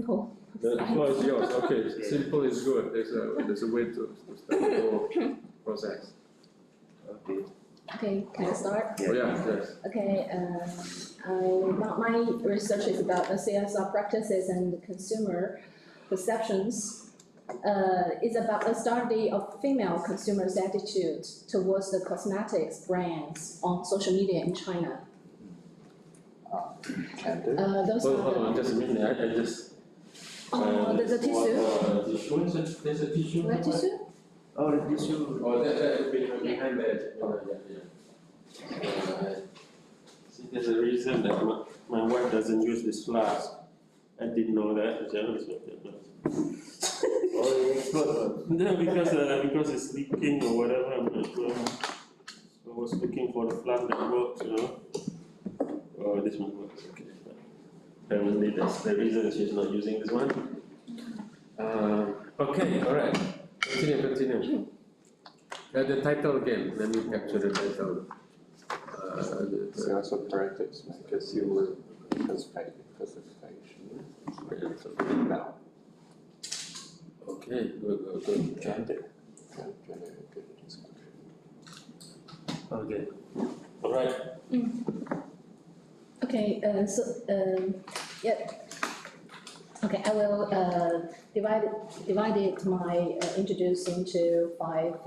simple. The floor is yours. Okay, simple is good. There's a way to start the whole process. Okay. Okay, can I start? Oh, yeah, yes. Okay, my research is about the CSR practices and consumer perceptions. It's about the study of female consumers' attitude towards the cosmetics brands on social media in China. Can do. Those Hold are on, just a minute. I just. there's a tissue. Tissue? There's a tissue. What tissue? Oh, the tissue. Oh, that behind that. See, there's a reason that my wife doesn't use this flask. I didn't know that. Oh, it's good. No, because it's leaking or whatever. I'm not sure. I was looking for the flask that works, you know. Oh, this one works. Okay. Apparently, that's the reason she's not using this one. Okay, all right. Continue. The title again. Let me capture the title. Sales of practice, consumer classification. Now. Okay, good. Gender. Okay. All right. Okay, yeah. Okay, I will divide my introduce into five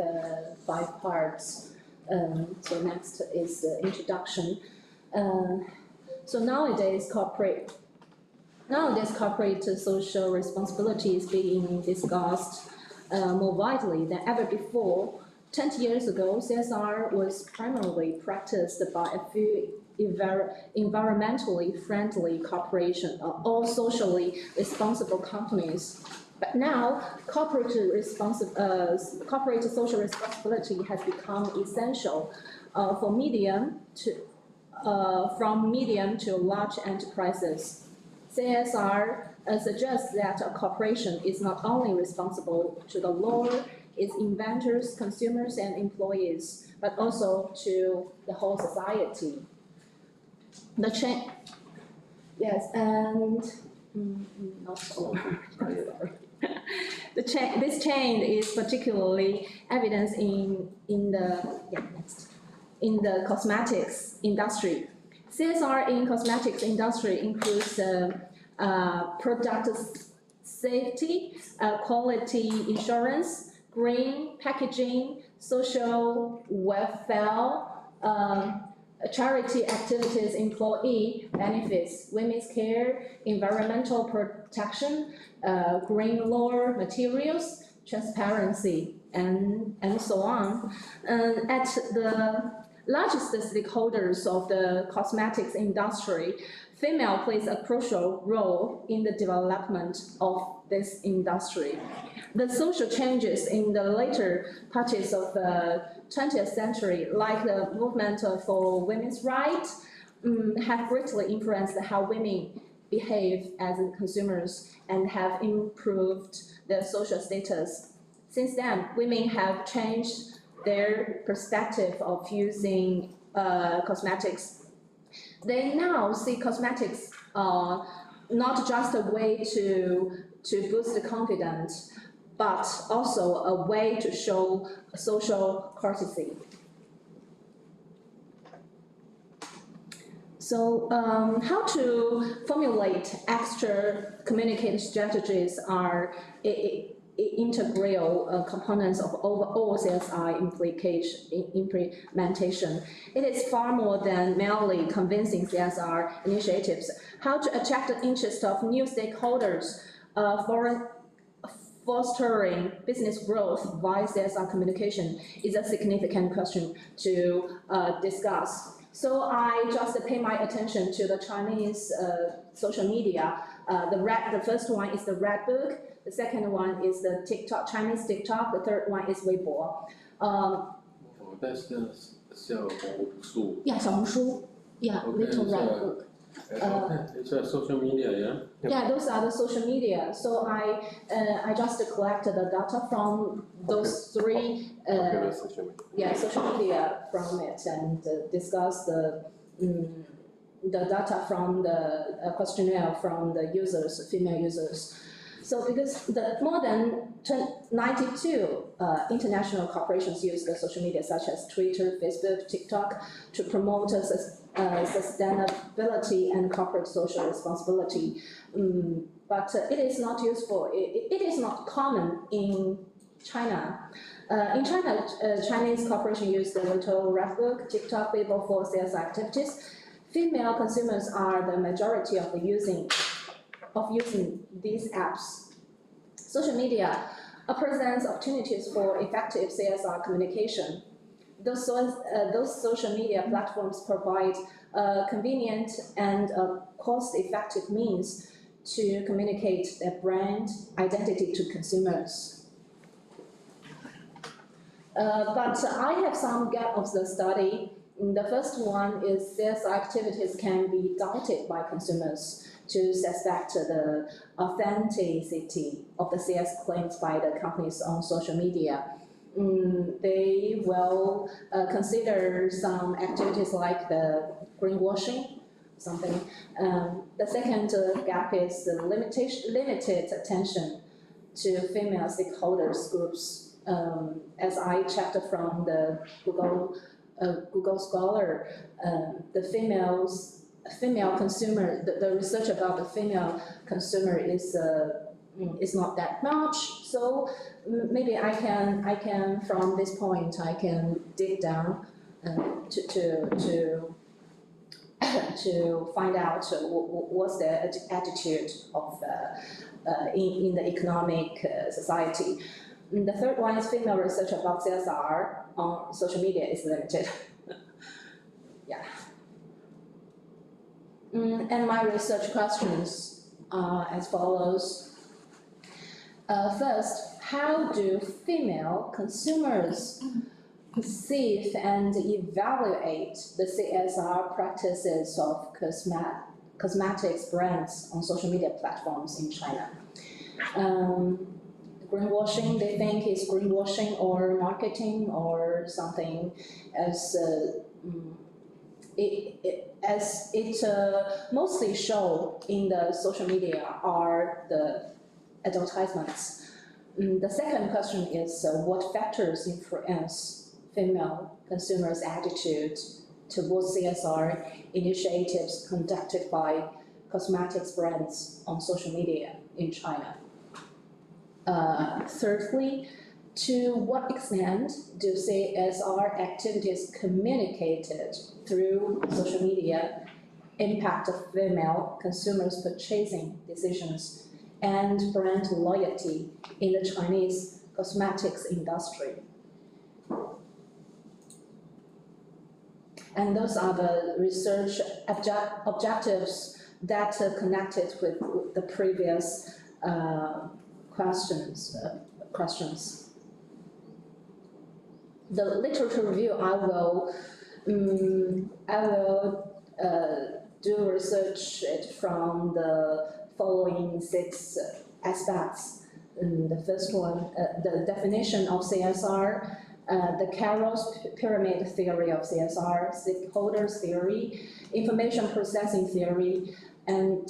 parts. So next is the introduction. So nowadays corporate social responsibility is being discussed more widely than ever before. 20 years ago, CSR was primarily practiced by a few environmentally friendly corporations or socially responsible companies. But now, corporate social responsibility has become essential from medium to large enterprises. CSR suggests that a corporation is not only responsible to the law, its inventors, consumers, and employees, but also to the whole society. The chain, yes, and not so. Sorry. This chain is particularly evident in the cosmetics industry. CSR in cosmetics industry includes product safety, quality insurance, green packaging, social welfare, charity activities, employee benefits, women's care, environmental protection, green law materials, transparency, and so on. At the largest stakeholders of the cosmetics industry, female plays a crucial role in the development of this industry. The social changes in the later parts of the 20th century, like the movement for women's rights, have greatly influenced how women behave as consumers and have improved their social status. Since then, women have changed their perspective of using cosmetics. They now see cosmetics not just a way to boost the confidence, but also a way to show social courtesy. So how to formulate extra communicative strategies are integral components of overall CSR implementation. It is far more than merely convincing CSR initiatives. How to attract the interest of new stakeholders, fostering business growth via CSR communication is a significant question to discuss. So I just pay my attention to the Chinese social media. The first one is the Red Book. The second one is the Chinese TikTok. The third one is Weibo. That's the Xiaohongshu. Yeah, 小红书. Yeah, Okay, little Red Book. It's a social media, yeah? Yeah, those are the social media. So I just collected the data from those three social media from it and discuss the the data from the questionnaire from the users, female users. So because the more than 92 international corporations use the social media such as Twitter, Facebook, TikTok to promote sustainability and corporate social responsibility. But it is not useful, it is not common in China. In China, Chinese corporations use the Little Red Book, TikTok, Weibo for sales activities. Female consumers are the majority of using these apps. Social media presents opportunities for effective CSR communication. Those social media platforms provide a convenient and cost-effective means to communicate their brand identity to consumers. But I have some gap of the study. The first one is sales activities can be doubted by consumers to suspect the authenticity of the sales claims by the companies on social media. They will consider some activities like the greenwashing, something. The second gap is the limited attention to female stakeholders groups. As I checked from the Google Scholar, the female consumer, the research about the female consumer is not that much. So maybe I can from this point I can dig down to find out what's the attitude of in the economic society. The third one is female research about CSR on social media is limited. Yeah. And my research questions are as follows. First, how do female consumers perceive and evaluate the CSR practices of cosmetics brands on social media platforms in China? Greenwashing, they think is greenwashing or marketing or something as it mostly show in the social media are the advertisements. The second question is what factors influence female consumers' attitude towards CSR initiatives conducted by cosmetics brands on social media in China? Thirdly, to what extent do CSR activities communicated through social media impact female consumers' purchasing decisions and brand loyalty in the Chinese cosmetics industry? And those are the research objectives that connected with the previous questions. The literature review, I will do research from the following 6 aspects. The first one, the definition of CSR, the Carroll's pyramid theory of CSR, stakeholders theory, information processing theory, and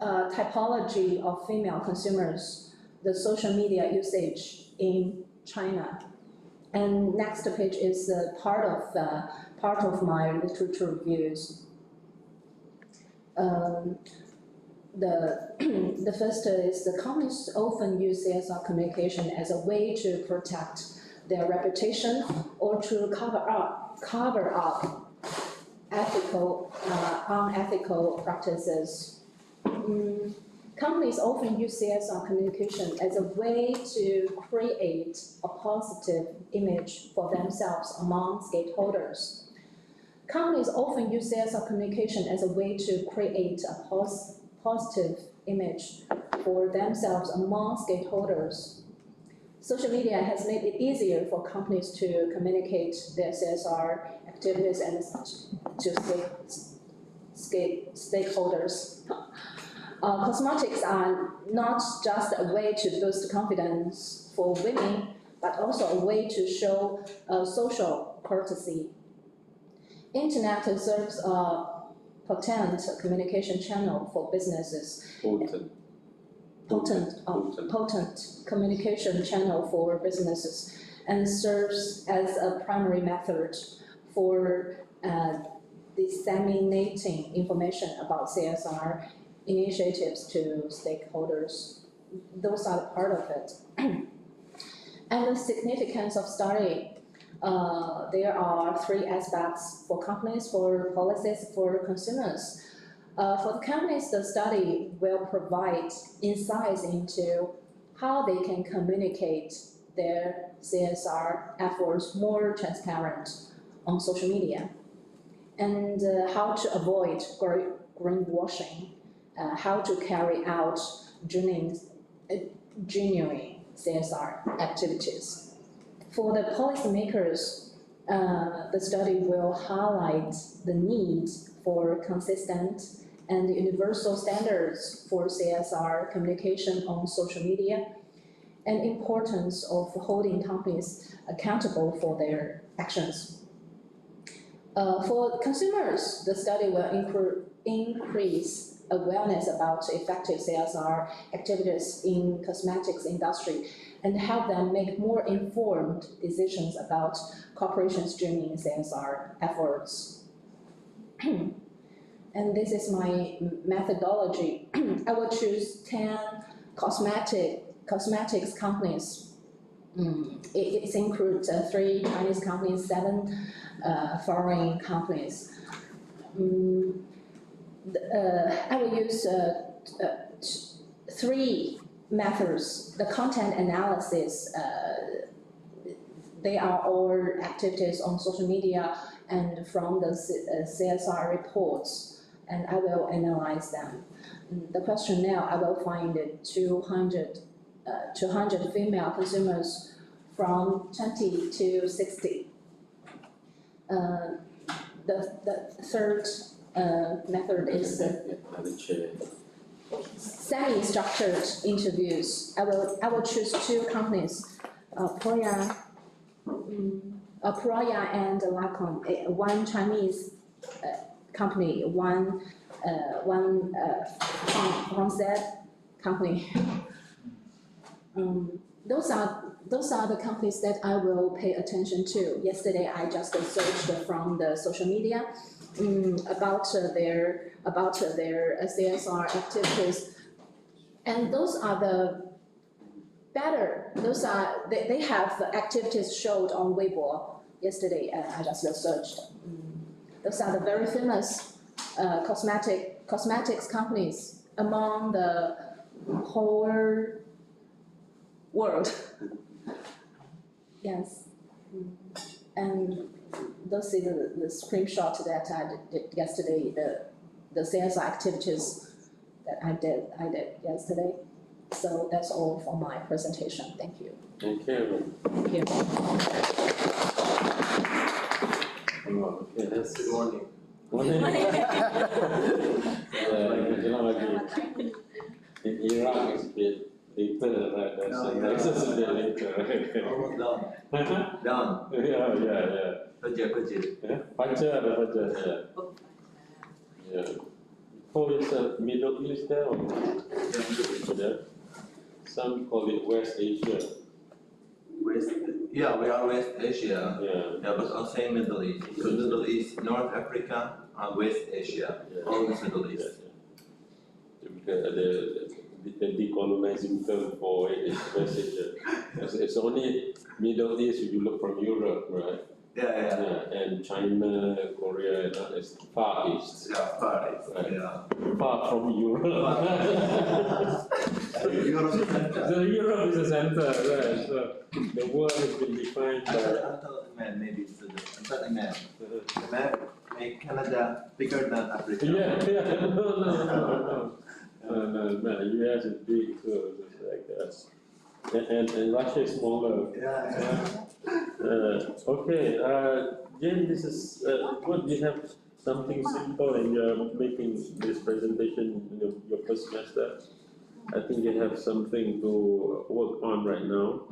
typology of female consumers, the social media usage in China. And next page is part of my literature reviews. The first is the companies often use CSR communication as a way to protect their reputation or to cover up unethical practices. Companies often use CSR communication as a way to create a positive image for themselves among stakeholders. Companies often use CSR communication as a way to create a positive image for themselves among stakeholders. Social media has made it easier for companies to communicate their CSR activities and to stakeholders. Cosmetics are not just a way to boost confidence for women, but also a way to show social courtesy. Internet serves a potent communication channel for businesses. Potent communication channel for businesses, and serves as a primary method for disseminating information about CSR initiatives to stakeholders. Those are part of it. And the significance of study, there are 3 aspects: for companies, for policies, for consumers. For the companies, the study will provide insights into how they can communicate their CSR efforts more transparent on social media, and how to avoid greenwashing, how to carry out genuine CSR activities. For the policymakers, the study will highlight the need for consistent and universal standards for CSR communication on social media, and importance of holding companies accountable for their actions. For consumers, the study will increase awareness about effective CSR activities in cosmetics industry and help them make more informed decisions about corporations' journey CSR efforts. And this is my methodology. I will choose 10 cosmetics companies. It includes 3 Chinese companies, 7 foreign companies. I will use 3 methods. The content analysis, they are all activities on social media and from the CSR reports, and I will analyze them. The question now, I will find 200 female consumers from 20 to 60. The third method is semi-structured interviews. I will choose 2 companies, Proya and Waqaf, 1 Chinese company, one Francais company. Those are the companies that I will pay attention to. Yesterday, I just searched from the social media about their CSR activities, and those are the better. They have activities showed on Weibo. Yesterday, I just searched. Those are the very famous cosmetics companies among the whole world. Yes, and those is the screenshot that I did yesterday. The CSR activities that I did yesterday. So that's all for my presentation. Thank you. Thank you. Thank you. Okay, that's Good morning. In Iraq it's a bit later, right? That's a bit later. Almost done. Yeah. Kerja. Fajar. Yeah. Oh, it's a Middle East there. Yeah. Some call it West Asia. We are West Asia. Yeah. But I'll say Middle East. So Middle East, North Africa, and West Asia. Always Middle East. The decolonizing term for it is West Asia. It's only Middle East if you look from Europe, right? Yeah. And China, Korea, and it's Far East. Yeah, Far East. Right. Yeah. Far from Europe. Europe is the center. So Europe is the center, right? So the world has been defined by. Until man, maybe it's the man. The man make Canada bigger than Africa. Yeah. No, US is big too, just like that. And Russia is smaller. Yeah. Okay, Jane, this is good. You have something simple and you're making this presentation in your first semester. I think you have something to work on right now.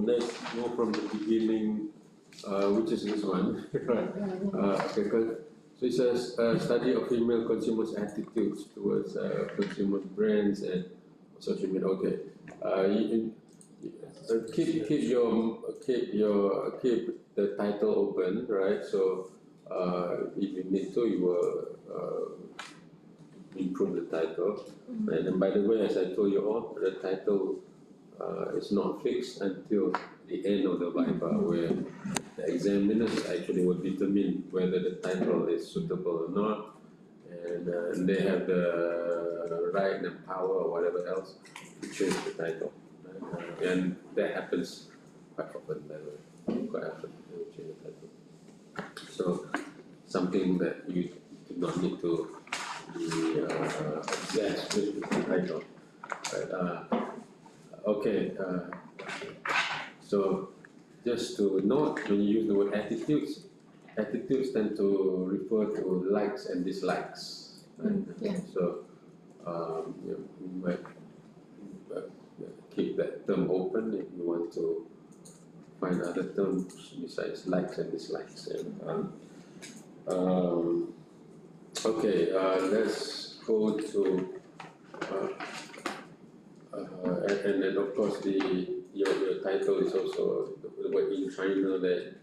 Let's go from the beginning, which is this one. So it says study of female consumers' attitudes towards consumer brands and social media. Okay, keep the title open, right? So if you need to, you will improve the title. And then, by the way, as I told you all, the title is not fixed until the end of the Viva, where the examiners actually will determine whether the title is suitable or not, and they have the right and power or whatever else to change the title. Right? And that happens quite often, by the way, quite often they will change the title. So something that you do not need to be obsessed with the title. Right? Okay, so just to note, when you use the word attitudes, attitudes tend to refer to likes and dislikes. Right? Yeah. So you might keep that term open if you want to find other terms besides likes and dislikes. And, okay, let's go to and then of course your title is also the word in China that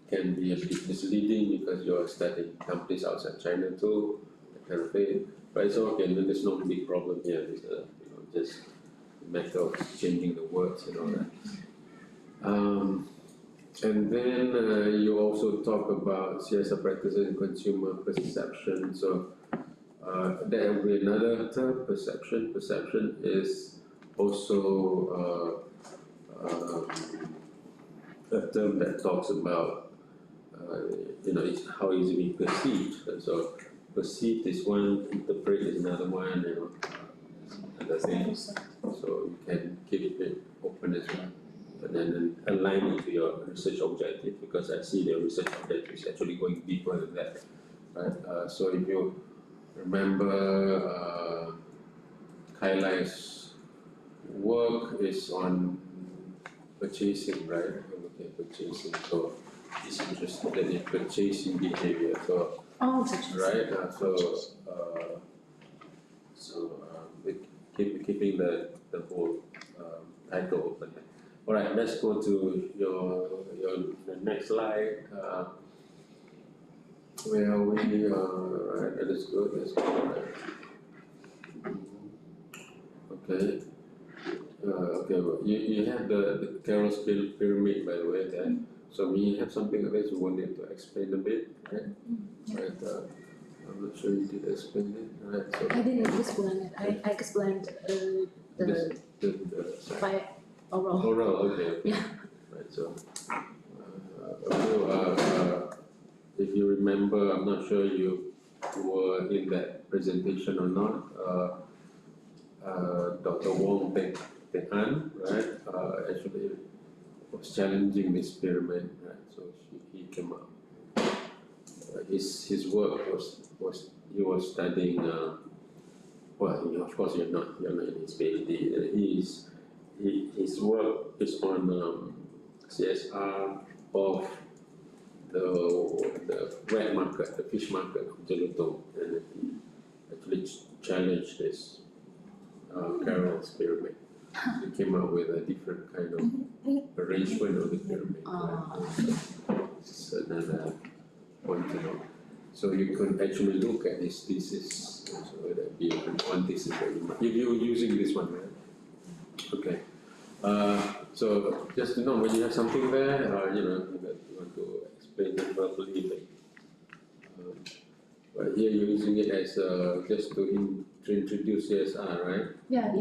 can be a bit misleading because you're studying companies outside China too, that kind of thing. But it's okay, and then there's no big problem here. It's just a matter of changing the words and all that. And then you also talk about CSR practices and consumer perception. So there will be another term, perception. Perception is also a term that talks about it's how is it being perceived. And so perceived is one, interpret is another one, another thing. So you can keep it open as well, and then align it to your research objective, because I see the research objective is actually going deeper than that, right? So if you remember, Kailai's work is on purchasing, right? Okay, purchasing. So he's interested in purchasing behavior. So right. Keeping the whole title open. All right. Let's go to the next slide. Where are we? Right. That is good. That's good. Right. Okay. Okay, well, you have the Carol's pyramid, by the way, there. So we have something like this you wanted to explain a bit, right? Right. I'm not sure you did explain it, right? So I didn't explain it. I explained the by oral. Oral, okay. Yeah. Right. So, if you remember, I'm not sure you were in that presentation or not. Dr. Wong Teng An, right, actually was challenging this pyramid, right? So he came up. His work was he was studying. Well, of course you're not in his PhD. His work is on CSR of the wet market, the fish market of Jelutong, and he actually challenged this Carol's pyramid. He came up with a different kind of arrangement of the pyramid. Right? So another point to know. So you could actually look at this thesis. So that be one thesis that you might, if you're using this one, right? Okay. So just to know, when you have something there, that you want to explain it verbally. But here you're using it as just to introduce CSR, right? Yeah.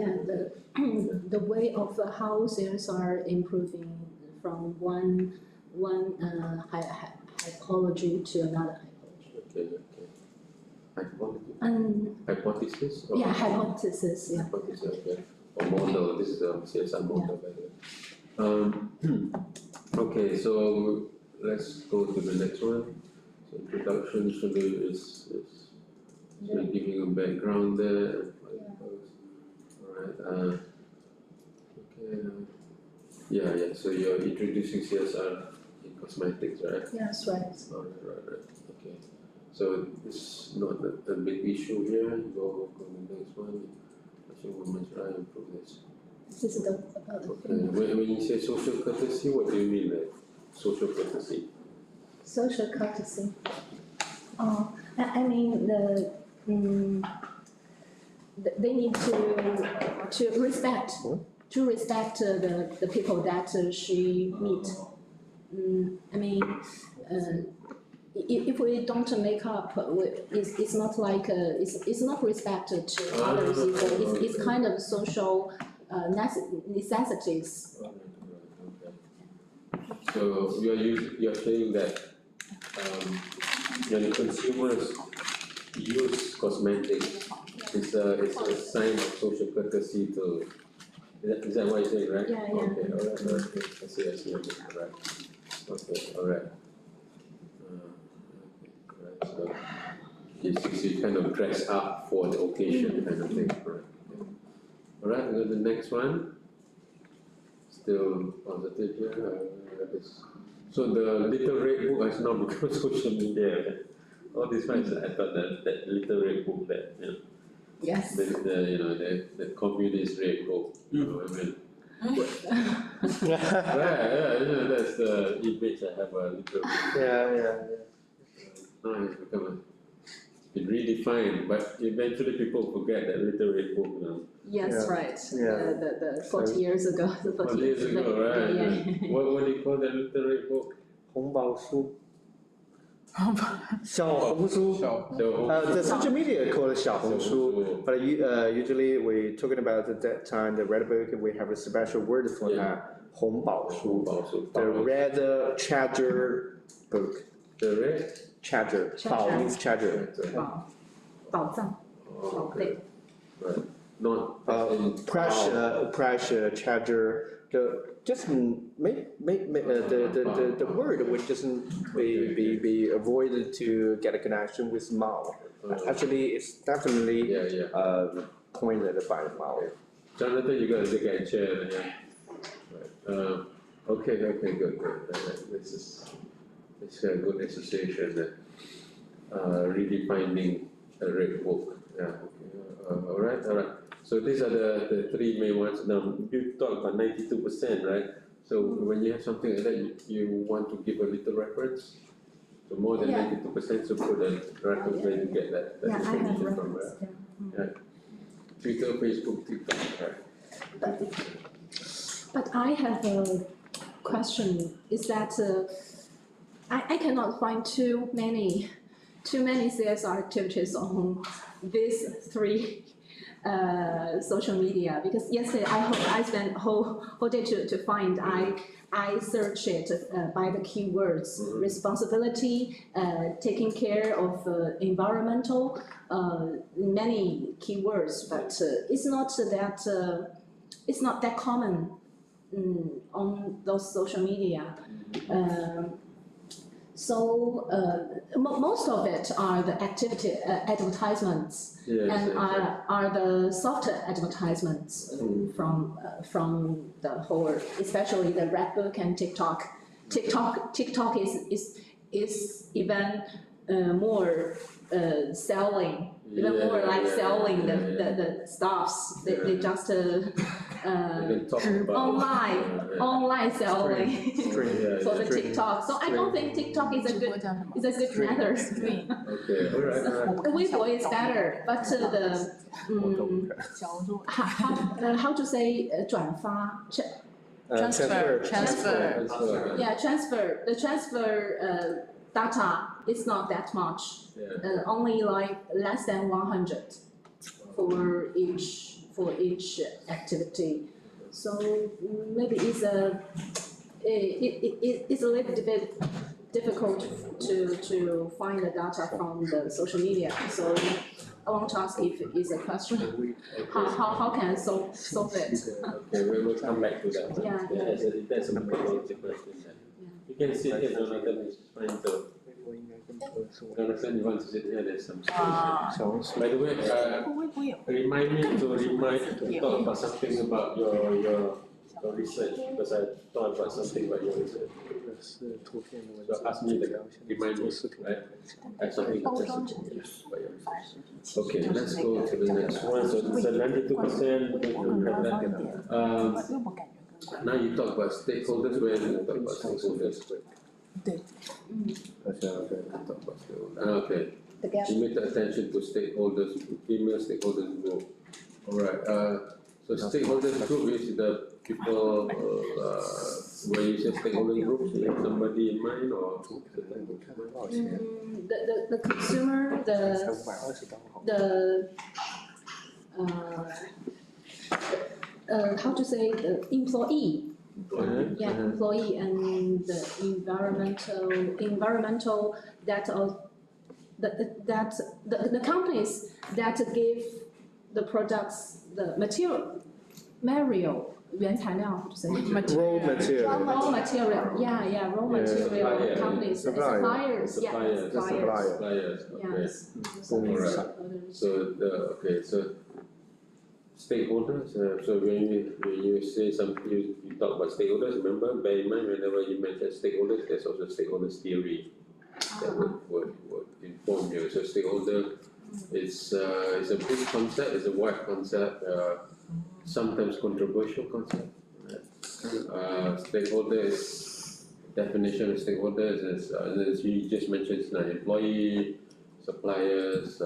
The way of how sales are improving from one hypology to another hypology. Okay. And Hypothesis? yeah, hypothesis. Yeah. Hypothesis, okay. Or model. This is a CSR model, by the way. Okay, so let's go to the next one. So introduction usually is giving a background there. Alright. Okay. Yeah. So you're introducing CSR in cosmetics, right? Yeah, that's right. Right. Okay. So it's not a big issue here. Go to the next one. I think women's right improve this. This is the Okay. When you say social courtesy, what do you mean by social courtesy? social courtesy. I mean they need to respect the people that she meet. I mean, if we don't make up, it's not like it's not respected to others. It's kind of social necessities. So you're saying that when consumers use cosmetics, it's a sign of social courtesy to. Is that what you're saying, right? Yeah, yeah. Okay, alright, okay. I see, okay, alright. Okay, alright. Okay, alright, so you kind of dress up for the occasion kind of thing, right? Alright, go to the next one. Still positive here. So the little red book has now become social media. All these ones, I thought that little red book that, you know. Yes. The communist red book. You know what I mean? Yeah, that's the image I have a little bit. Yeah. Now it's been redefined, but eventually people forget that little red book now. Yes, Yeah. right. Yeah. The 40 years ago. The 40 years ago, right? Yeah. What do you call that little red book? 红宝书，小红书。 So, The social media called 小红书 小红书. but usually we talking about at that time the red book we have a special word for Yeah. that 红宝书 also the red treasure book the red. treasure 宝 means treasure 宝藏 Oh, 宝贝 right. Not in pressure treasure just the word would just be avoided to get a connection with Mao. Actually, it's definitely pointed by Mao. Jonathan, you got to take a chair. Yeah. Right. Okay, good. This is a good association. Redefining a red book. Yeah. Okay. All right. So these are the three main ones. Now you talk about 92%, right? So when you have something like that, you want to give a little reference. So more than 92%, so put a reference where you get that Yeah, I have information from. reference. Yeah. Twitter, Facebook, TikTok, right? But I have a question. Is that I cannot find too many CSR activities on these three social media, because yesterday I spent whole day to find. I searched it by the keywords responsibility, taking care of environmental, many keywords, but it's not that common on those social media. So most of it are the activity advertisements. Yes, And exactly. are the software advertisements from the whole, especially the Red Book and TikTok. TikTok is even more selling, even more like selling the stuffs. They just Even talk about online selling for the Stream. TikTok. So I don't think TikTok is a good method. Okay, all right. Weibo is better, but how to say 转发 transfer yeah, the transfer data is not that much, only like less than 100 for each activity. So maybe it's a little bit difficult to find the data from the social media. So I want to ask if it's a question. How can I solve it? Okay, we will come back to that. Yeah. That's a question. You can sit here, Jonathan is fine. So Jonathan, you want to sit here? There's some space. By the way, remind me to talk about something about your your research because I thought about something about your research. So ask me to remind me, right? I have something interesting about your research. Okay, let's go to the next one. So 92%. Now you talk about stakeholders. Where do you talk about stakeholders? Okay. Limited attention to stakeholders, female stakeholders group. All right. So stakeholders group is the people. When you say stakeholder groups, you have somebody in mind or? The consumer, how to say, the employee. Yeah, employee and the environmental that the companies that give the products, the material 原材料 how to say raw material. raw material, raw material companies, suppliers, Suppliers. Okay. yes. Alright. So stakeholders. So when you say you talk about stakeholders, remember, bear in mind whenever you mention stakeholders, there's also stakeholders theory that would inform you. So stakeholder is a big concept, it's a wide concept, sometimes controversial concept. Stakeholders, definition of stakeholders is, as you just mentioned, it's like employee, suppliers,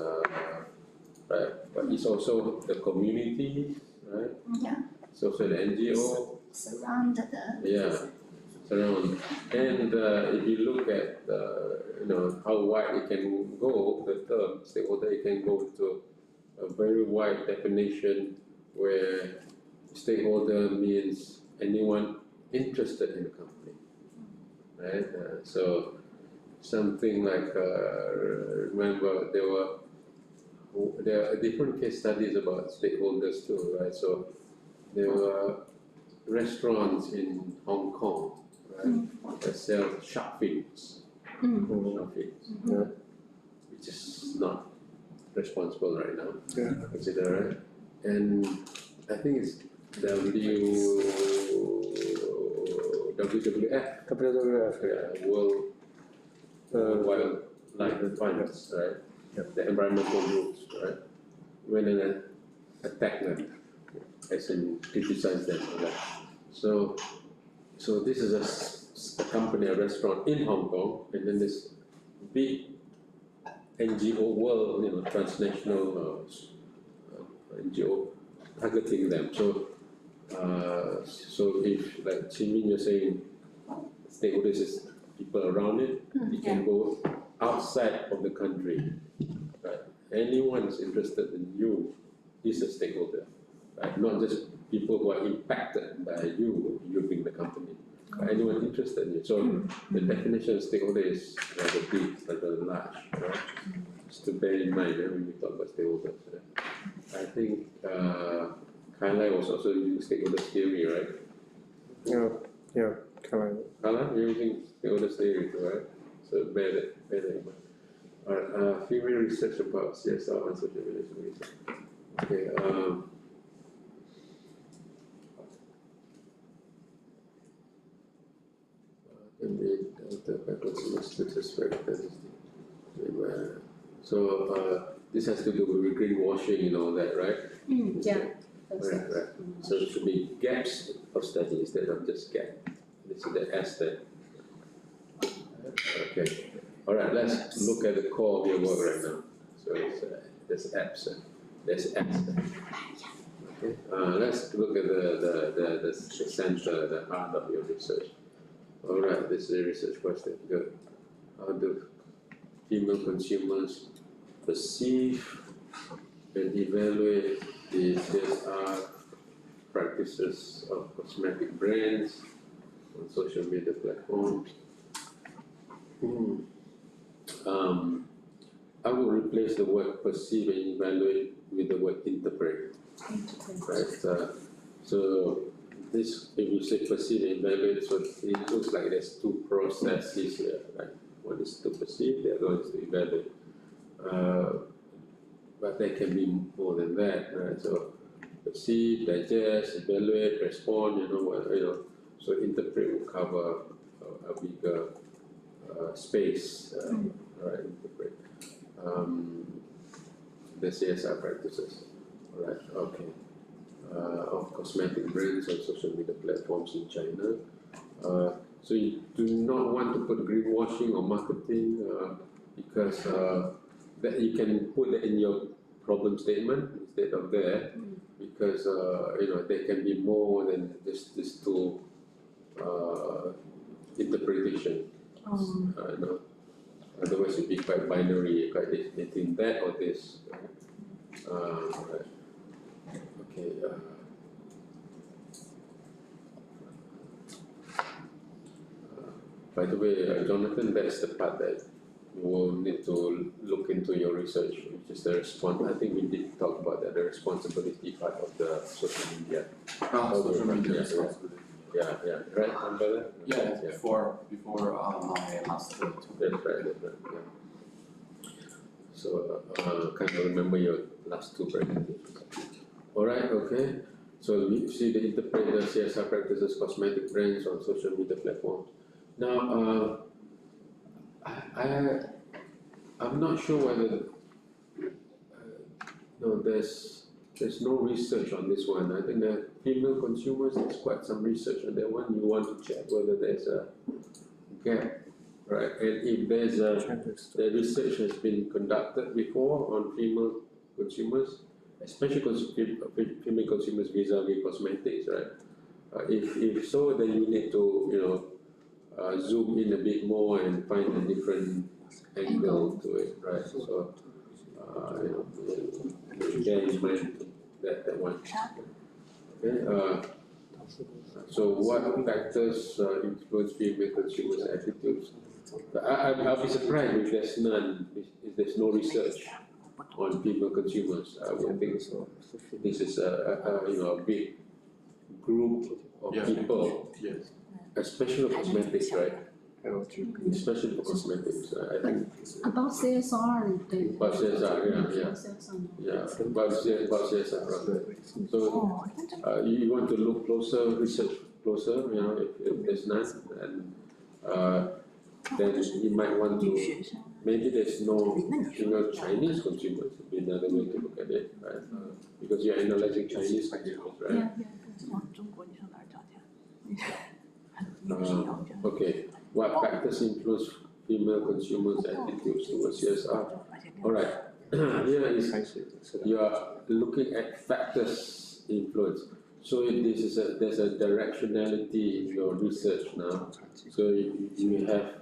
right? But it's also the community, right? Yeah. It's also the NGO. Surround. And if you look at how wide it can go, the term stakeholder, it can go to a very wide definition where stakeholder means anyone interested in the company, right? So something like remember there are different case studies about stakeholders too, right? So there were restaurants in Hong Kong, right, that sell shark fins, which is not responsible right now, consider, right? And I think it's WWF, World Wildlife Funds, right? The environmental groups, right? When they attack them, as in criticize them, right? So this is a company, a restaurant in Hong Kong, and then this big NGO world, transnational NGO targeting them. So if like Jimin, you're saying stakeholders is people around it, it can go outside of the country. Right? Anyone who's interested in you is a stakeholder, right? Not just people who are impacted by you being the company. But anyone interested in you. So the definition of stakeholder is rather big, rather large, right? Just to bear in mind when we talk about stakeholders. Right? I think Kailai was also using stakeholder theory, right? Yeah, Kailai. Kailai, you're using stakeholder theory too, right? So bear that in mind. Alright, female research about CSR and social relation research. Okay, so this has to do with greenwashing and all that, right? Right. So it should be gaps of study instead of just gap. This is the S there. Okay. All right. Let's look at the core of your work right now. So there's apps. There's apps. Okay. Let's look at the center, the heart of your research. All right. This is a research question. Good. How do female consumers perceive and evaluate the CSR practices of cosmetic brands on social media platforms? I will replace the word perceive and evaluate with the word interpret. Right? So this, if you say perceive and evaluate, so it looks like there's two processes here, right? One is to perceive, the other one is to evaluate. But there can be more than that, right? So perceive, digest, evaluate, respond, so interpret will cover a bigger space, right, interpret. The CSR practices, alright, okay. Of cosmetic brands and social media platforms in China. So you do not want to put greenwashing or marketing because that you can put that in your problem statement instead of there, because there can be more than just these two interpretation. Otherwise it'd be quite binary, quite between that or this. Right. Okay. By the way, Jonathan, that's the part that you will need to look into your research, which is the response. I think we did talk about that, the responsibility part of the social media. Social media responsibility. Yeah, right, Umbrella? Yeah, before my master. That's right, yeah. So, can't remember your last two presentations. Alright, okay. So we see the interpret the CSR practices, cosmetic brands on social media platforms. Now, I'm not sure whether no, there's no research on this one. I think the female consumers, there's quite some research on that one. You want to check whether there's a gap, right? And if there's the research has been conducted before on female consumers, especially female consumers vis-a-vis cosmetics, right? If so, then you need to zoom in a bit more and find a different angle to it, right? So, bear in mind that one. Okay. So, what factors influence female consumers' attitudes? I'll be surprised if there's none, if there's no research on female consumers. I would think so. This is a big group of people. Yes. Especially for cosmetics, right? Especially for cosmetics, I think. About CSR, About CSR, yeah. About CSR, right. So, you want to look closer, research closer, if there's none, and then you might want to, maybe there's no female Chinese consumers, would be another way to look at it, right? Because you're analyzing Chinese consumers, right? Okay, what factors influence female consumers' attitudes towards CSR? Alright, here is, you are looking at factors influence. So there's a directionality in your research now. So you have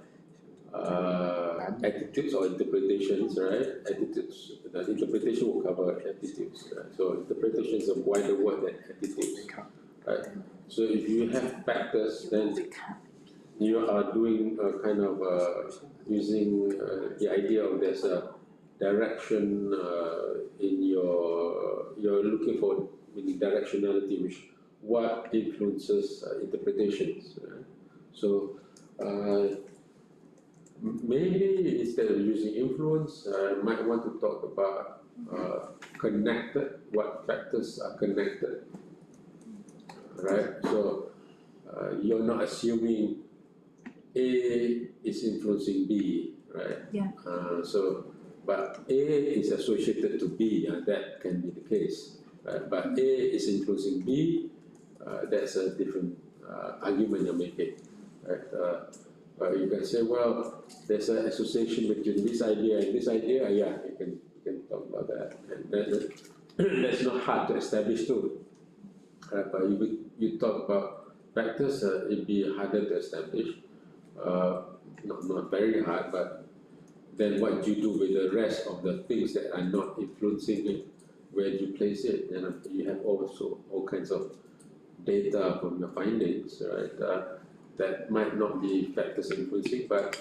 attitudes or interpretations, right? Attitudes, the interpretation will cover attitudes, right? So interpretation is a wider word than attitudes, right? So if you have factors, then you are doing a kind of using the idea of there's a direction in you're looking for with directionality, which what influences interpretations. Right? So maybe instead of using influence, I might want to talk about connected. What factors are connected? Right, so you're not assuming A is influencing B, right? Yeah. But A is associated to B, that can be the case, right? But A is influencing B, that's a different argument you're making, right? You can say, well, there's an association between this idea and this idea. Yeah, you can talk about that, and that's not hard to establish too. But you talk about factors, it'd be harder to establish. Not very hard, but then what do you do with the rest of the things that are not influencing it? Where do you place it? And you have also all kinds of data from your findings, right? That might not be factors influencing, but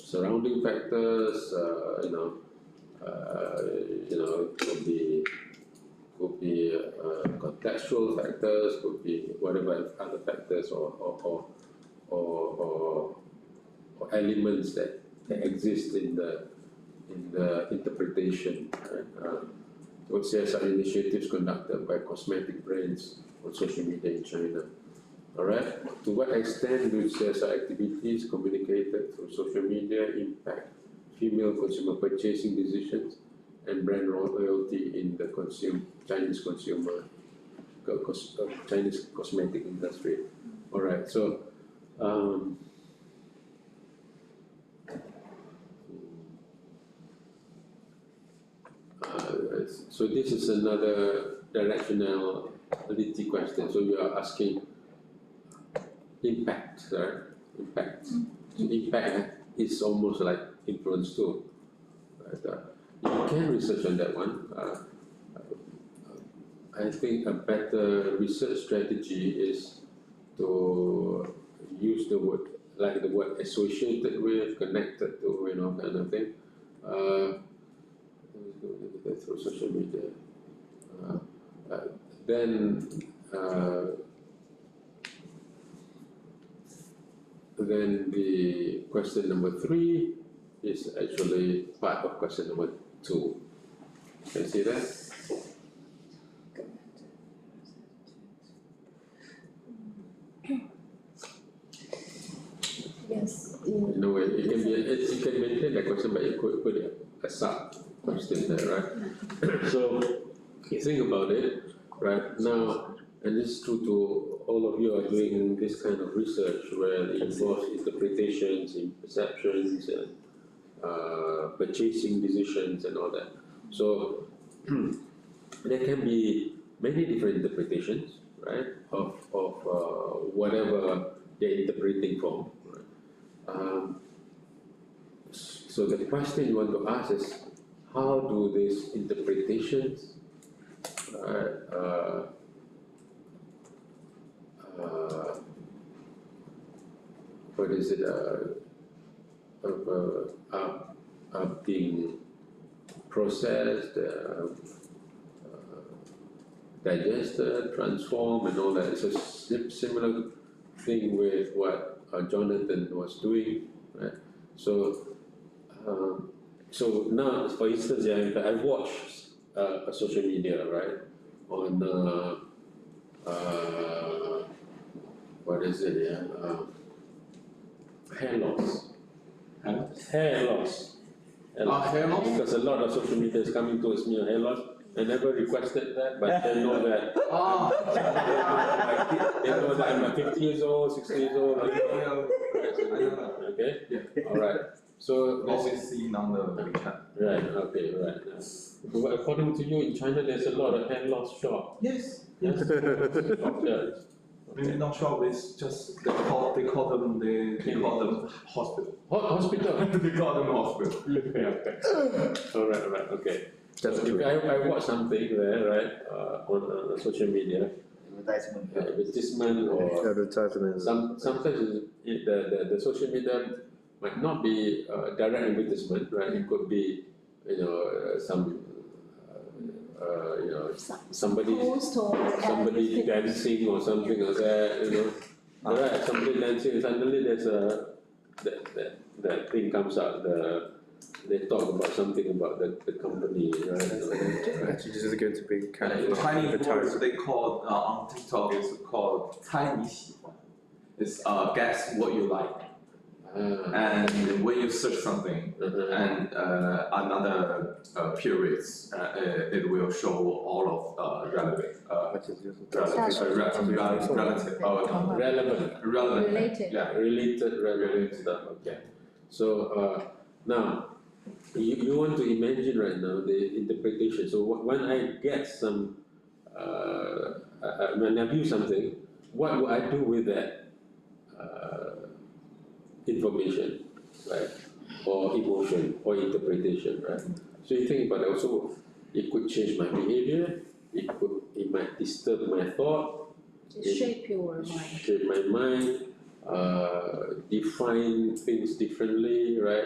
surrounding factors, could be contextual factors, could be whatever other factors or elements that exist in the interpretation. Right? or CSR initiatives conducted by cosmetic brands on social media in China. Alright, to what extent do CSR activities communicated through social media impact female consumer purchasing decisions and brand loyalty in the Chinese consumer, Chinese cosmetic industry? Alright, so so this is another directionality question. So you are asking impact, right? Impact. So impact is almost like influence too. Right? You can research on that one. I think a better research strategy is to use the word, like the word associated with, connected to, kind of thing. Through social media. Then the question number 3 is actually part of question number 2. Can you see that? Yes. No way. You can maintain that question, but you could put a sub question there, right? So you think about it, right now, and this is true to all of you are doing this kind of research where it involves interpretations, perceptions, and purchasing decisions and all that. So there can be many different interpretations, right, of whatever they're interpreting from. Right? So the question you want to ask is, how do these interpretations what is it are being processed, digested, transformed, and all that. It's a similar thing with what Jonathan was doing, right? So now, for instance, I watched social media, right, on what is it? Hair loss. Hair loss. Hair loss? Because a lot of social media is coming towards me on hair loss. I never requested that, but they know that. They know that I'm 50 years old, 60 years old. Okay? Yeah. All right. So Always seen on the WeChat. right. Okay. Right. But according to you, in China, there's a lot of hair loss shops. Yes. Yes. Shops. Maybe not shop. It's just they call them hospital. Hospital. They call them hospital. Okay. All right. Okay. That's So true. if I watch something there, right, on social media, advertisement or Advertisement. sometimes the social media might not be direct advertisement, right? It could be, somebody Post or somebody advertisement. dancing or something like that, Right, somebody dancing, and suddenly there's that thing comes out, they talk about something about the company, right? Actually, this is going to be kind of Chinese words advertising. they call on TikTok is called 猜你喜欢. It's guess what you like. And when you search something and another periods, it will show all of relevant, relevant, Related. yeah, Related, relevant stuff, okay. So now, you want to imagine right now the interpretation. So when I get some, when I view something, what will I do with that information, right? Or emotion, or interpretation, right? So you think about it also, it could change my behavior, it might disturb my thought, Shape your mind. shape my mind, define things differently, right?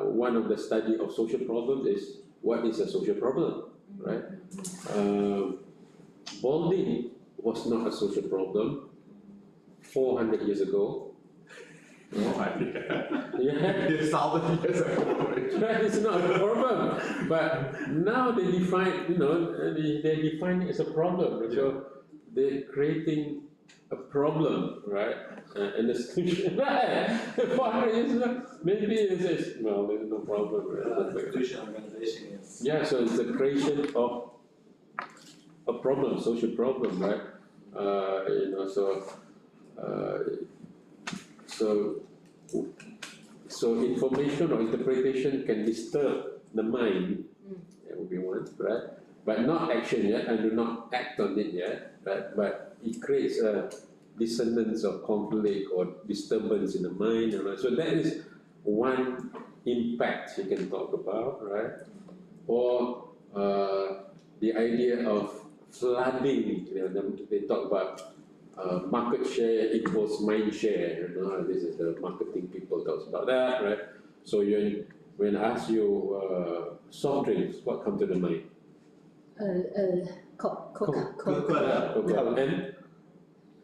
One of the study of social problems is what is a social problem, right? Balding was not a social problem 400 years ago, Yeah. 1,000 years ago. That is not a problem, but now they define, they define it as a problem. So they're creating a problem, right? And the solution, right? Maybe it is, well, there's no problem. Right? Institution organization is. Yeah, so it's the creation of a problem, social problem, right? So information or interpretation can disturb the mind, that would be one, right? But not action yet, and do not act on it yet, right? But it creates a dissonance or conflict or disturbance in the mind, right? So that is one impact you can talk about, right? Or the idea of flooding, they talk about market share equals mind share, this is the marketing people talks about that, right? So when I ask you soft drinks, what comes to the mind? Coca. Coca. And?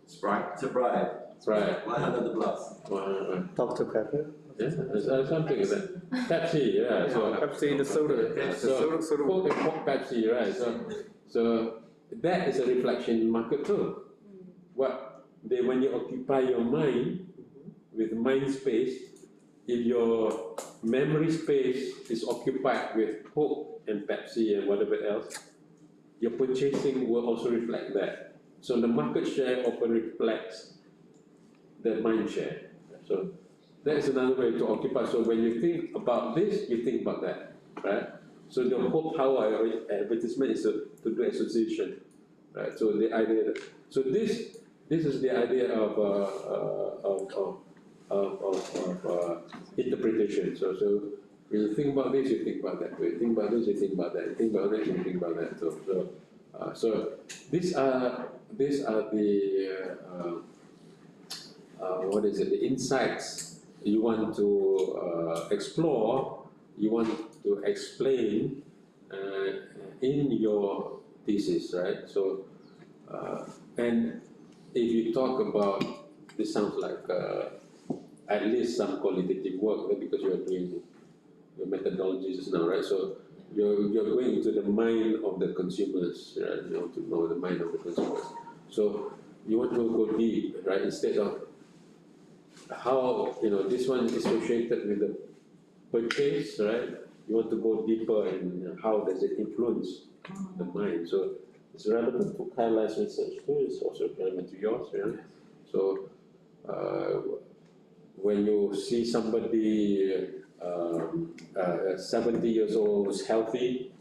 Sprite. Right. 100 plus. Dr. Pepper. Yeah, something like that. Pepsi, yeah. So Pepsi, the soda. so Coke and Pepsi, right? So that is a reflection in market too. When you occupy your mind with mind space, if your memory space is occupied with Coke and Pepsi and whatever else, your purchasing will also reflect that. So the market share often reflects the mind share. So that is another way to occupy. So when you think about this, you think about that, right? So the whole power of advertisement is to do association, right? So the idea, so this is the idea of interpretation. So when you think about this, you think about that. When you think about this, you think about that. You think about that, you think about that. So these are the the insights you want to explore, you want to explain in your thesis, right? So and if you talk about, this sounds like at least some qualitative work, right? Because you are doing your methodologies now, right? So you're going into the mind of the consumers, right? You want to know the mind of the consumers. So you want to go deep, right? Instead of how, this one is associated with the purchase, right? You want to go deeper in how does it influence the mind. So it's relevant to Kaila's research too, it's also relevant to yours, right? So when you see somebody 70 years old who's healthy,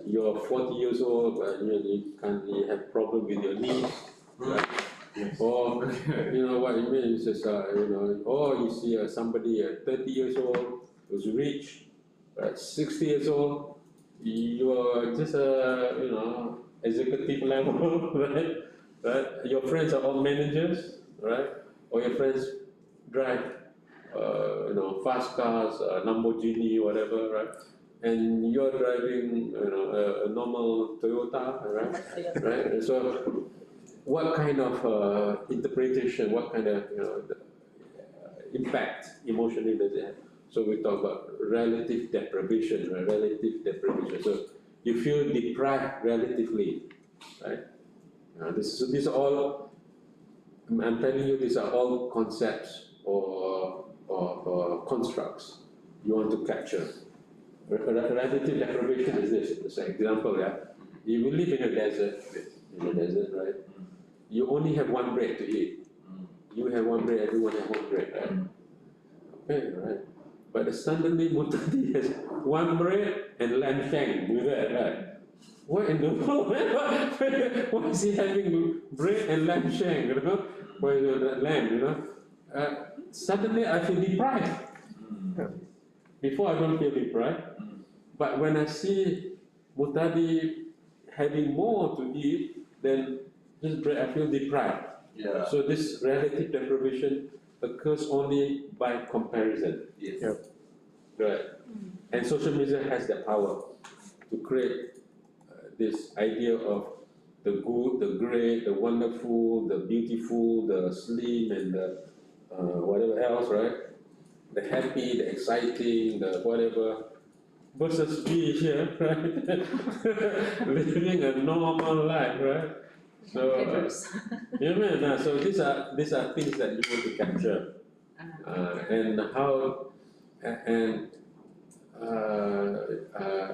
you're 40 years old, but you have problem with your knees, right? Yes. Or what it means is or you see somebody 30 years old who's rich, 60 years old, you are just executive level, right? Your friends are all managers, right? Or your friends drive fast cars, Lamborghini, whatever, right? And you're driving a normal Toyota, right? So what kind of interpretation, what kind of impact emotionally does it have? So we talk about relative deprivation, right? Relative deprivation. So you feel deprived relatively, right? These are all, I'm telling you, these are all concepts or constructs you want to capture. Relative deprivation is this, it's an example, yeah? You will live in a desert, right? You only have one bread to eat. You have one bread, everyone has one bread, right? Okay, right? But suddenly Mutati has one bread and lamb shank with that, right? What in the world? Why is he having bread and lamb shank, Why lamb, Suddenly I feel deprived. Before I don't feel deprived. But when I see Mutadi having more to eat, then this bread I feel deprived. Yeah. So this relative deprivation occurs only by comparison. Yes. Yep. Right. And social media has the power to create this idea of the good, the great, the wonderful, the beautiful, the slim, and the whatever else, right? The happy, the exciting, the whatever, versus we here, right? Living a normal life, right? So, so these are things that you want to capture, and how, and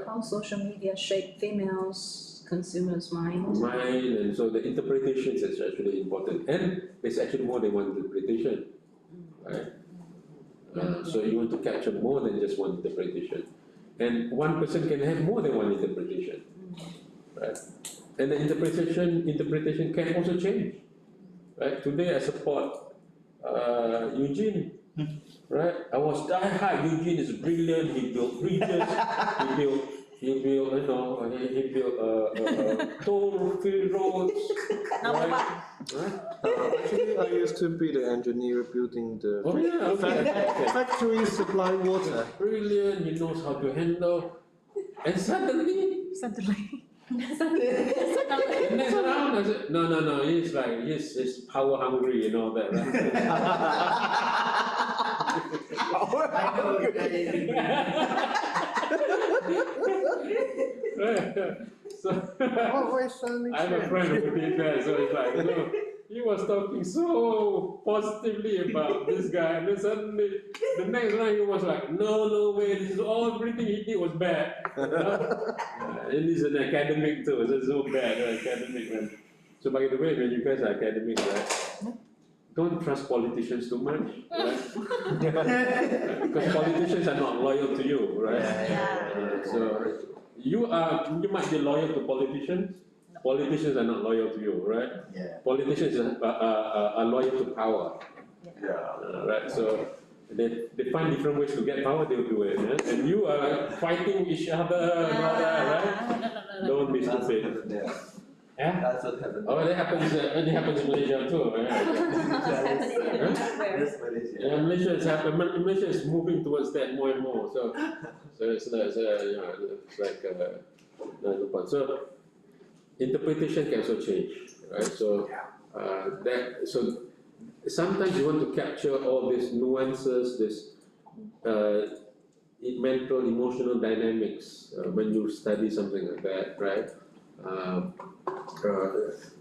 How social media shape females' consumers' minds. mind, and so the interpretations is actually important, and there's actually more than one interpretation, right? So you want to capture more than just one interpretation, and one person can have more than one interpretation, right? And the interpretation can also change, right? Today I support Eugene, right? I was die-hard. Eugene is brilliant. He built bridges. he built toll-free roads. Right? Actually, I used to be the engineer building the Okay. factory supply water. Brilliant. He knows how to handle. And suddenly, the next round, I said, no. He's power hungry and all that, right? So I have a friend who did that, so it's like, he was talking so positively about this guy, and then suddenly the next line he was like, no way, this is all, everything he did was bad. And he's an academic too, so it's so bad, academic man. So by the way, when you guys are academics, right, don't trust politicians too much, right? Because politicians are not loyal to you, right? So you might be loyal to politicians. Politicians are not loyal to you, right? Politicians are loyal to power. Right. So they find different ways to get power. They'll do it, yeah? And you are fighting each other, right? Don't be stupid. Yeah? That's what happened. Oh, that happens in Malaysia too. Yeah, Malaysia is moving towards that more and more. So it's like so interpretation can also change, right? So so sometimes you want to capture all these nuances, this mental, emotional dynamics when you study something like that, right?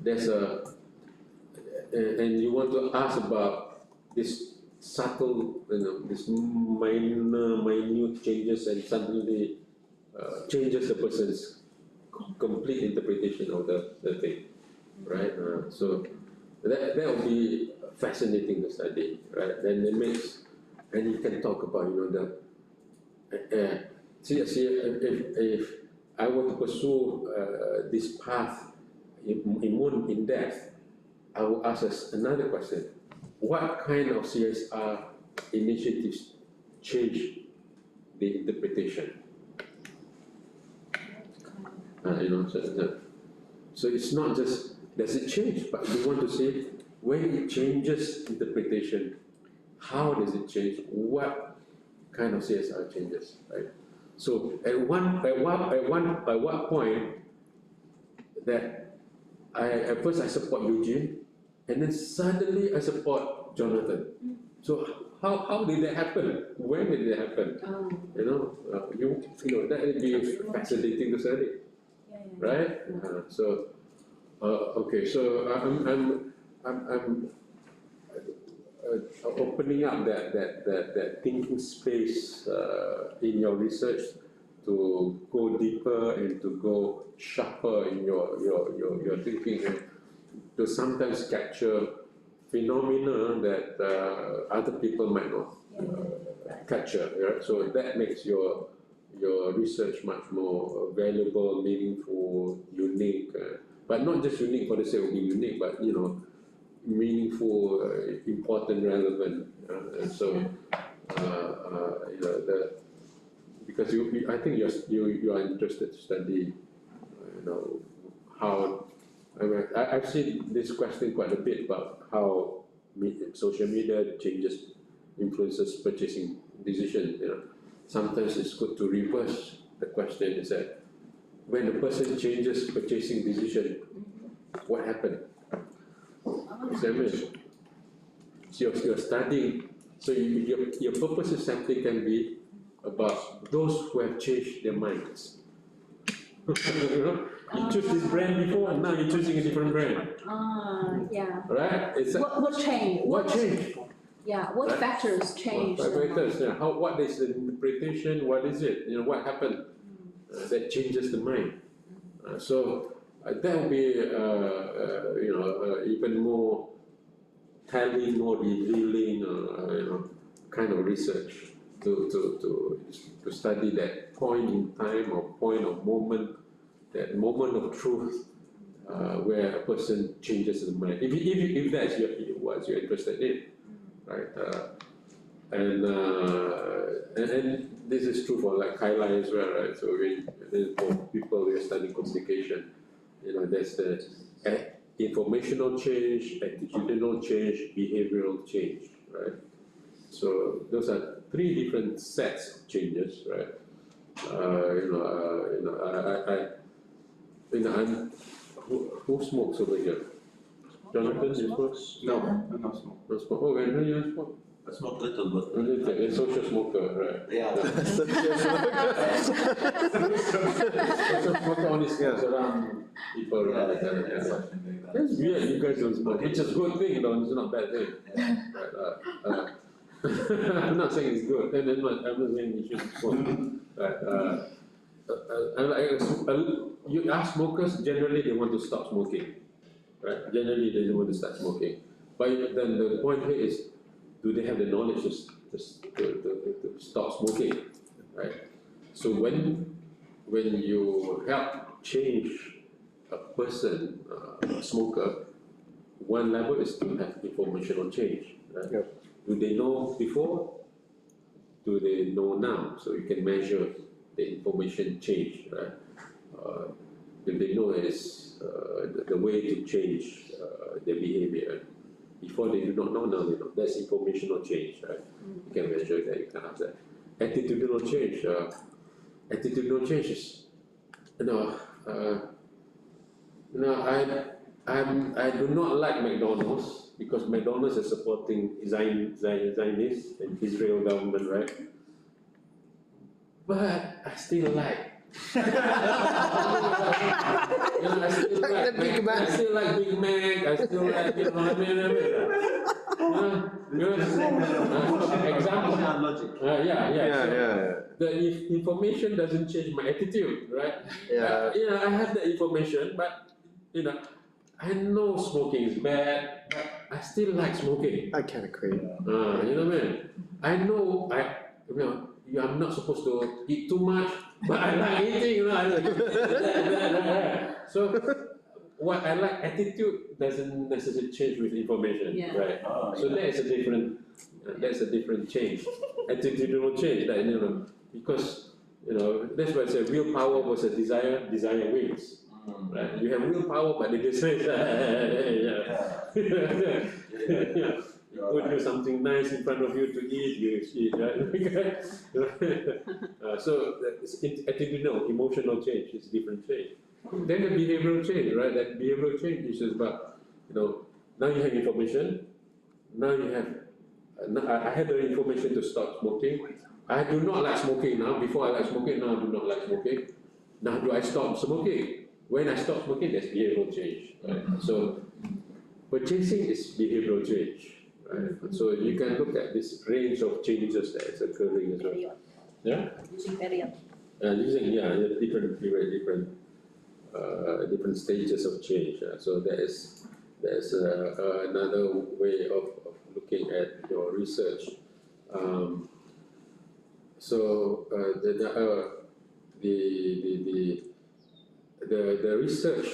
There's and you want to ask about this subtle, this minute changes, and suddenly changes the person's complete interpretation of the thing, right? So that will be fascinating to study, right? Then it makes, and you can talk about, if I were to pursue this path in depth, I will ask us another question: what kind of CSR initiatives change the interpretation? So it's not just does it change, but we want to say when it changes interpretation, how does it change? What kind of CSR changes, right? So at what point that at first I support Eugene, and then suddenly I support Jonathan. So how did that happen? When did it happen? That would be fascinating to study, right? Okay. So I'm opening up that thinking space in your research to go deeper and to go sharper in your thinking, and to sometimes capture phenomena that other people might not capture. Right? So that makes your research much more valuable, meaningful, unique, but not just unique for the sake of being unique, but meaningful, important, relevant. Because I think you are interested to study, how. I've seen this question quite a bit about how social media influences purchasing decision. Sometimes it's good to reverse the question. Is that when the person changes purchasing decision, what happened? So you're studying, so your purpose of something can be about those who have changed their minds. You know, you choose this brand before, and now you're choosing a different brand. Yeah. Right? It's a, What changed? what changed? Yeah, what Right? factors changed? What factors? Yeah. What is the interpretation? What is it? You know, what happened that changes the mind? So that will be, you know, even more telling, more revealing, you know, kind of research to study that point in time or point of moment, that moment of truth where a person changes the mind. If that's what you're interested in, right? And this is true for like Kaila as well, right? So for people who are studying communication, you know, there's the informational change, attitudinal change, behavioral change, right? So those are three different sets of changes, right? Who smokes over here? Jonathan, you smoke? No, I don't smoke. No smoke. Oh, when you smoke? I smoke little, but. A social smoker, right? Yeah. Social smoker only smokes around people, right? Yeah, something like that. That's weird, you guys don't smoke, which is a good thing, you know, it's not a bad thing. Right, I'm not saying it's good, and I'm not saying you shouldn't smoke. You ask smokers, generally they want to stop smoking, right? Generally they want to start smoking. But then the point here is, do they have the knowledge to stop smoking, right? So when you help change a person, a smoker, one level is to have informational change, right? Yep. Do they know before? Do they know now? So you can measure the information change, right? Do they know is the way to change their behavior? Before they do not know, now they know. That's informational change, right? You can measure that, you can have that. Attitudinal change. Attitudinal change is, I do not like McDonald's because McDonald's is supporting Zionists and Israel government, right? But I still like. I still like Big Mac. I still like Big Mac. I still like, you know what I mean? Example. Logic. Yeah. The information doesn't change my attitude, right? Yeah. I have the information, but you know, I know smoking is bad, but I still like smoking. I can agree. You know what I mean? I know I'm not supposed to eat too much, but I like eating, you know. So what I like, attitude doesn't necessarily change with information, right? So that's a different change. Attitudinal change, that, you know, because that's why I say willpower versus desire wins. Right? You have willpower, but the desire, put something nice in front of you to eat, you eat, right? So attitudinal, emotional change is different change. Then the behavioral change, right? That behavioral change is just about, now you have information, now you have, I had the information to stop smoking. I do not like smoking now. Before I like smoking, now I do not like smoking. Now do I stop smoking? When I stop smoking, that's behavioral change, right? So purchasing is behavioral change, right? So you can look at this range of changes that is occurring as well. Yeah? Using period. Using different stages of change. So there's another way of looking at your research. The research,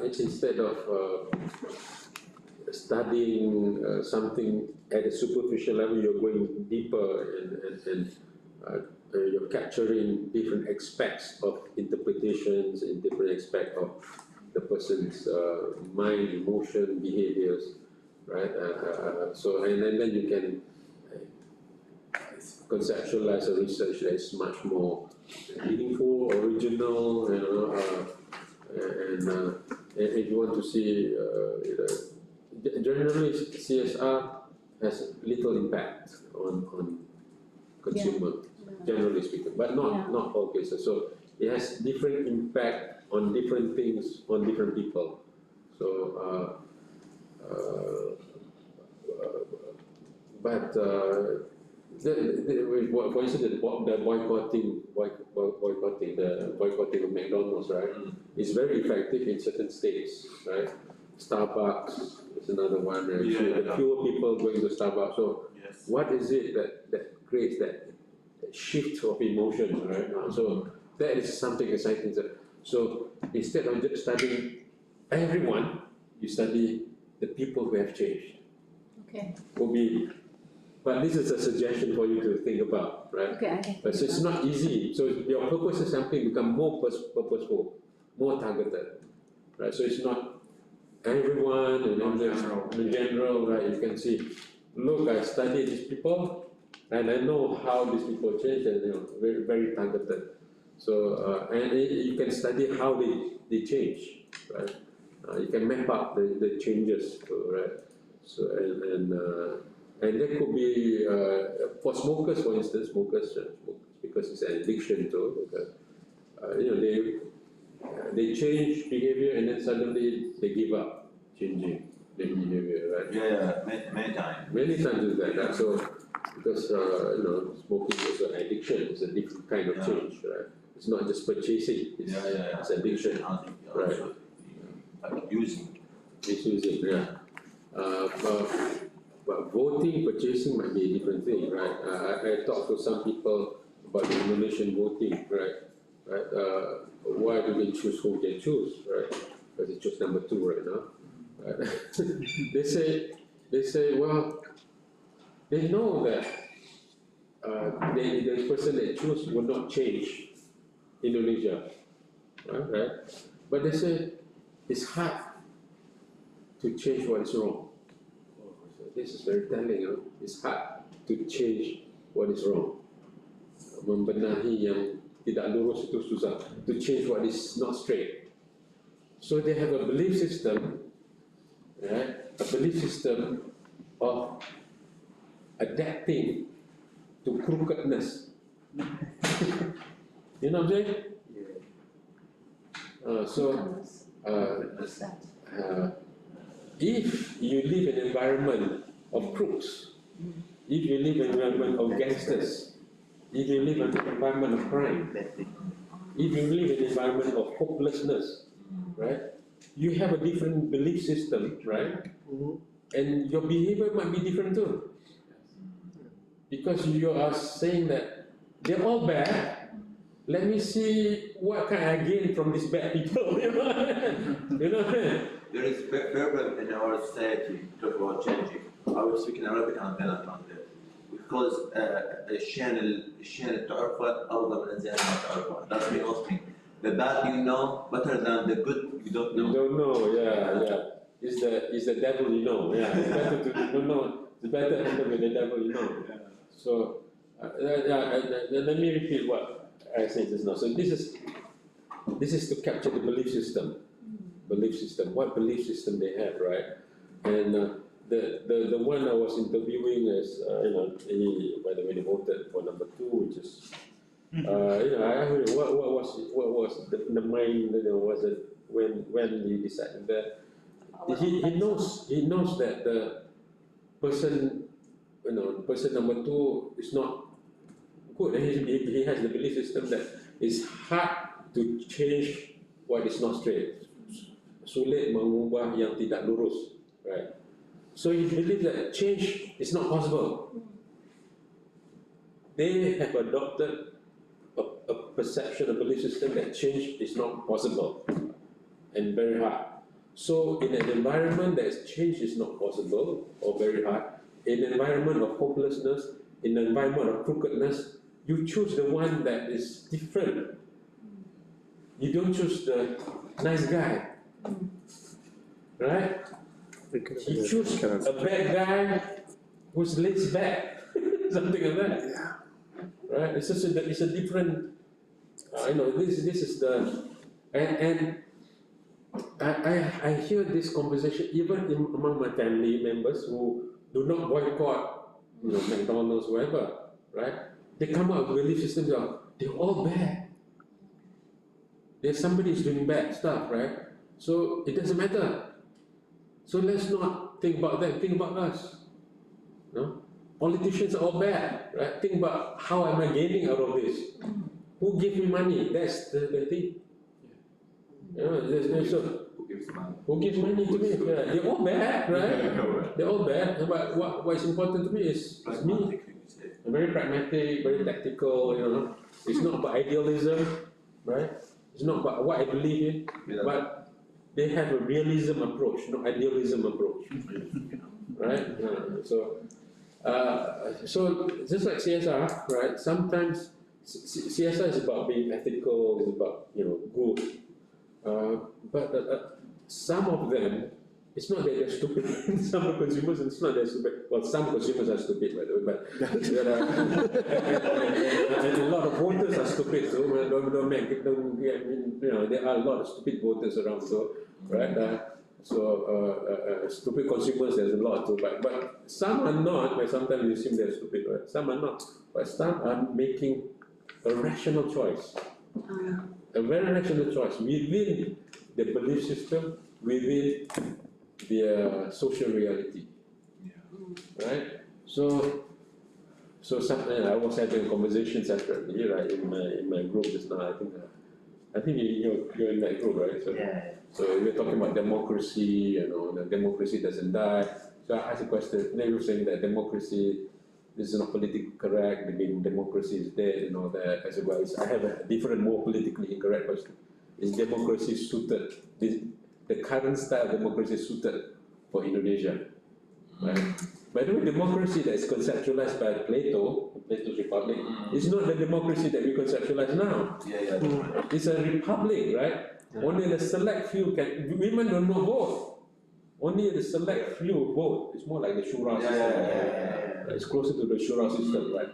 it's instead of studying something at a superficial level, you're going deeper and you're capturing different aspects of interpretations and different aspects of the person's mind, emotion, behaviors, right? So and then you can conceptualize a research that is much more meaningful, original, and if you want to see, generally CSR has little impact on consumer, generally speaking, but not all cases. So it has different impact on different things on different people. So, but for instance, the boycotting of McDonald's, right? Is very effective in certain states, right? Starbucks is another one. Right? The fewer people going to Starbucks. So, what is it that creates that shift of emotion, right? So that is something exciting. So instead of just studying everyone, you study the people who have changed. Okay. But this is a suggestion for you to think about, right? Okay. But it's not easy. So your purpose is something become more purposeful, more targeted, right? So it's not everyone and in general, right? You can see, look, I study these people, and I know how these people change, and very, very targeted. So and you can study how they change, right? You can map out the changes, right? So and there could be for smokers, for instance, smokers because it's an addiction too. Because, they change behavior and then suddenly they give up changing their behavior, right? Many times. Many times do that. Right? So because smoking is an addiction, it's a different kind of change, right? It's not just purchasing, it's addiction, right? Like using. It's using, but voting, purchasing might be a different thing, right? I talked to some people about the Indonesian voting, right? Why do they choose who they choose, right? Because they choose number 2 right now. Right? they say, well, they know that the person they choose will not change Indonesia, right? But they say it's hard to change what is wrong. This is very telling, It's hard to change what is wrong. Membenahi yang tidak lurus itu susah. To change what is not straight. So they have a belief system, right? A belief system of adapting to crookedness. You know what I'm saying? If you live in an environment of crooks, if you live in an environment of gangsters, if you live in an environment of crime, if you live in an environment of hopelessness, right? You have a different belief system, right? And your behavior might be different too. Because you are saying that they're all bad. Let me see what can I gain from these bad people. You know? There is problem in our society talk about changing. I was speaking Arabic and then I found it. Because الشين اللي تعرفه أفضل من الزين ما تعرفه. That's the whole thing. The bad you know better than the good you don't know. You don't know, yeah. It's the devil you know. Yeah, it's better to you don't know. It's better to handle with the devil you know. So let me repeat what I said just now. So this is to capture the belief system. What belief system they have, right? And the one I was interviewing is, by the way, they voted for number 2, which is, I heard what was the mind, was it when he decided that he knows that the person, person number 2 is not good, and he has the belief system that it's hard to change what is not straight. Sulit mengubah yang tidak lurus, right? So he believes that change is not possible. They have adopted a perception, a belief system that change is not possible and very hard. So in an environment that change is not possible or very hard, in an environment of hopelessness, in an environment of crookedness, you choose the one that is different. You don't choose the nice guy. Right? You choose a bad guy who's laid back, something like that. Right? It's a different. This is the and I hear this conversation even among my family members who do not boycott, McDonald's, whatever, right? They come up with belief systems of, they're all bad. There's somebody who's doing bad stuff, right? So it doesn't matter. So let's not think about them, think about us. No? Politicians are all bad, right? Think about how am I gaining out of this? Who gave me money? That's the thing. So, who gives money to me? Yeah, they're all bad, right? They're all bad. But what is important to me is me. I'm very pragmatic, very tactical, It's not about idealism, right? It's not about what I believe in, but they have a realism approach, not idealism approach, right? So just like CSR, right? Sometimes CSR is about being ethical, it's about good, but some of them, it's not that they're stupid. Some of consumers, it's not that stupid. Well, some consumers are stupid, by the way, but there are, and a lot of voters are stupid. So there are a lot of stupid voters around. So, right? Stupid consumers, there's a lot too. But some are not. But sometimes you assume they're stupid, right? Some are not. But some are making a rational choice, a very rational choice within the belief system, within their social reality, right? So I was having a conversation separately, right, in my group just now. I think you're in that group, right? So we're talking about democracy, the democracy doesn't die. So I asked a question. They were saying that democracy is not politically correct. I mean, democracy is dead and all that. I said, well, I have a different, more politically incorrect question. Is democracy suited? The current style of democracy is suited for Indonesia, right? By the way, democracy that is conceptualized by Plato's Republic, is not the democracy that we conceptualize now. It's a republic, right? Only the select few women do not vote. Only the select few vote. It's more like the Shura system. It's closer to the Shura system, right?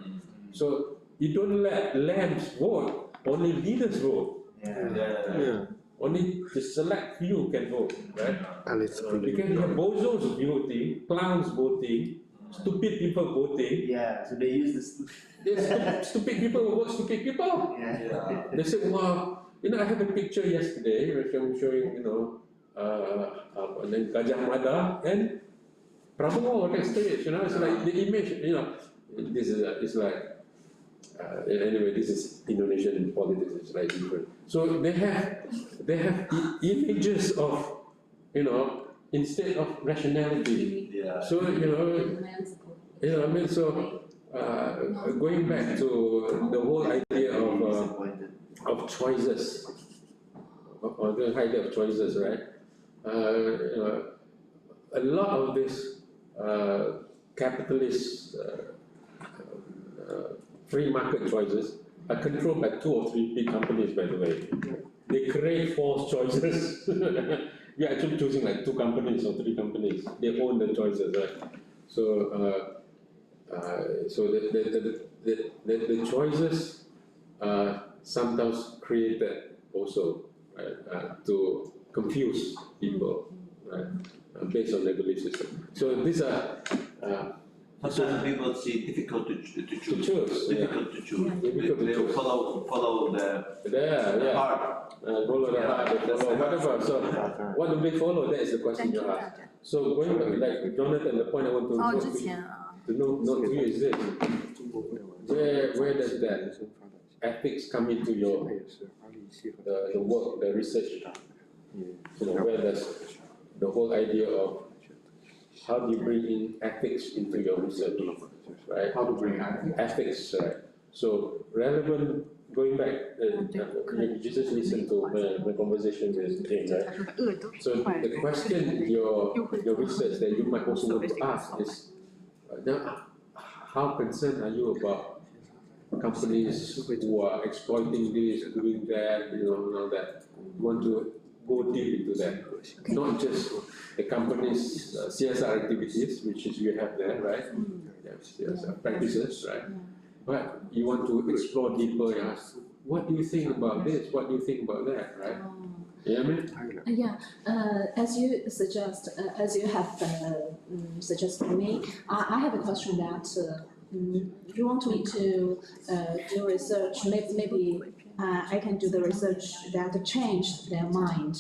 So you don't let lambs vote, only leaders vote. Only the select few can vote, right? Because you have bozos voting, clowns voting, stupid people voting. So they use this. Stupid people who vote stupid people. They say, well, I have a picture yesterday which I'm showing, and then Gajah Mada and Prabowo next to it. It's like the image. This is it's like. Anyway, this is Indonesian politics. It's like different. So they have images of, instead of rationality. So So going back to the whole idea of choices, or the idea of choices, right? A lot of this capitalist. Free market choices are controlled by 2 or 3 big companies, by the way. They create false choices. You're actually choosing like 2 companies or 3 companies. They own the choices, right? So, the choices are sometimes created also, right, to confuse people, right, based on their belief system. So these are. Sometimes people see difficult to choose. Difficult to choose. Difficult They to choose. follow the heart. Follow the heart, they follow whatever. So what do they follow? That is the question you ask. So going back, like Jonathan, the point I want to note to you is this: where does that ethics come into your the work, the research? Where does the whole idea of how do you bring in ethics into your research, right? How to bring ethics, right? So relevant, going back, you just listen to my conversation with Jane, right? So the question your research that you might also want to ask is, now, how concerned are you about companies who are exploiting this, doing that, all that? You want to go deep into that, not just the company's CSR activities, which is you have there, right? CSR practices, right? But you want to explore deeper. What do you think about this? What do you think about that, right? Yeah, I mean, Yeah, as you suggest, as you have suggested me, I have a question that you want me to do research, maybe I can do the research that changed their mind.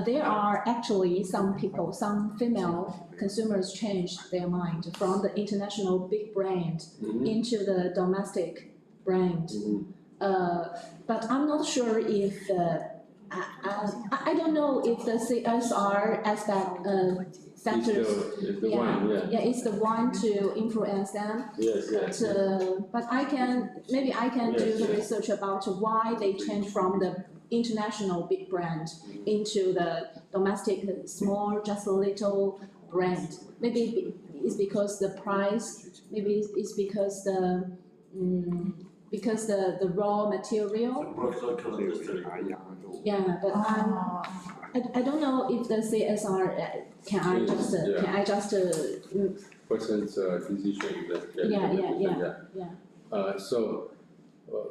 There are actually some people, some female consumers changed their mind from the international big brand into the domestic brand. But I'm not sure if I don't know if the CSR aspect factors, it's the one, yeah. it's the one to influence them. Yes, yes. But maybe I can do the research about why they changed from the international big brand into the domestic small, just a little brand. Maybe it's because the price. Maybe it's because the raw material. Yeah, but I don't know if the CSR can I just Person's decision that. Yeah. So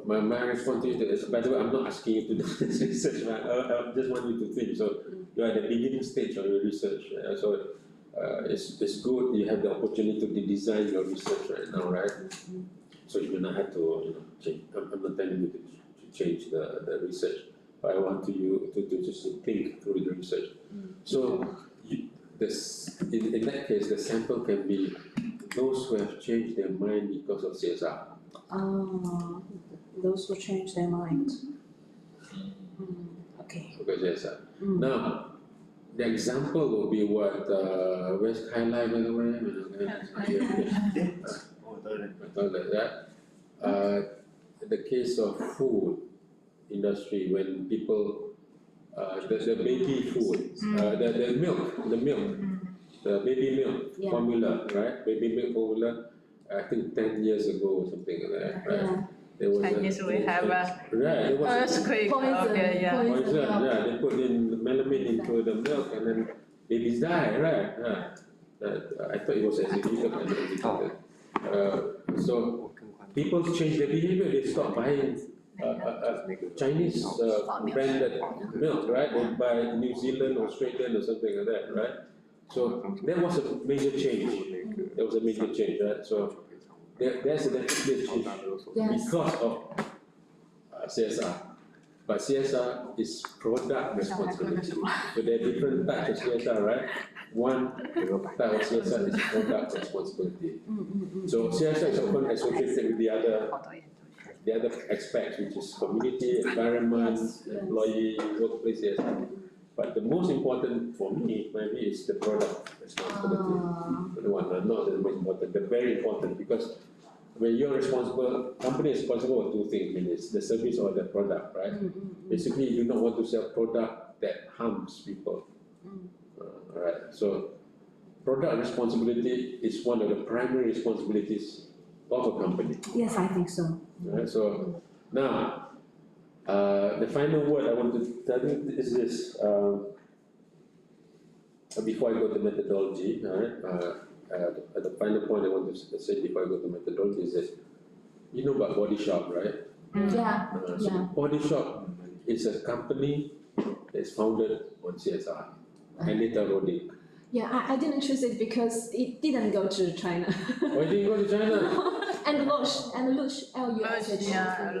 my response to you is, by the way, I'm not asking you to do this research, right? I just want you to think. So you are at the beginning stage of your research, right? So it's good you have the opportunity to design your research right now, right? So you do not have to change. I'm not telling you to change the research, but I want you to just think through the research. So in that case, the sample can be those who have changed their mind because of CSR. Those who change their mind. Okay. Because CSR. Now, the example will be what where's highlight by the way? Like that. The case of food industry, when people the baby food, the milk, the baby milk formula, right? Baby milk formula. I think 10 years ago or something like that, right? There was 10 years we have a earthquake. Poison. Okay, yeah. Poison, yeah. They put in melamine into the milk and then babies die, right? I thought it was educated. So people change their behavior. They stop buying Chinese branded milk, right? They buy New Zealand, Australian, or something like that, right? So that was a major change. There was a major change, right? So there's a definite change because of CSR. But CSR is product responsibility. So there are different types of CSR, right? One type of CSR is product responsibility. So CSR is often associated with the other aspects, which is community, environment, employee, workplace CSR. But the most important for me, maybe, is the product responsibility. The one, not the most important, but very important, because when you're responsible, company is responsible for two things: it's the service or the product, right? Basically, you do not want to sell product that harms people. Right. So, product responsibility is one of the primary responsibilities of a company. Yes, I think so. Right. So now, the final word I want to tell you is this. Before I go to methodology, the final point I want to say before I go to methodology is this. You know about Body Shop, right? So Body Shop is a company that's founded on CSR. Anita Roddick. Yeah, I didn't choose it because it didn't go to China. Why didn't you go to China? And Lush, L-U-S-H. Yeah,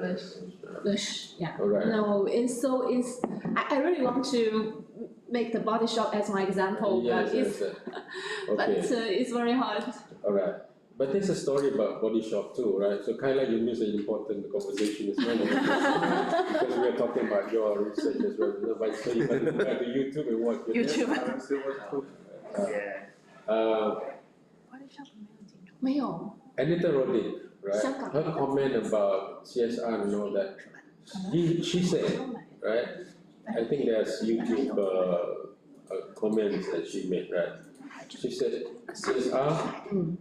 Lush, yeah. All right. No, I really want to make the Body Shop as my example, but it's very hard. All right. But there's a story about Body Shop too, right? So Kyla, you missed an important conversation as well. Because we are talking about your research as well. So you can go to YouTube and watch it. YouTube. 没有 Anita Roddick, right? Her comment about CSR and all that. She said, right? I think there's YouTube comments that she made, right? She said CSR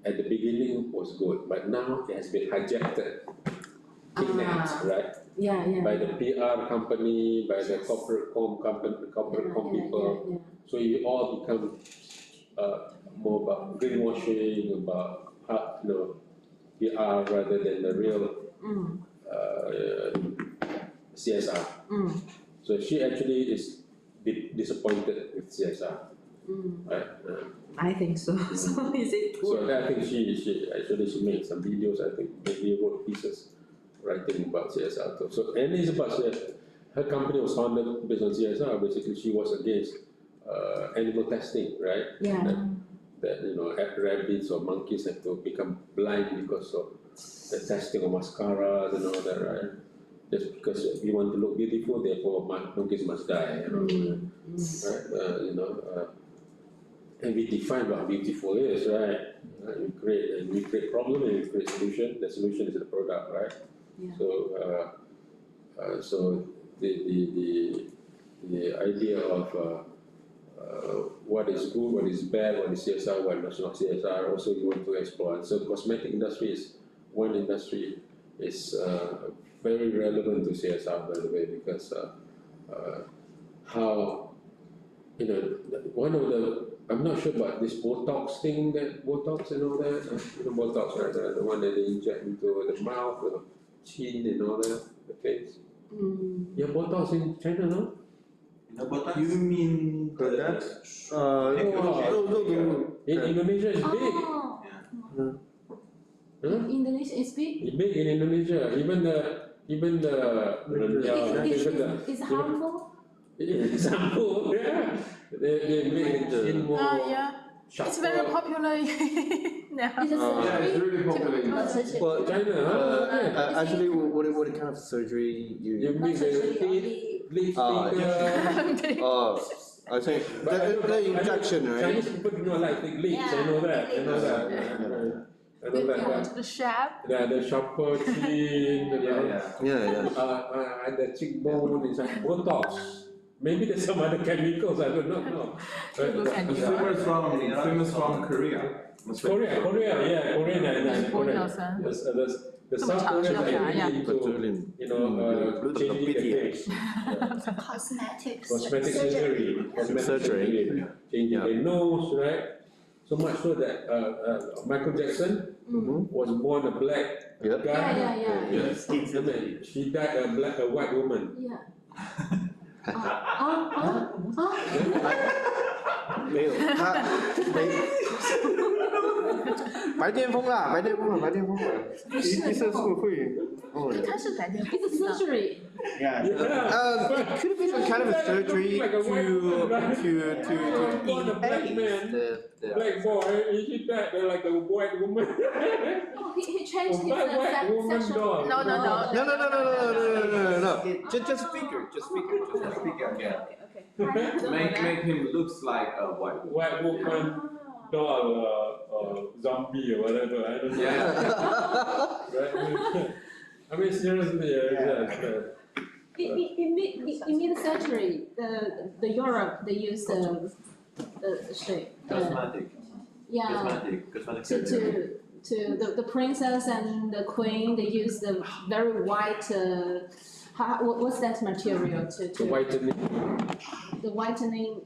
at the beginning was good, but now it has been hijacked, kidnapped, right? By the PR company, by the corporate com people. So you all become more about greenwashing, about PR rather than the real CSR. So she actually is disappointed with CSR, right? I think so. So is it So good? I think she made some videos. I think maybe wrote pieces writing about CSR too. So and it's about CSR. Her company was founded based on CSR. Basically, she was against animal testing, right? Yeah. That rabbits or monkeys have to become blind because of the testing of mascaras and all that, right? Just because we want to look beautiful, therefore monkeys must die, right? And we define what beautiful is, right? We create problem and we create solution. The solution is the product, right? Yeah. So the idea of what is good, what is bad, what is CSR, what is not CSR, also you want to explore. So cosmetic industry is one industry is very relevant to CSR, by the way, because how one of the I'm not sure about this Botox thing, that Botox and all that. Botox, right? The one that they inject into the mouth, the chin, and all that, the face. Yeah, Botox in China, no? You mean that? In Indonesia, it's big. Oh. Huh? Indonesia is big. It's big in Indonesia. Even the Is harmful? example, yeah. They make the chin more Yeah. It's very sharper. popular now. Is it Yeah, it's surgery? really popular in Well, China, actually, what kind of surgery you you? make the lip sticker. I think the injection, right? Chinese people do not like big lips, I know that, I know that. I know that. The shape. The sharper chin, Yeah. and the cheekbone is like Botox. Maybe there's some other chemicals, I do not know. Famous from Korea. Korea, yeah, Korean and Korea. The South Korean are into, changing the face. Cosmetics. Cosmetic surgery. Changing the nose, right? So much so that Michael Jackson was born a black guy. Yeah. She died a white woman. Yeah. 没有，他没白癜风啦，医生是会哦。它是白癜风。 It's a surgery. Yeah. It could be some kind of a surgery Like a white woman, right? to Born a black man, black boy, he died like a white woman. Oh, he changed his White woman sexual. doll. No. Just figure. Make him looks like a white woman. White woman doll or zombie or whatever, I don't know. Yeah. Right? I mean, seriously, In mid-century, the Europe they use the shape. Cosmetic. Yeah. Cosmetic. To the princess and the queen, they use the very white. What's that material the whitening, the whitening?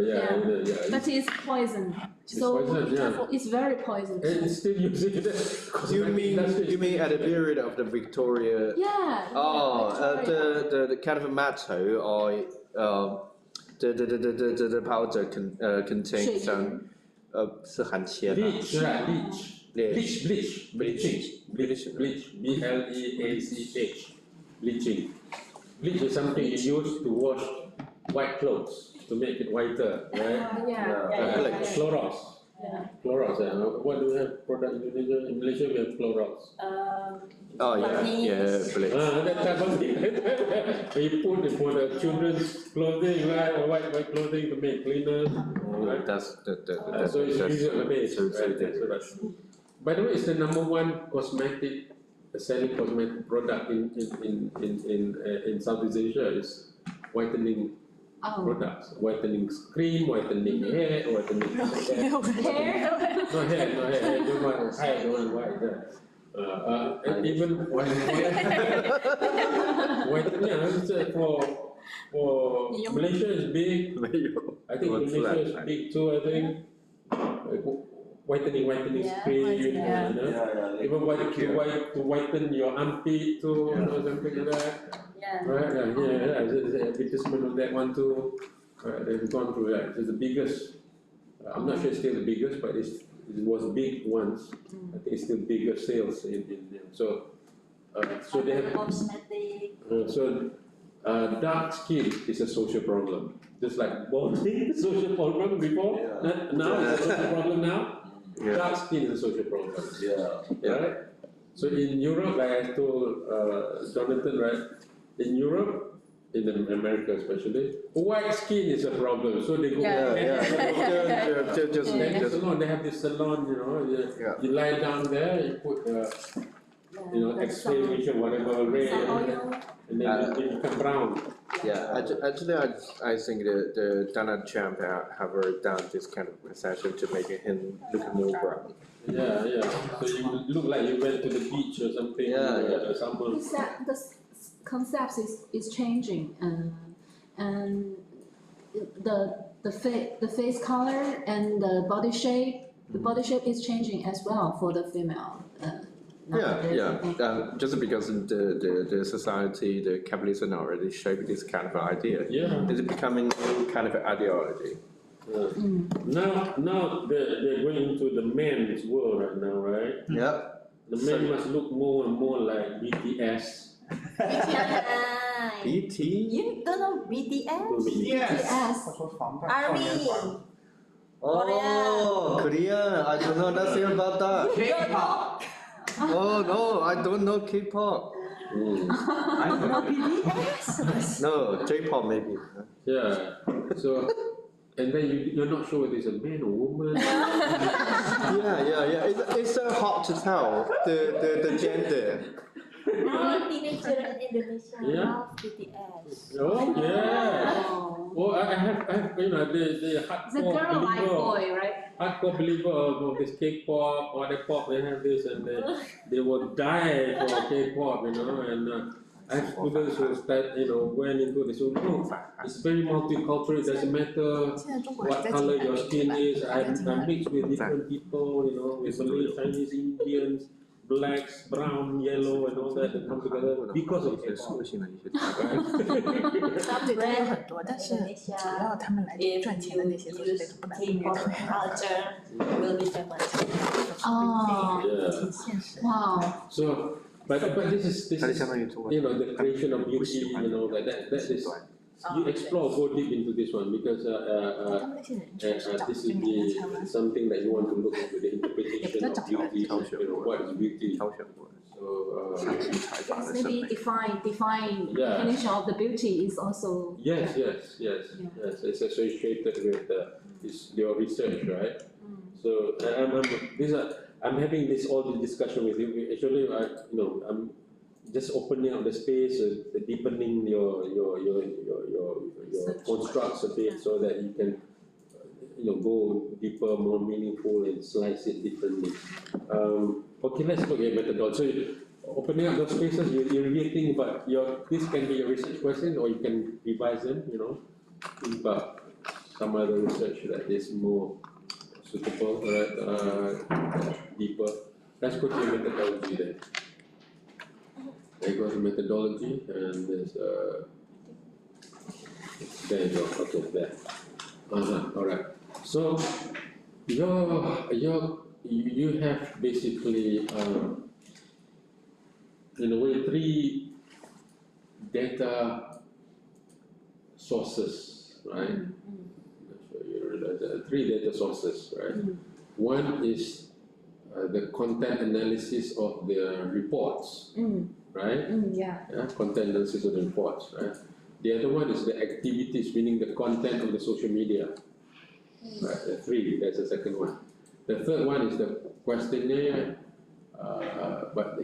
yeah. But it's poison. It's So poison, yeah. it's very poisonous. And it's still using it. You mean at the period of the Victoria? Yeah. The kind of metal or the powder contains some 是含铅 Bleach, right? Bleach. BLEACH. Bleaching. Bleach is something you use to wash white clothes to make it whiter, right? Yeah. Clorox. Yeah. Clorox. What do we have product in Indonesia? In Malaysia we have Clorox. Bleach. That type of thing. We put the children's clothing, right, or white clothing to make cleaner. Right? So it's easier to make. Right? By the way, it's the number one selling cosmetic product in Southeast Asia is whitening products, whitening cream, whitening hair, whitening Hair? no hair, don't want hair, don't want white. And even whitening, for Malaysia is big. I think Indonesia is big too. I think whitening cream, even to whiten your armpit too, something like that. Right, advertisement on that one too. They've gone through that. It's the biggest. I'm not sure it's still the biggest, but it was big once. I think it's still bigger sales in so. So they have. Dark skin is a social problem. Just like balding, social problem before. Now it's a social problem now. Dark skin is a social problem. Right. So in Europe, like I told Jonathan, right? In Europe, in America especially, white skin is a problem. So they go. Just salon. They have this salon, you know. You lie down there, you put. X-ray vision, whatever ray, and then you become brown. Actually, I think the Donald Trump have done this kind of session to make him look more brown. So you look like you went to the beach or something. Someone. The concept is changing, and the face color and the body shape. The body shape is changing as well for the female. Just because the society, the capitalism already shaped this kind of idea. It's becoming kind of ideology. Now they're going into the men's world right now, right? The men must look more and more like BTS. BT? You don't know BTS? Yes. Army. Oh, Korea! I don't know nothing about that. K-pop. Oh no, I don't know K-pop. I don't know BTS. No, J-pop maybe. So, and then you're not sure whether it's a man or woman. It's hard to tell the gender. Teenager in Indonesia love BTS. Oh yeah. Oh, I have the hardcore The girl like boy, right? Hardcore believer of this K-pop or the pop. They have this and they will die for K-pop, and I have students who went into this. No, it's very multicultural. It doesn't matter what color your skin is. I mix with different people, with Malay, Chinese, Indians, blacks, brown, yellow, and all that, and come together because of K-pop. 他们对他有很多，但是主要他们来赚钱的那些都是那种不男不女的。挺现实。Wow. So, but this is the creation of beauty, that is. You explore, go deep into this one because this is something that you want to look into the interpretation of beauty. What is beauty? So Maybe define definition of the beauty is also. Yes. It's associated with your research, right? So I'm having all the discussion with you. Actually, I'm just opening up the space, deepening your constructs a bit, so that you can go deeper, more meaningful, and slice it differently. Okay, let's look at methodology. So opening up those spaces, you're really thinking about this can be your research question, or you can revise them. Think about some other research that is more suitable, deeper. Let's go to your methodology then. I go to methodology, and there's there you go. Okay, there. All right. So you have basically in a way 3 data sources, right? So you realize 3 data sources, right? One is the content analysis of the reports. Right? Content analysis of the reports, right? The other one is the activities, meaning the content of the social media. Right? The 3, that's the second one. The third one is the questionnaire, but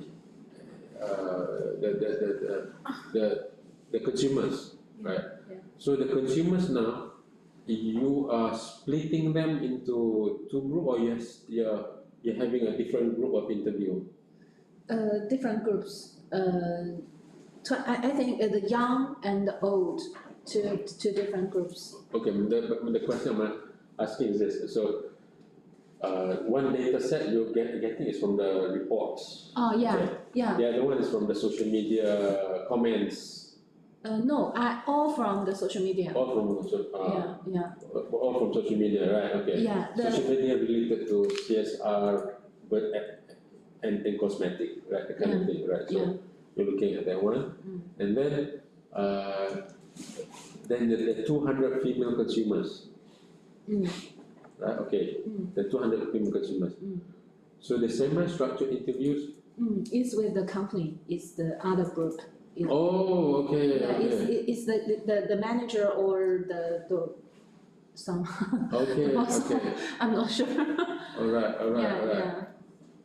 the consumers, right? So the consumers now, you are splitting them into 2 groups, or you're having a different group of interview? Different groups. I think the young and the old, two different groups. Okay, the question I'm asking is this. So, one data set you're getting is from the reports. Oh, yeah, okay? yeah. The other one is from the social media comments. No, all from the social media. All from all from social media, right? Okay. Yeah. Social media related to CSR, but and cosmetic, right? That kind of thing, right? So you're looking at that one, and then the 200 female consumers. Right? Okay. The 200 female consumers. So the semi-structured interviews. Is with the company. It's the other group. Oh, okay. Yeah, Okay. it's the manager or the some. Okay. Okay. I'm not sure. All right. Yeah.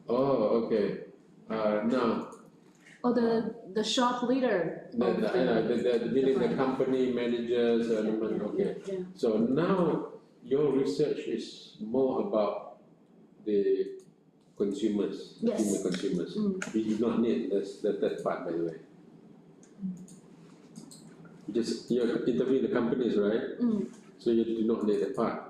Oh, okay. Now. Or the shop leader. The company managers. Okay. Yeah. So now your research is more about the consumers, Yes. female consumers. You do not need that part, by the way. You're interviewing the companies, right? So you do not need that part.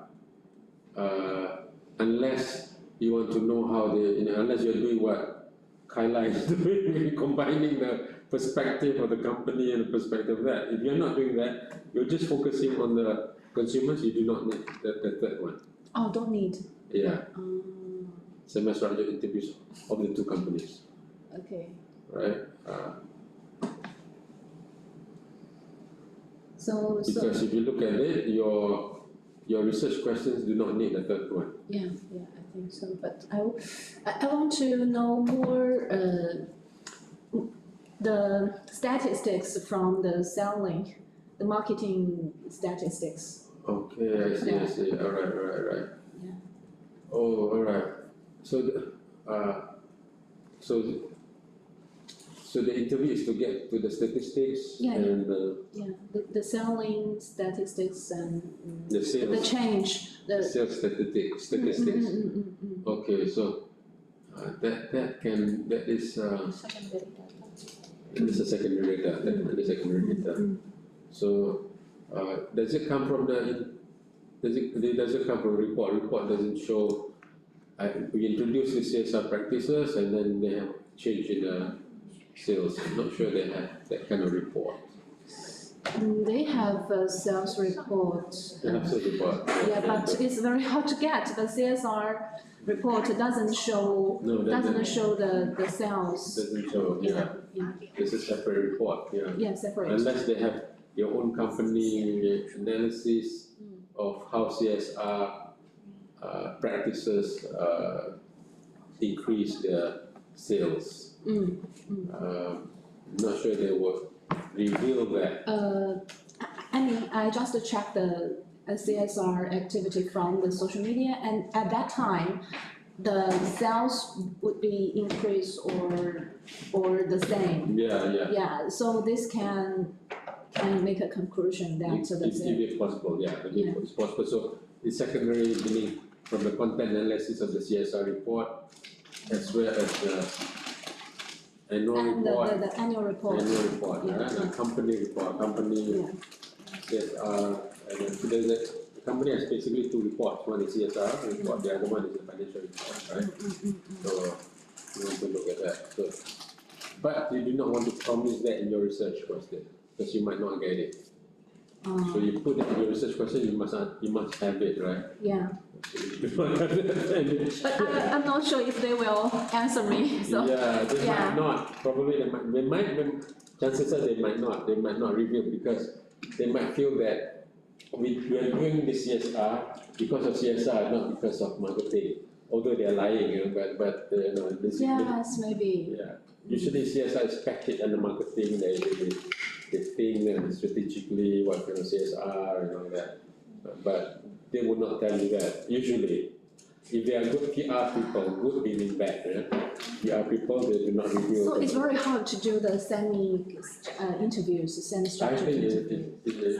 Unless you want to know how unless you're doing what Kyla is doing, combining the perspective of the company and the perspective of that. If you're not doing that, you're just focusing on the consumers, you do not need the third one. Oh, don't need. Yeah. Semi-structured interviews of the two companies. Okay. Right? Because if you look at it, your research questions do not need a third one. Yeah, I think so. But I want to know more the statistics from the selling, the marketing statistics. Okay, I see. All right. Yeah. Oh, all right. So the interview is to get to the statistics and the selling statistics and the sales, the change, the sales statistics. Okay, so that is secondary data. It is a secondary data. Definitely secondary data. So does it come from does it come from report? Report doesn't show. We introduce the CSR practices and then they have change in the sales. I'm not sure they have that kind of report. They have a sales report. They have sales report. Yeah, but it's very hard to get. The CSR report doesn't show the sales. Doesn't show. Yeah. It's a separate report. Yeah. Yeah, separate. Unless they have your own company analysis of how CSR practices increase their sales. Not sure they will reveal that. I mean, I just checked the CSR activity from the social media, and at that time, the sales would be increased or the same. Yeah. Yeah, so this can make a conclusion that If possible, it's possible. So the secondary meaning from the content analysis of the CSR report, as well as the annual report. The annual report. The company report, CSR, and then the company has basically two reports. One is CSR report, the other one is the financial report, right? So you want to look at that. So, but you do not want to promise that in your research question, because you might not get it. So you put it in your research question, you must have it, right? Yeah. But I'm not sure if they will answer me. So they might not. Probably they might. Chances are they might not. They might not reveal because they might feel that we are doing the CSR because of CSR, not because of marketing. Although they are lying, but yes, maybe. Yeah. Usually CSR is packaged under marketing. They think strategically what kind of CSR and all that, but they would not tell you that. Usually, if they are good PR people, good meaning bad, PR people, they do not reveal. So it's very hard to do the semi-interviews, semi-structured interviews.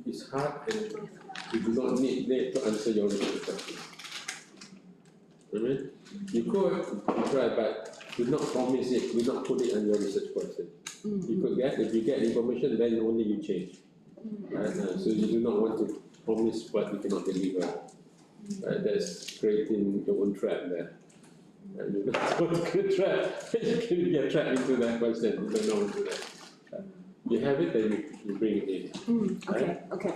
It's hard, and you do not need to answer your research questions. You could try, but do not promise it. Do not put it on your research question. You could get, if you get information, then only you change. Right? So you do not want to promise what you cannot deliver. That's creating your own trap there. You don't want to get trapped. You can get trapped into that question. You don't know how to do that. you have it, then you bring it in. Okay, okay.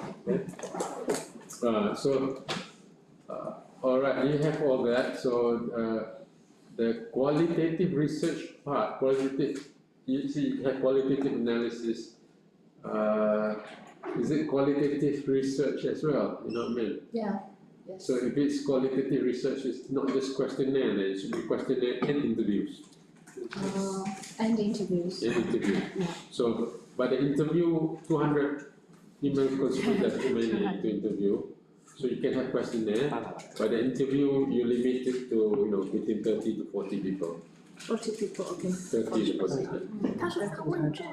All right, you have all that. So the qualitative research part, you see, you have qualitative analysis. Is it qualitative research as well? You know what I mean? Yeah. Yes. So if it's qualitative research, it's not just questionnaire, then it should be questionnaire and interviews. And interviews. And interview. Yeah. So by the interview, 200 female contributors too many to interview. So you can have questionnaire. By the interview, you limit it to between 30 to 40 people. 40 people, okay. 30 to 40 people. 他说他问证件，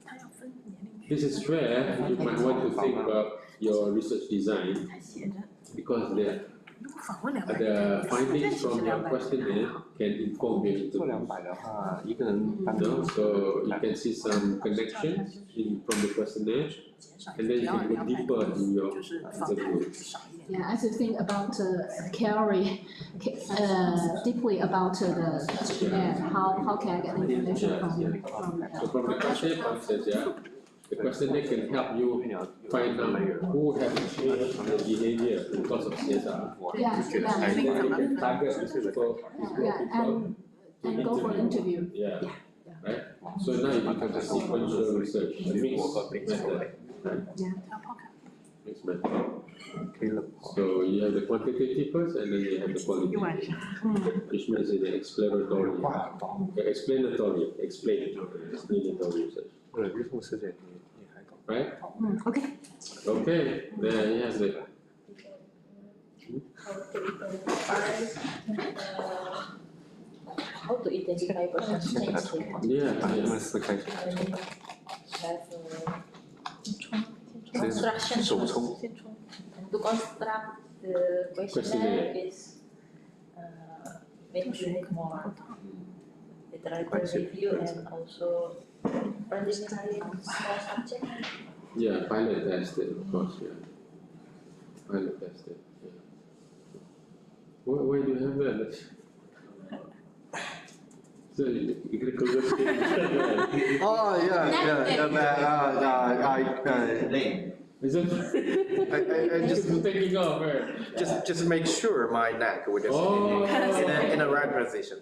他要分年龄区。 This is where you might want to think about your research design 还写着， because the 如果访问200 findings from your questionnaire can inform your 做 interview. 200的话，一个人单独 So you can see some connections from the questionnaire, and then you can go deeper in your 就是访谈 interview. 少一点。 Yeah, as you think about carry deeply about the questionnaire, how can I get information from So from the questionnaire concept, the questionnaire can help you find out who have changed their behavior because of CSR. Yeah, And then you can target people, and go for interview. Yeah. Right? So now you become a sequential research, a mixed method. Right? Yeah. Mixed method. So you have the quantitative first, and then you have the qualitative, which means it's the explanatory research. 日后世界你还搞。 Right? Okay. Okay, there you have it. How to identify percentage change? Yeah, 他们 yeah. 4开始 Have construction. 手冲。 To construct the questionnaire is make more literature review and also preliminary small subject. Yeah, pilot tested, of course, yeah. Pilot tested, yeah. Why do you have that? So you could go with it. Oh Lane. Is it? I just taking off, right? just make sure my neck would just Oh. in the right position.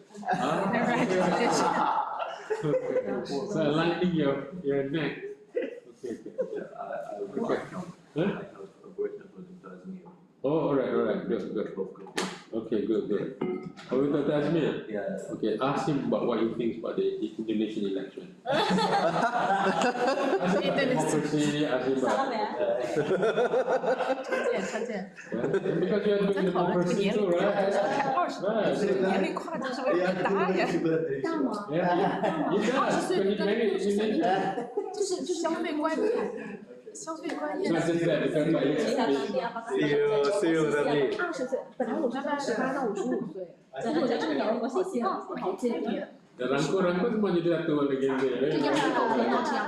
So aligning your neck. Okay. Huh? Oh, alright, good. Okay, good. Are we going to ask me? Yeah. Okay, ask him about what he thinks about the Indonesian election. Ask him about democracy, ask him Salam about... ya. 看见。 Yeah, because you are doing democracy too, right? 年龄跨就是为了答呀， Yeah, he does. When he married Indonesian. 就是消费观念，消费观念。 Not just that, because by his age. See you then. 20岁，本来我是在18到55岁，但是我觉得这个年龄不好建，不好建议。 Rangkul semua jadi satu lagi ni. 这要是够很好这样。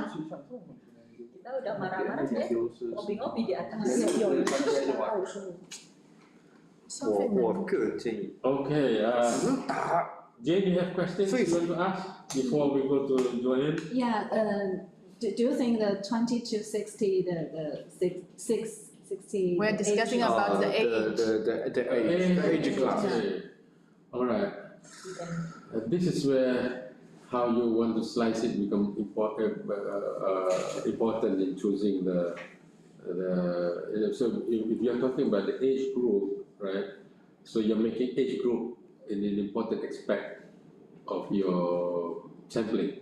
Kita udah marah-marah deh, ngopi-ngopi di atas. 有人是18到55。我个人建议， Okay, Jane, you have questions you want to ask before we go to Joanne? Yeah, do you think the 20 to 60, the 60? We're discussing about the age. the age class. Okay. All right. This is where how you want to slice it become important in choosing the so if you are talking about the age group, right? So you're making age group an important aspect of your sampling.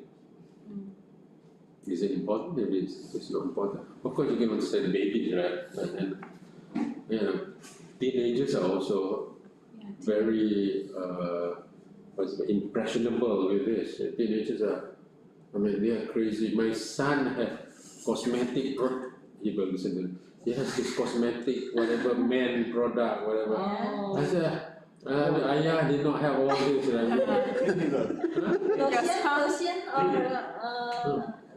Is it important? Maybe it's not important. Of course, you can understand babies, right? And teenagers are also very impressionable with this. Teenagers are, they are crazy. My son have cosmetic he will listen to it. He has this cosmetic, whatever man product, whatever. I said, Ayah did not have all this.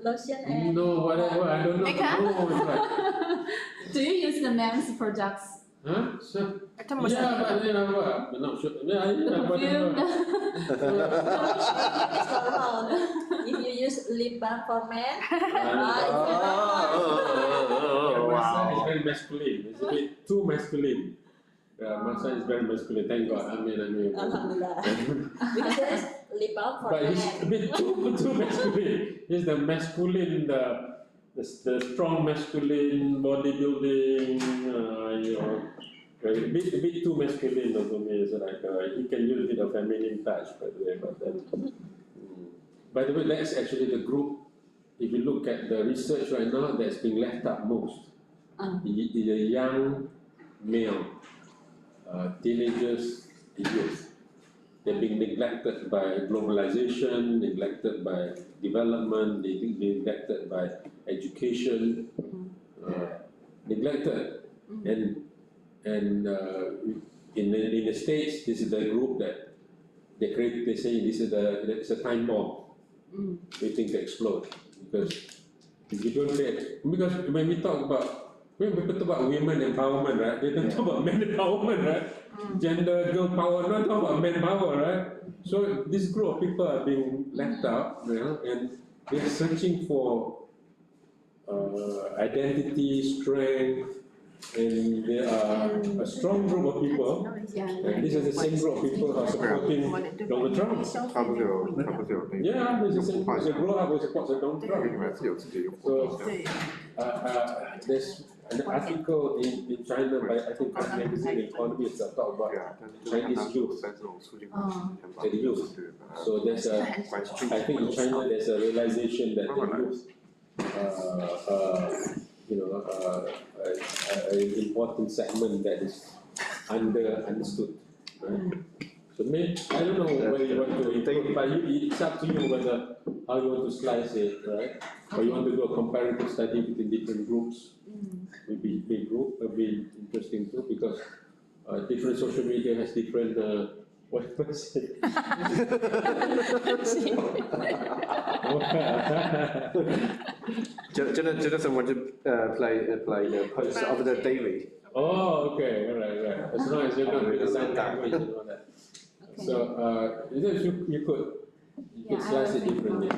Lotion and No, whatever, I don't know. Do you use the men's products Huh? So, Itu mesti yeah, but you know what? I'm not sure. Yeah, whatever. It's normal. If you use lip balm for men, My son is very masculine. It's a bit too masculine. Yeah, my son is very masculine. Thank God. I mean. alhamdulillah. Because lip balm for But he's a men. bit too masculine. He's the masculine, the strong masculine bodybuilding, you know, a bit too masculine for me. So like he can use a bit of feminine touch, by the way. By the way, that's actually the group. If you look at the research right now, that's being left out most. Is a young male, teenagers, youth. They're being neglected by globalization, neglected by development, neglected by education, neglected. And in the States, this is the group that they say this is it's a time bomb. Waiting to explode. Because if you don't because when people talk about women empowerment, right? They don't talk about men empowerment, right? Gender, girl power, not talk about men power, right? So this group of people are being left out, you know, and they're searching for identity, strength, and they are a strong group of people. And this is the same group of people who are supporting Donald Trump. Yeah, it's the same. They grow up with support Donald Trump. So there's an article in China by I think Time Magazine Economist that talk about Chinese youth, the youth. So there's I think in China there's a realization that the youth, an important segment that is understood. Right? So maybe, I don't know whether you want to include, but it's up to you whether how you want to slice it, right? Or you want to do a comparative study between different groups. Maybe big group would be interesting too, because different social media has different what was it? Jonathan wanted to play the post of the daily. Oh, okay, right. As long as you're not doing sign language and all that. So, you could slice it differently.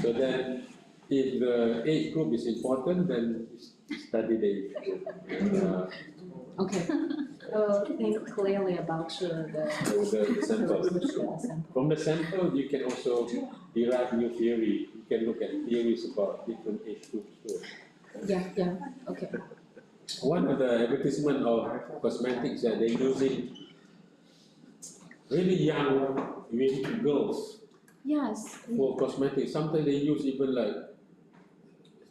So then, if the age group is important, then study the age group. Okay. Think clearly about the sample. From the sample, you can also derive new theory. You can look at theories about different age groups too. Yeah, okay. One of the advertisement of cosmetics that they're using really young girls for cosmetics. Sometimes they use even like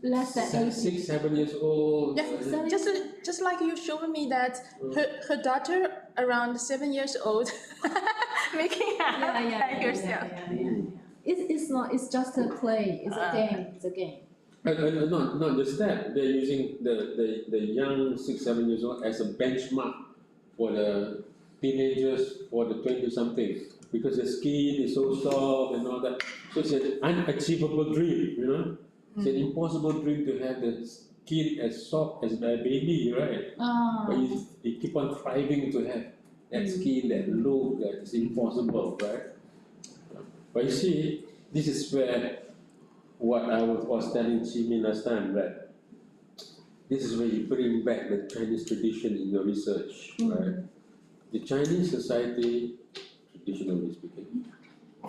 less than 6, 7 years old. Yeah, just like you showed me that her daughter around 7 years old making hair herself. It's just a play. It's a game. Not just that. They're using the young 6, 7 years old as a benchmark for the teenagers, for the 20-something, because the skin is so soft and all that. So it's an unachievable dream, you know. It's an impossible dream to have the skin as soft as a baby, right? But you keep on striving to have that skin, that look, that is impossible, right? But you see, this is where what I was telling Chimi last time, that this is where you bring back the Chinese tradition in your research, right? The Chinese society, traditionally speaking,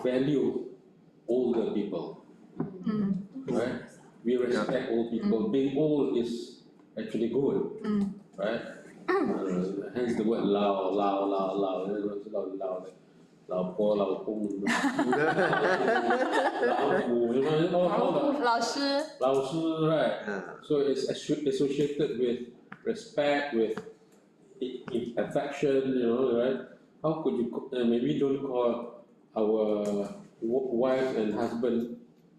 value older people, right? We respect old people. Being old is actually good, right? Hence the word lao, lao po, lao pung, lao shi, right? So it's associated with respect, with affection, you know, right? How could you, maybe don't call our wife and husband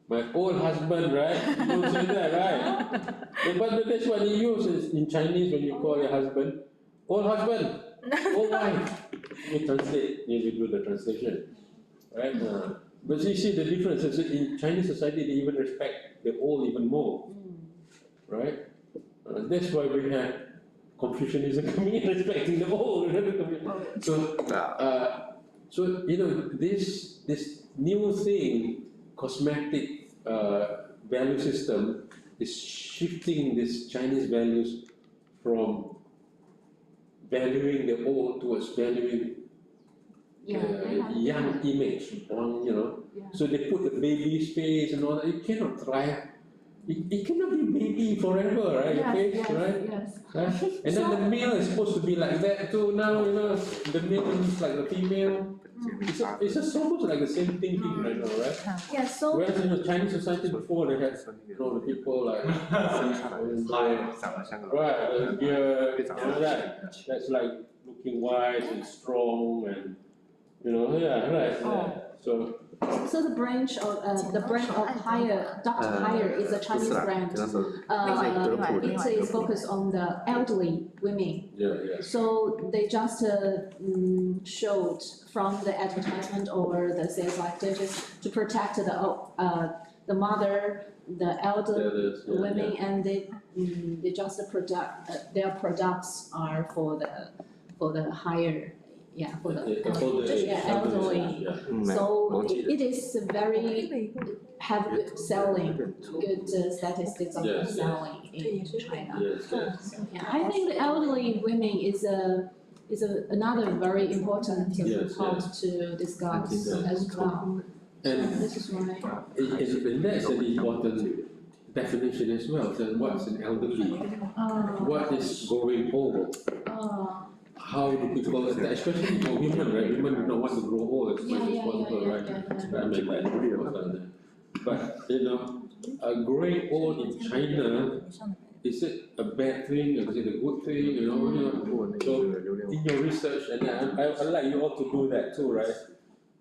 my old husband, right? You don't say that, right? But that's what they use in Chinese when you call your husband. Old husband, old wife. You translate, you do the translation, right? But you see the difference. In Chinese society, they even respect the old even more, right? That's why we have Confucianism coming in, respecting the old. So, so you know, this new thing, cosmetic value system, is shifting this Chinese values from valuing the old towards valuing young image, you know. So they put the baby's face and all that. You cannot thrive. It cannot be baby forever, right? Right? And then the male is supposed to be like that too. Now, you know, the male is like the female. It's almost like the same thinking right now, right? Yeah, so Whereas in the Chinese society before, they had, you know, the people like, right, the beard, you know, that's like looking wise and strong and, you know, So the branch of higher, Dr. Higher is a Chinese brand. It is focused on the elderly women. So they just showed from the advertisement or the sales activities to protect the mother, the elder women, and they just their products are for the higher. For the elderly. So it is very have good selling, good statistics of selling in China. I think the elderly women is another very important point to discuss as well. And this is why. And that's an important definition as well. So what's an elderly? What is growing old? How do people, especially for women, right? Women do not want to grow old as much as possible, right? But you know, growing old in China, is it a bad thing? Is it a good thing? You know, so in your research, and I'd like you all to do that too, right?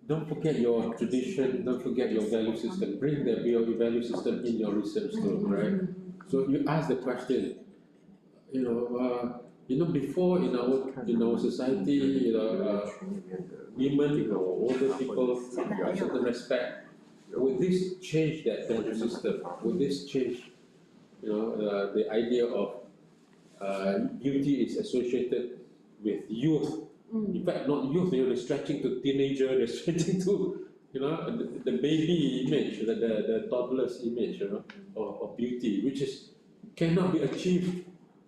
Don't forget your tradition. Don't forget your value system. Bring the value system in your research too, right? So you ask the question, you know, before in our society, you know, women or older people have certain respect. Would this change that value system? Would this change, you know, the idea of beauty is associated with youth? In fact, not youth. They're stretching to teenager. They're stretching to, you know, the baby image, the toddler's image, you know, of beauty, which is cannot be achieved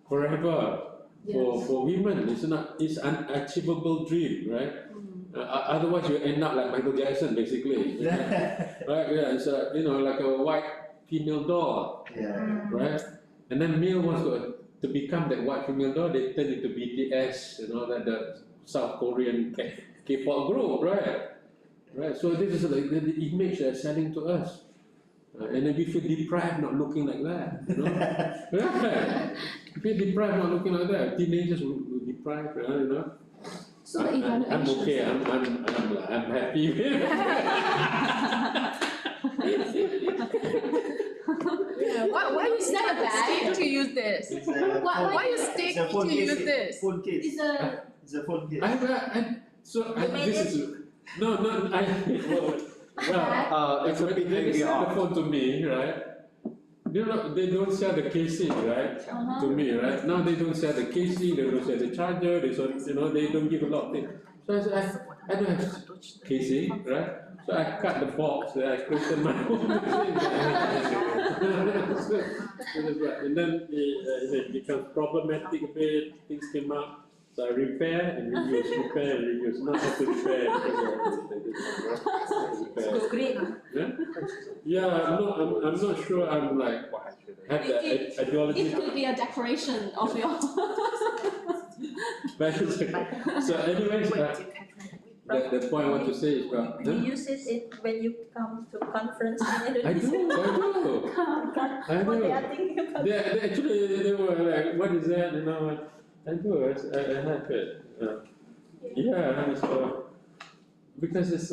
forever. For women, it's an unachievable dream, right? Otherwise, you end up like Michael Jackson, basically. Right? Yeah, it's you know, like a white female doll, right? And then male wants to become that white female doll. They turn into BTS, you know, that the South Korean K-pop group, right? Right. So this is like the image they're selling to us. And then we feel deprived not looking like that, you know? Right. We feel deprived not looking like that. Teenagers will deprived, you know? So the evaluation. I'm okay. I'm happy with it. Why you stick to use this? Why you stick to use this? Phone case. It's a phone case. This is it's a big they sell the phone to me, right? They don't sell the casing, right? To me, right? Now they don't sell the casing, they don't sell the charger, they don't give a lot of things. So I said, I don't have casing, right? So I cut the box, I created my own and then it becomes problematic a bit, things came up. So I repair and reuse, not have to repair I'm not sure I'm like, have that ideology. It could be a decoration of your... So anyways, the point I want to say is that... You use it when you come to conference in Indonesia? I do. What they are thinking about? They were like, what is that, you know? I do, I have it. Because it's,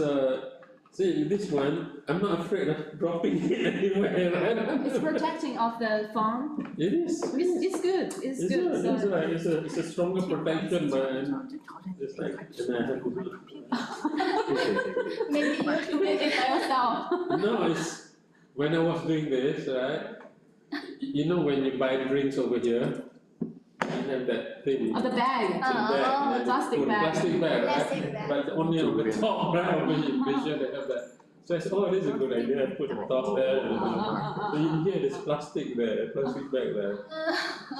see, this one, I'm not afraid of dropping it anywhere, right? It's protecting of the phone. It is. It's good. It's good. It's a stronger protection, but it's like, Maybe you should make it by yourself. No, it's, when I was doing this, right? You know when you buy drinks over here, have that thing. The bag. Bag, plastic bag. Plastic bag, right? Plastic bag. But only on the top, right? Over here, Malaysia they have that. So I said, oh, this is a good idea. I put the top there. So you hear this plastic there, plastic bag there.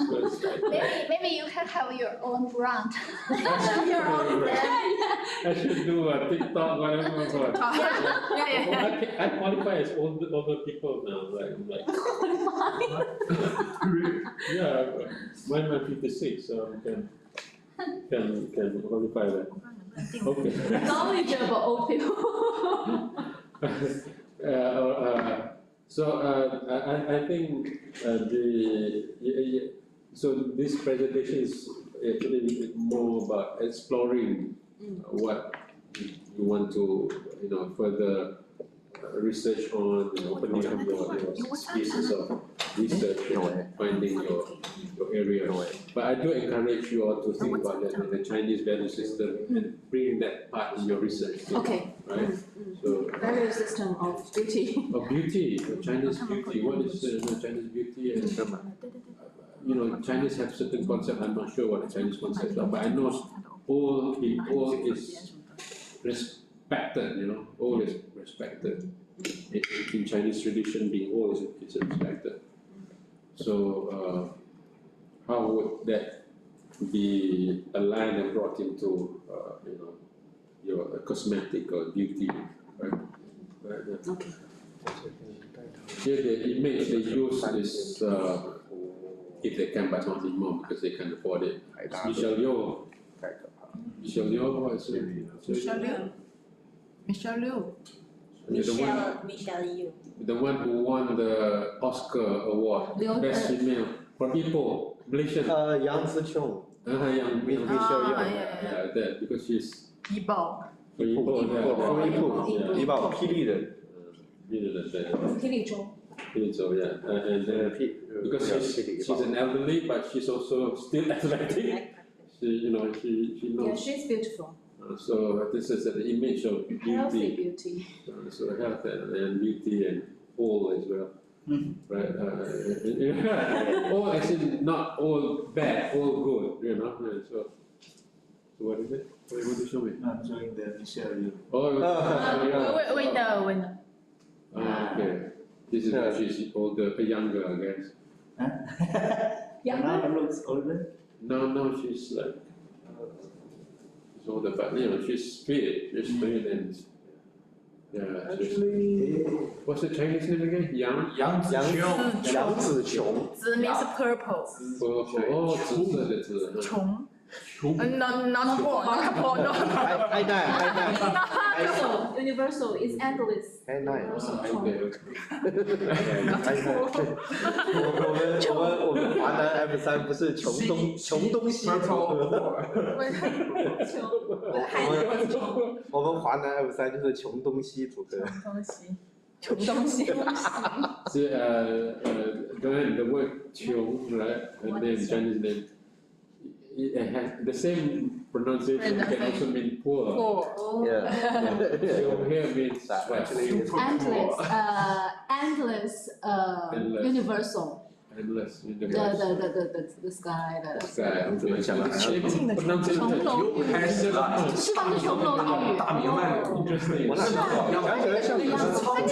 So it's like, Maybe you can have your own brand. Your own brand. I should do a TikTok, whatever. I qualify as older people now, right? I'm like, yeah, I'm 56, so I can qualify that. Okay. Knowledge about old people. I think so this presentation is actually more about exploring what you want to further research on, opening up your spaces of research and finding your area. But I do encourage you all to think about that, the Chinese value system, and bring that part in your research. Okay. Right? So Value system of beauty. of beauty, Chinese beauty. What is Chinese beauty? And Chinese have certain concepts. I'm not sure what the Chinese concepts are, but I know all is respected. All is respected. In Chinese tradition, being all is respected. So how would that be aligned and brought into your cosmetic or beauty, right? Okay. Here the image they use is if they can, but not anymore because they can afford it. It's Michelle Yeoh. Michelle Yeoh, what is it? Michelle Liu. Michelle Yu. The one who won the Oscar award, Best Female for Ipoh, Malaysian. Yang Ziqiong. Yang Michelle Yeoh. Yeah, that because she's 怡宝 for Ipoh, Ipoh，怡宝霹雳人。霹雳州。So yeah, and because she's an elderly, but she's also still athletic. She knows. Yeah, she's beautiful. So this is the image of Healthy beauty. beauty. So health and beauty and all as well, right? All as in not all bad, all good, So what is it? What do you want to show me? I'm showing the Michelle Yu. Oh, window. okay. This is when she's older, younger, I guess. Now it looks older. No, she's like. She's older, but she's fit, and yeah. Actually, What's the Chinese name again? Yang Ziqiong. 紫 means purple. Oh, 紫色的紫。虫。Not porn, no. Universal is endless. Okay. 我们华南 F3不是穷东西组合，我们华南 F3就是穷东西组合。穷东西。See, the word 穷, right? And then Chinese name. It has the same pronunciation can also mean poor. Yeah. So here means Endless, universal. Endless. The sky, the sky. 怎么讲啊？ Pronunciation. 又开始了，是吧？是琼楼玉。大明白了。Interesting. 我哪知道？讲起来像你是操。就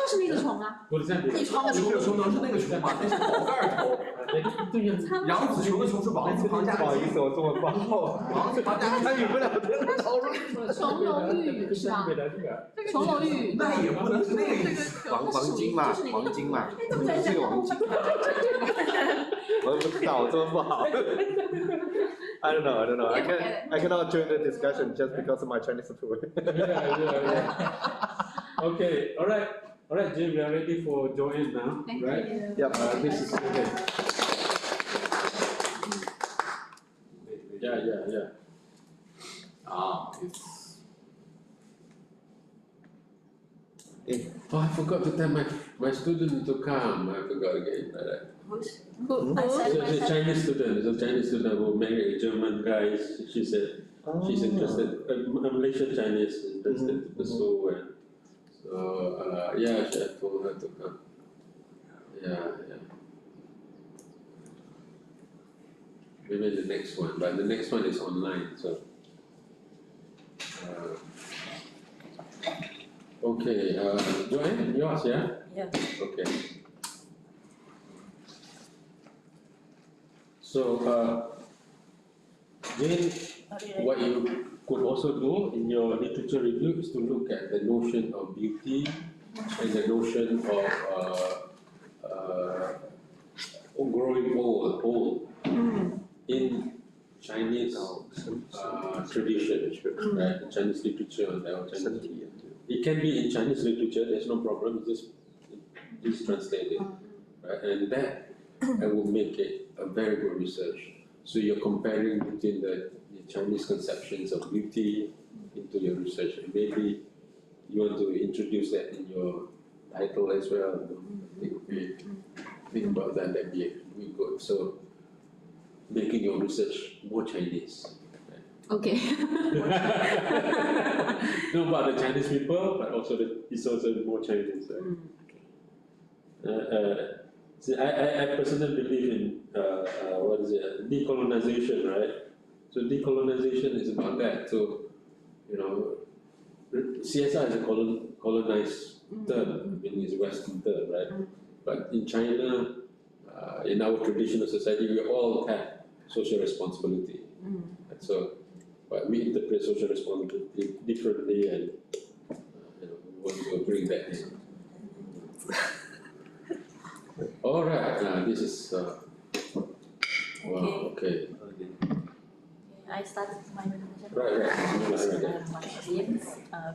是那个虫啊。你唱的球能是那个球吗？那是宝盖儿头。杨紫琼的琼是王字旁加。不好意思，我这么暴露。王字旁加。参与不了这个讨论。琼楼玉是吧？琼楼玉。那也不能是那个意思。黄金嘛，黄金嘛，这个黄金。我不知道，我这么不好。I don't know. I cannot join the discussion just because of my Chinese food. Yeah. Okay. All right, Jim. We are ready for join now, right? Yep. This is okay. Yeah. Oh, I forgot to tell my student to come. I forgot again. Who? The Chinese student who married a German guy. She said she's interested. A Malaysian Chinese interested to pursue, and so I told her to come. Yeah. maybe the next one, but the next one is online, so. Okay, Joanne, yours, yeah? Yeah. Okay. So, Jane, what you could also do in your literature review is to look at the notion of beauty and the notion of growing old in Chinese tradition, right? In Chinese literature or Chinese. It can be in Chinese literature, there's no problem, just translate it, right? And that will make it a very good research. So you're comparing between the Chinese conceptions of beauty into your research, and maybe you want to introduce that in your title as well. Think about that, that'd be good. So making your research more Chinese. Okay. Know about the Chinese people, but also it's also more Chinese. See, I personally believe in decolonization, right? So decolonization is about that. So, CSR is a colonized term, meaning it's a Western term, right? But in China, in our traditional society, we all have social responsibility. And so, but we interpret social responsibility differently, and we want to bring that in. All right, this is wow. Okay. I started my presentation. Right.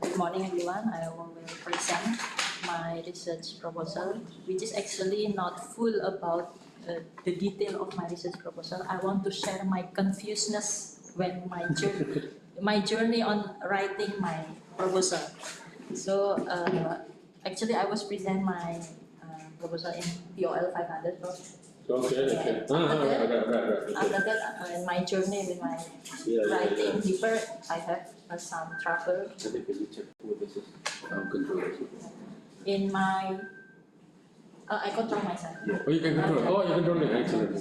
Good morning, everyone. I will present my research proposal, which is actually not full about the detail of my research proposal. I want to share my confusedness when my journey on writing my proposal. So actually, I was present my proposal in POL 500. Okay. After that, my journey with my writing paper, I have some trouble. In my, I control myself. Oh, you can control. Oh, you control it. Excellent.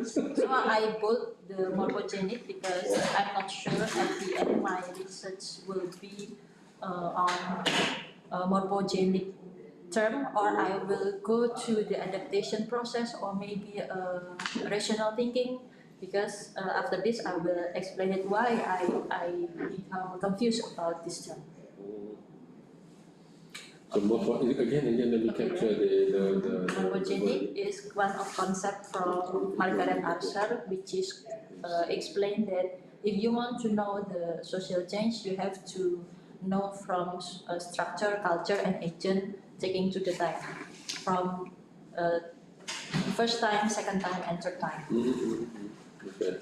So I bought the morphogenic because I'm not sure at the end my research will be on morphogenic term, or I will go to the adaptation process, or maybe rational thinking, because after this I will explain it why I become confused about this term. So again, let me capture the morphogenic is one of concept from Margaret Archer, which is explained that if you want to know the social change, you have to know from structure, culture, and agent, taking to the time from first time, second time, and third time. Okay.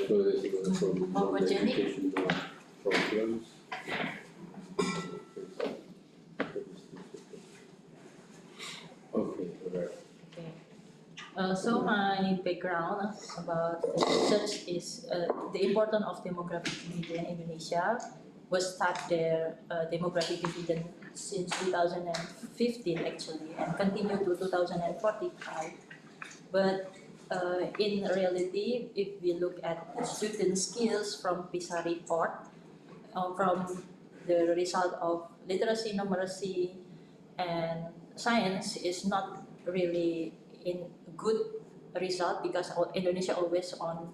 So this is from morphogenic problems. Okay, alright. So my background about the research is the importance of demographic dividend in Indonesia. Was start their demographic dividend since 2015 actually, and continue to 2045. But in reality, if we look at student skills from PISA report, from the result of literacy, numeracy, and science is not really in good result, because Indonesia always on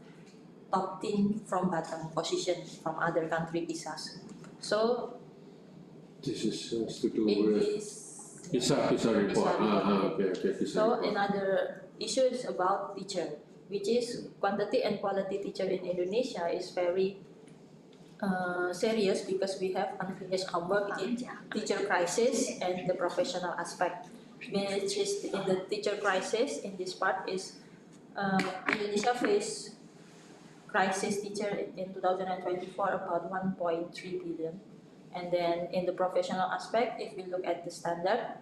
top 10 from bottom position from other country PISAs. So this is to do in with this PISA report. Okay, PISA so report. another issue is about teacher, which is quantity and quality teacher in Indonesia is very serious, because we have unfinished homework in teacher crisis and the professional aspect. Which is in the teacher crisis, in this part is Indonesia face crisis teacher in 2024 about 1.3 billion. And then in the professional aspect, if we look at the standard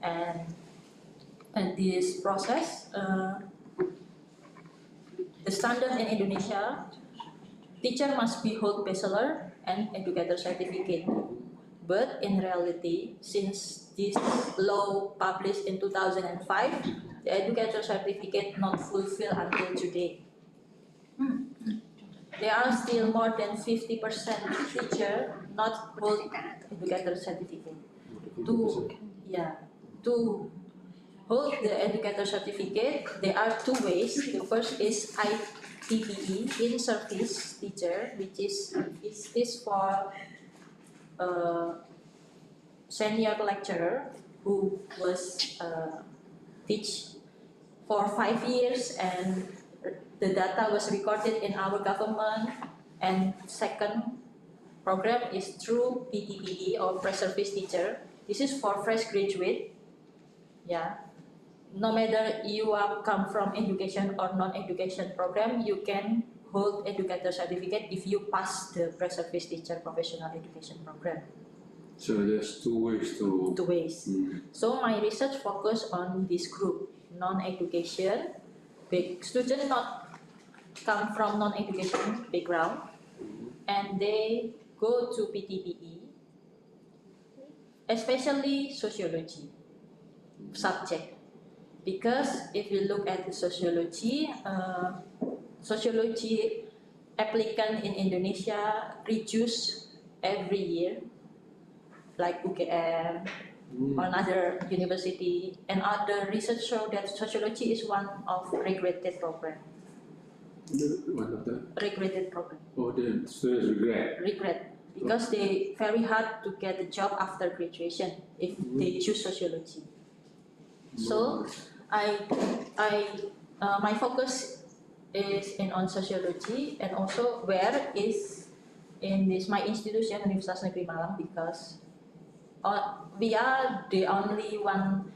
and this process, the standard in Indonesia, teacher must be hold bachelor and educator certificate. But in reality, since this law published in 2005, the educator certificate not fulfilled until today. there are still more than 50% teacher not hold educator certificate. To hold the educator certificate, there are two ways. The first is ITPE, in-service teacher, which is for senior lecturer who was teach for 5 years and the data was recorded in our government. And second program is through PTPE or pre-service teacher. This is for fresh graduate. No matter you come from education or non-education program, you can hold educator certificate if you pass the pre-service teacher professional education program. So there's two ways to. Two ways. So my research focus on this group, non-education, students not come from non-education background, and they go to PTPE, especially sociology subject. Because if you look at the sociology applicant in Indonesia reduce every year, like UGM or another university, and other research show that sociology is one of regretted program. One of the? Regretted program. Oh, the students regret? Regret, because they very hard to get a job after graduation if they choose sociology. So my focus is on sociology, and also where is in this my institution Universitas Negeri Malang, because we are the only one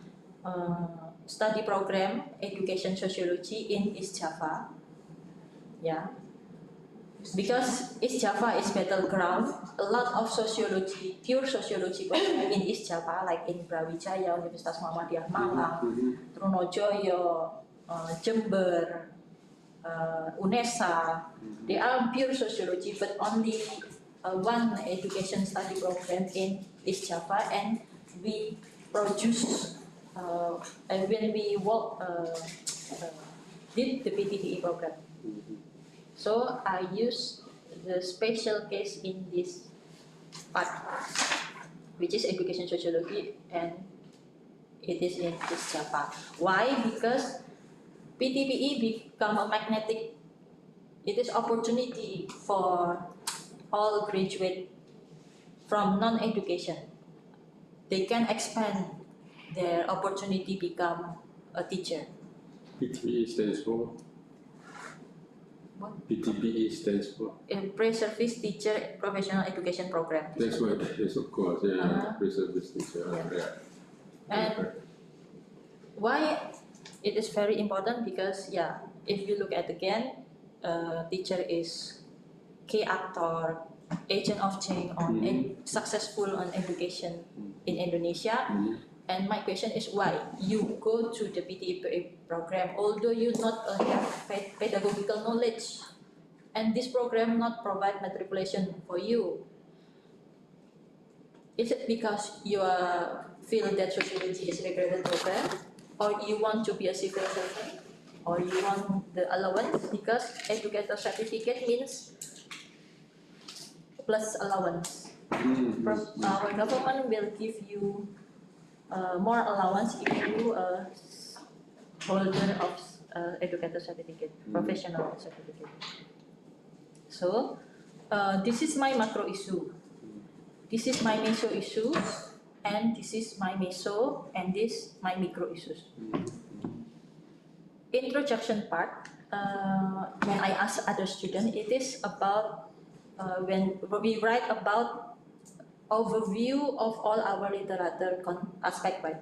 study program education sociology in East Java. Because East Java is battleground, a lot of sociology, pure sociology program in East Java, like in Brawijaya, Universitas Muhammadiyah Malang, Trunojoyo, Jember, UNESA, they are pure sociology, but only one education study program in East Java, and we produce, when we did the PTPE program. So I use the special case in this part, which is education sociology, and it is in East Java. Why? Because PTPE become a magnetic. It is opportunity for all graduate from non-education. They can expand their opportunity become a teacher. PTPE stands for? What? PTPE stands for? Pre-service teacher professional education program. That's what it is, of course, pre-service teacher. And why it is very important? Because if you look at again, teacher is key actor, agent of change on successful on education in Indonesia. And my question is why you go to the PTPE program, although you not have pedagogical knowledge, and this program not provide matriculation for you. Is it because you feel that sociology is regretted program, or you want to be a civil servant, or you want the allowance? Because educator certificate means plus allowance. Our government will give you more allowance if you holder of educator certificate, professional certificate. So this is my macro issue. This is my meso issue, and this is my meso, and this my micro issues. Introduction part, when I ask other students, it is about when we write about overview of all our literature aspect, right?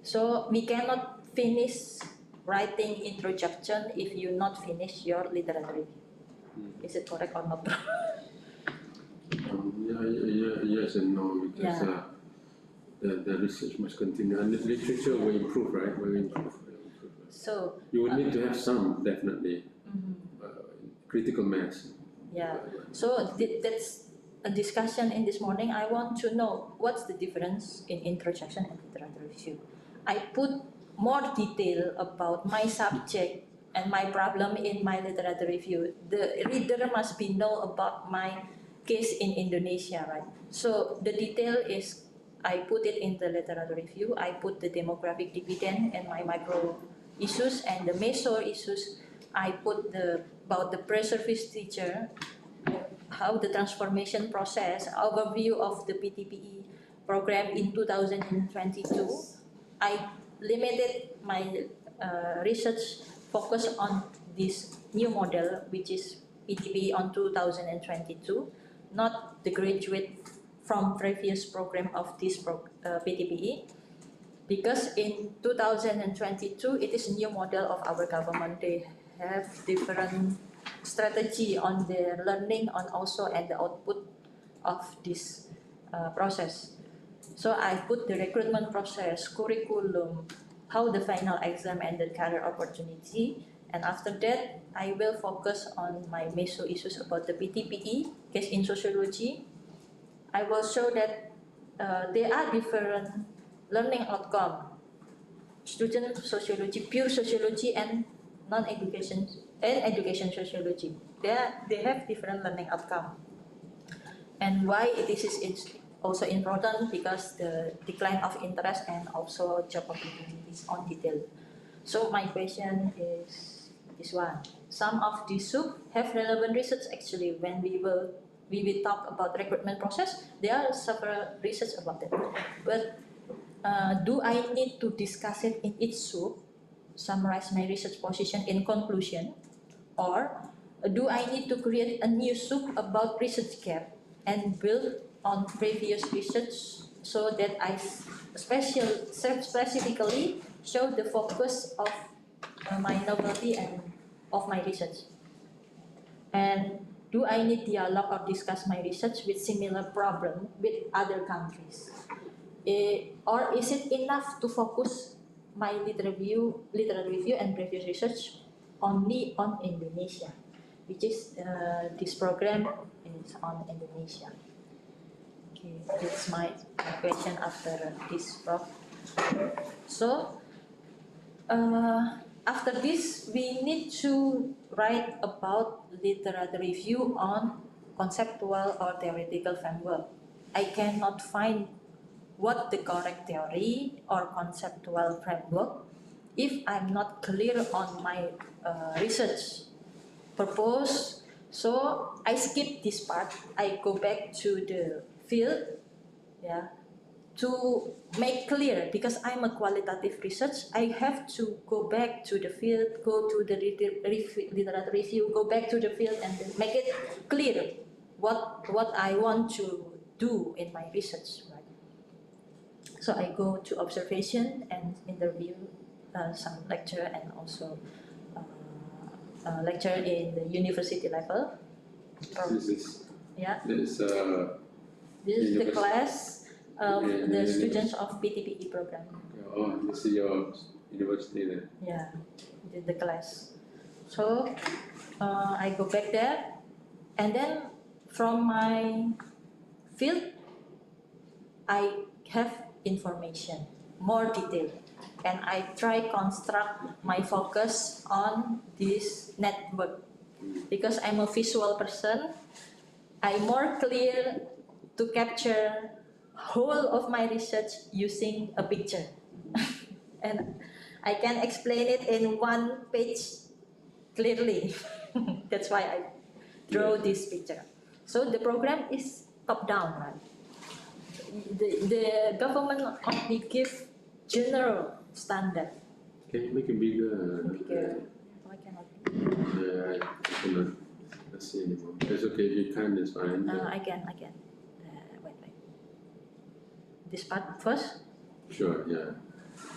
So we cannot finish writing introduction if you not finish your literature. Is it correct or not? Yes and no, because the research must continue, and the literature will improve, right? Will improve. So you would need to have some, definitely, critical mass. So that's a discussion in this morning. I want to know what's the difference in introduction and literature review. I put more detail about my subject and my problem in my literature review. The reader must be know about my case in Indonesia, right? So the detail is, I put it in the literature review. I put the demographic dividend and my micro issues, and the meso issues I put about the pre-service teacher, how the transformation process, overview of the PTPE program in 2022. I limited my research focus on this new model, which is PTPE on 2022, not the graduate from previous program of this PTPE. Because in 2022, it is a new model of our government. They have different strategy on their learning and also and the output of this process. So I put the recruitment process, curriculum, how the final exam and the career opportunity. And after that, I will focus on my meso issues about the PTPE, case in sociology. I will show that there are different learning outcome, student sociology, pure sociology, and non-education and education sociology. They have different learning outcome. And why this is also important, because the decline of interest and also job opportunities on detail. So my question is this one. Some of these SUP have relevant research actually. When we will talk about recruitment process, there are several research about that. But do I need to discuss it in each SUP, summarize my research position in conclusion, or do I need to create a new SUP about research gap and build on previous research so that I specifically show the focus of my novelty and of my research? And do I need dialogue or discuss my research with similar problem with other countries? Or is it enough to focus my literature review and previous research only on Indonesia, which is this program is on Indonesia. Okay, that's my question after this, Prof. So after this, we need to write about literature review on conceptual or theoretical framework. I cannot find what the correct theory or conceptual framework if I'm not clear on my research purpose. So I skip this part. I go back to the field, to make clear, because I'm a qualitative research. I have to go back to the field, go to the literature review, go back to the field, and then make it clear what I want to do in my research. Right? So I go to observation and interview, some lecture, and also lecture in the university level. This is This is the class of the students of PTPE program. Oh, this is your university then? Yeah, the class. So I go back there, and then from my field, I have information, more detail, and I try construct my focus on this network. Because I'm a visual person, I'm more clear to capture whole of my research using a picture. And I can explain it in one page clearly. That's why I draw this picture. So the program is top-down, right? The government only give general standard. Can you make it bigger? Bigger. Why cannot? Yeah, I cannot see anymore. It's okay, if you can, it's fine. I can. Wait. This part first? Sure, yeah.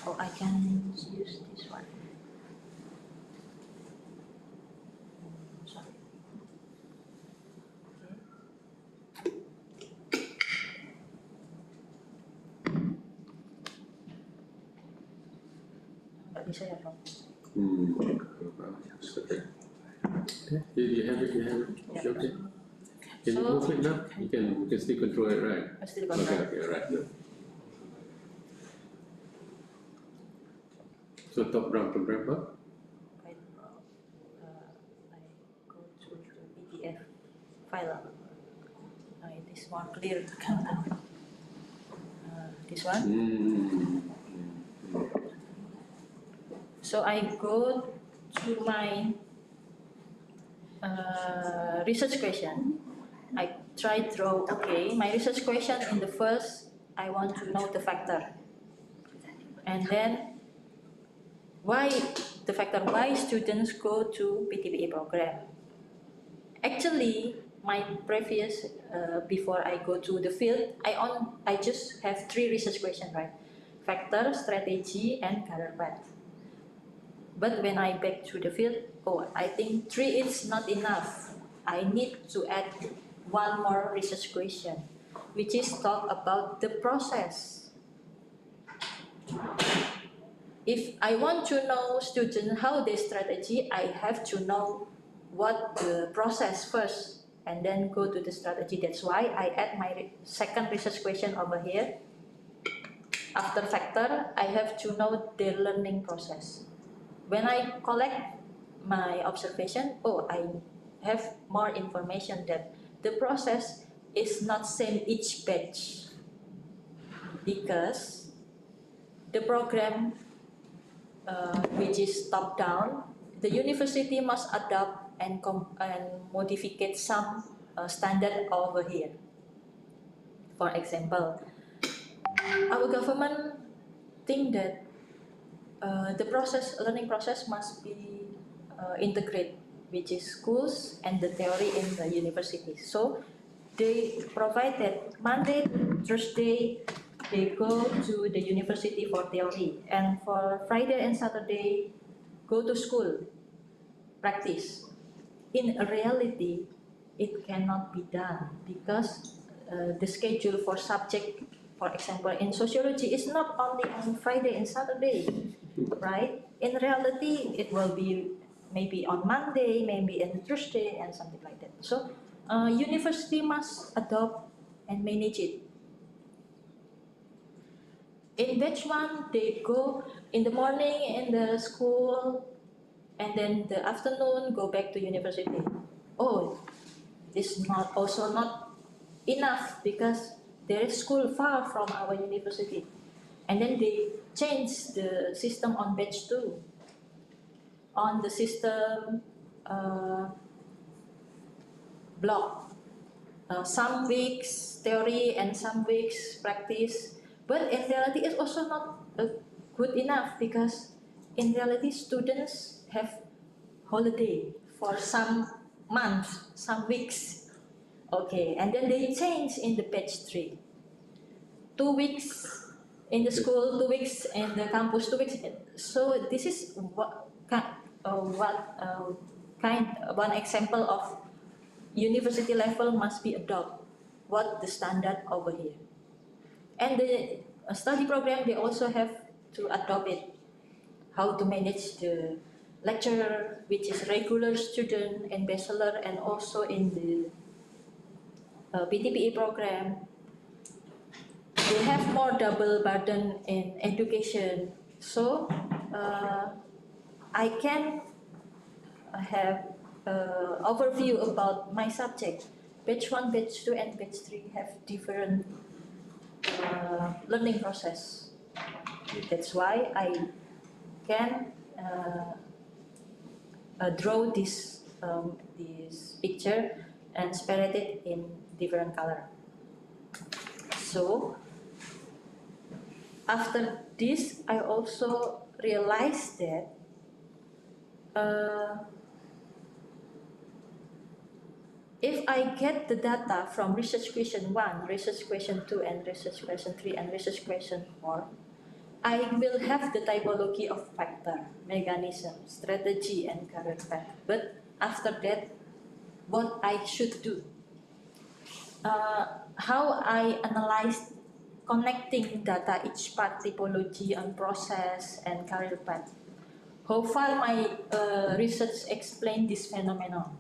Or I can use this one. Sorry. Nggak bisa ya, Prof? It's okay. You have it. It's okay. Can you move it now? You can still control it, right? I still control. Okay, right. So top down program, huh? Wait. profile. It is more clear. This one. So I go to my research question. I try to draw, okay, my research question in the first, I want to know the factor. And then, why the factor why students go to PTBA program. Actually, my previous, before I go to the field, I just have 3 research questions, right? Factor, strategy, and career path. But when I back to the field, I think 3 is not enough. I need to add 1 more research question, which is talk about the process. If I want to know students how they strategy, I have to know what the process first and then go to the strategy. That's why I add my second research question over here. After factor, I have to know their learning process. When I collect my observation, I have more information that the process is not same each batch, because the program which is top down, the university must adopt and modify some standard over here. For example, our government think that the learning process must be integrated, which is schools and the theory in the university. So they provide that Monday, Thursday, they go to the university for theory, and for Friday and Saturday, go to school, practice. In reality, it cannot be done because the schedule for subject, for example, in sociology is not only on Friday and Saturday, right? In reality, it will be maybe on Monday, maybe on Thursday, and something like that. So, university must adopt and manage it. In batch 1, they go in the morning in the school, and then the afternoon go back to university. This is also not enough because there is school far from our university. And then they change the system on batch 2. On the system block. Some weeks theory and some weeks practice. But in reality, it's also not good enough because in reality, students have holiday for some months, some weeks. Okay, and then they change in the batch 3. 2 weeks in the school, 2 weeks in the campus, 2 weeks. So this is one example of university level must be adopted. What the standard over here. And the study program, they also have to adopt it. How to manage the lecturer, which is regular student and bachelor, and also in the PTBA program. They have more double burden in education. So I can have overview about my subject. Batch 1, batch 2, and batch 3 have different learning process. That's why I can draw this picture and spread it in different color. So after this, I also realized that if I get the data from research question 1, research question 2, and research question 3, and research question 4, I will have the typology of factor, mechanism, strategy, and career path. But after that, what I should do? How I analyze connecting data, each part, typology, and process, and career path. How far my research explain this phenomenon?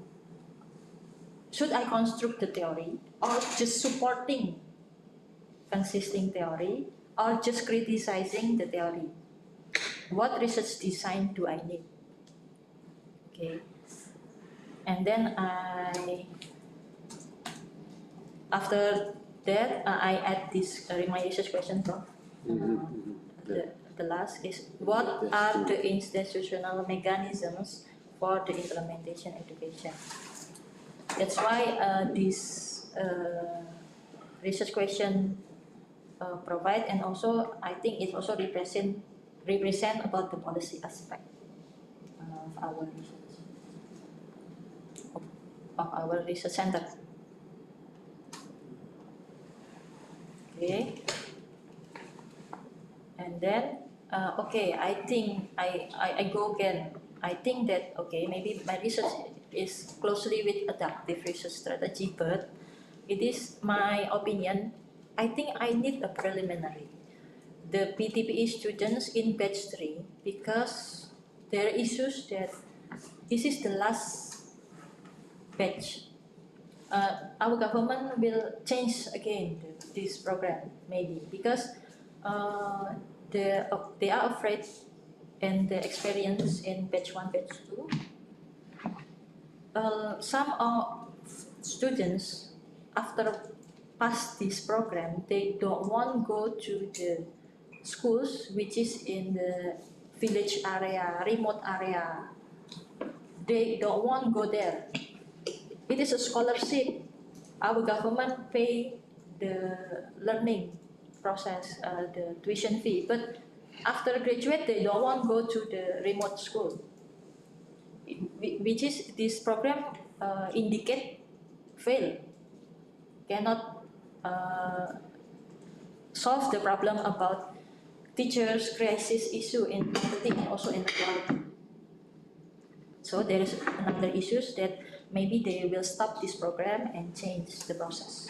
Should I construct the theory, or just supporting consisting theory, or just criticizing the theory? What research design do I need? Okay, and then I after that, I add this my research question from the last is what are the institutional mechanisms for the implementation education? That's why this research question provide, and also I think it also represent about the policy aspect of our research, of our research center. Okay, and then okay, I think I go again. I think that okay, maybe my research is closely with adaptive research strategy, but it is my opinion. I think I need a preliminary. The PTPE students in batch 3, because there are issues that this is the last batch. Our government will change again this program maybe because they are afraid, and the experience in batch 1, batch 2. Some students after pass this program, they don't want to go to the schools which is in the village area, remote area. They don't want to go there. It is a scholarship. Our government pay the learning process, the tuition fee, but after graduate, they don't want to go to the remote school, which is this program indicate fail, cannot solve the problem about teachers' crisis issue in marketing and also in quality. So there is another issues that maybe they will stop this program and change the process.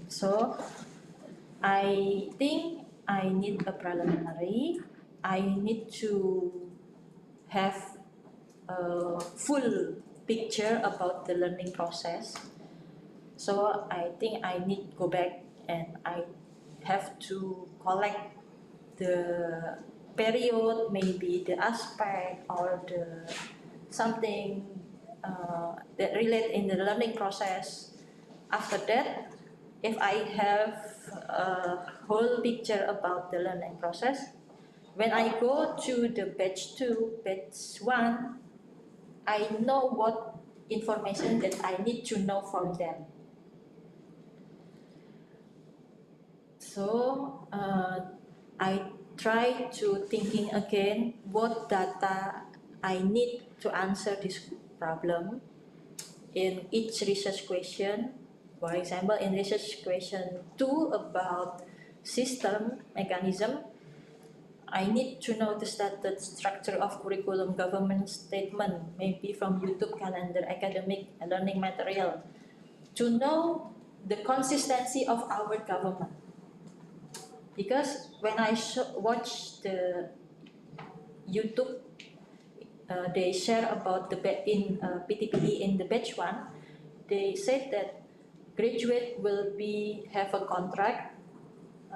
So I think I need a preliminary. I need to have a full picture about the learning process. So I think I need to go back and I have to collect the period, maybe the aspect or the something that relate in the learning process. After that, if I have a whole picture about the learning process, when I go to the batch 2, batch 1, I know what information that I need to know from them. So I try to thinking again what data I need to answer this problem in each research question. For example, in research question 2 about system mechanism, I need to know the structure of curriculum, government statement, maybe from YouTube calendar, academic learning material, to know the consistency of our government. Because when I watch the YouTube, they share about the in PTPE in the batch 1, they said that graduate will have a contract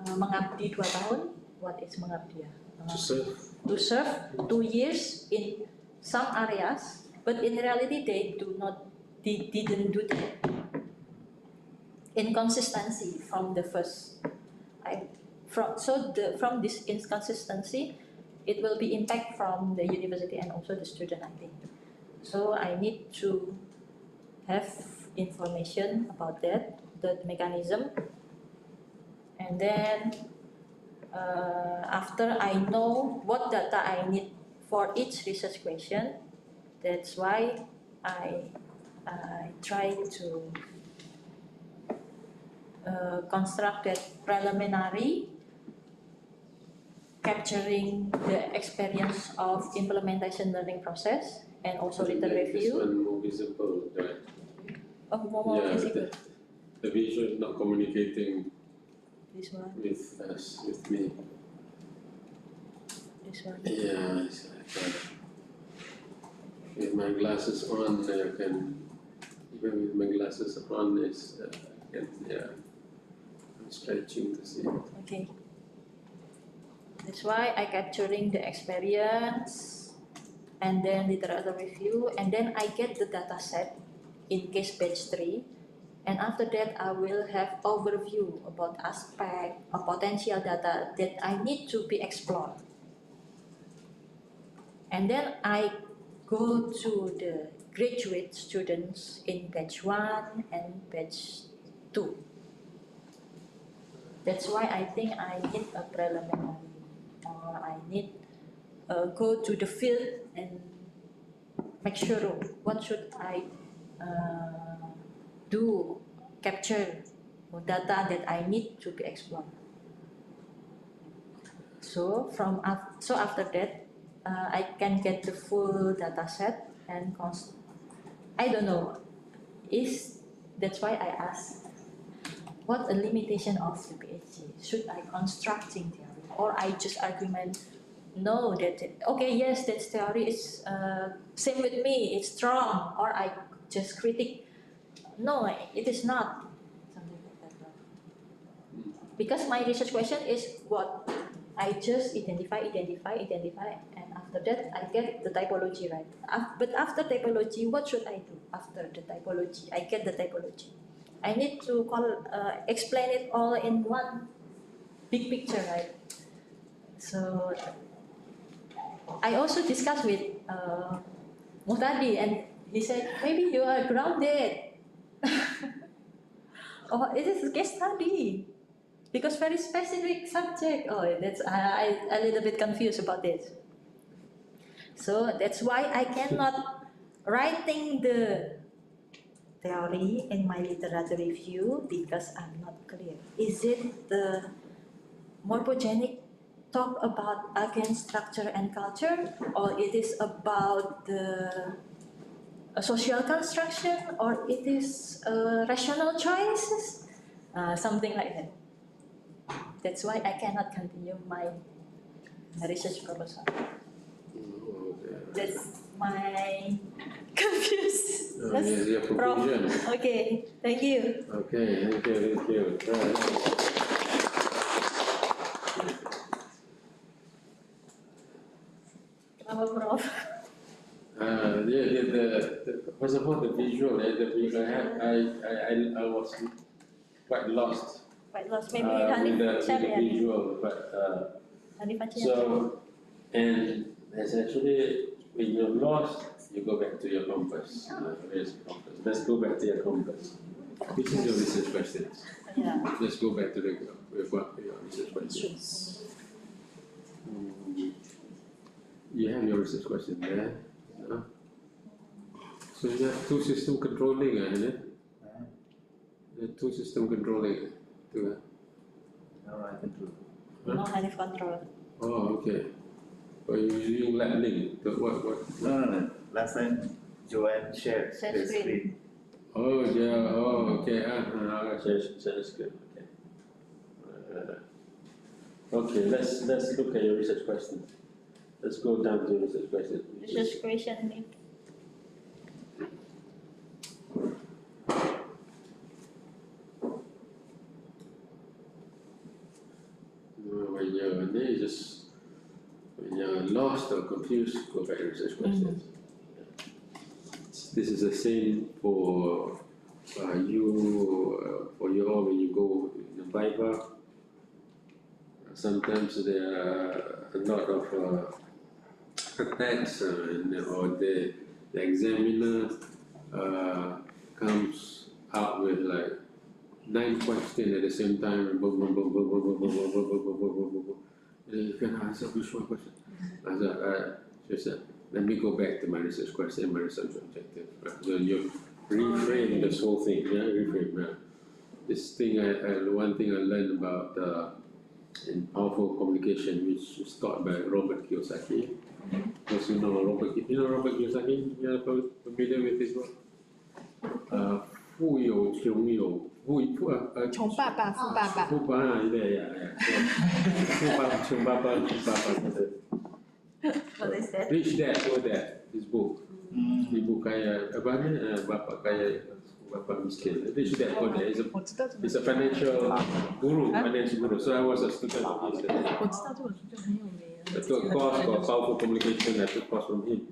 mengabdi 2 tahun. What is mengabdi? To serve 2 years in some areas, but in reality they didn't do that. Inconsistency from the first. From this inconsistency, it will be impact from the university and also the student, I think. So I need to have information about that, the mechanism, and then after I know what data I need for each research question, that's why I try to construct that preliminary, capturing the experience of implementation learning process and also written review. This one more visible, right? Oh, more visible. The visual not communicating This one. with us, with me. This one. Yeah, it's like that. With my glasses on, I can, even with my glasses on, I'm stretching to see it. Okay. That's why I capturing the experience and then literature review, and then I get the data set in case batch 3 And after that, I will have overview about aspect of potential data that I need to be explored. And then I go to the graduate students in batch 1 and batch 2. That's why I think I need a preliminary, or I need go to the field and make sure what should I do, capture data that I need to be explored. So after that, I can get the full data set and I don't know. That's why I asked, what a limitation of the PhD? Should I constructing theory, or I just argument? No, okay, yes, that theory is same with me. It's strong, or I just critique. No, it is not. Something like that. Because my research question is what I just identify, and after that I get the typology right. But after typology, what should I do? After the typology, I get the typology. I need to explain it all in one big picture, right? So I also discussed with Muhtadi, and he said, maybe you are grounded. Oh, it is a case study. Because very specific subject. Oh, that's I a little bit confused about this. So that's why I cannot writing the theory in my literature review, because I'm not clear. Is it the morphogenic talk about against structure and culture, or it is about the social construction, or it is rational choices, something like that. That's why I cannot continue my research proposal. That's my confused. Your conclusion. Okay, thank you. Okay, thank you. Right. Kenapa, Prof? First of all, the visual, I was quite lost. Quite lost, maybe with the Hanif visual, but so, and there's actually, when you're lost, you go back to your compass. Where's the compass? Let's go back to your compass. Which is your research questions? Yeah. Let's go back to your research questions. You have your research question there. So you have two system controlling, isn't it? The two system controlling. No, I control. No Hanif control. Oh, okay. But you're using lightning. What? No. Last time Joanne shared the screen. Oh, yeah. Oh, okay. Share screen. Okay. Okay. Let's look at your research question. Let's go down to research question. Research question, Nick. When you're lost or confused, go back to research questions. This is the same for you all when you go in the Viva. Sometimes there are a lot of attacks, or the examiner comes out with like 9 questions at the same time. You can answer which one question. She said, let me go back to my research question, my research objective. Right? So you reframe this whole thing. Yeah, reframe. Yeah. This thing, one thing I learned about in powerful communication, which is taught by Robert Kiyosaki. Because you know Robert Kiyosaki. You are familiar with his work. 富有穷有穷爸爸富爸爸富爸爸穷爸爸 What is that? Rich Dad Poor Dad, his book. Ibu kaya bapak kaya bapak miskin. Rich Dad Poor Dad is a financial guru. So I was a student of his. I took a course called Powerful Communication. I took a course from him.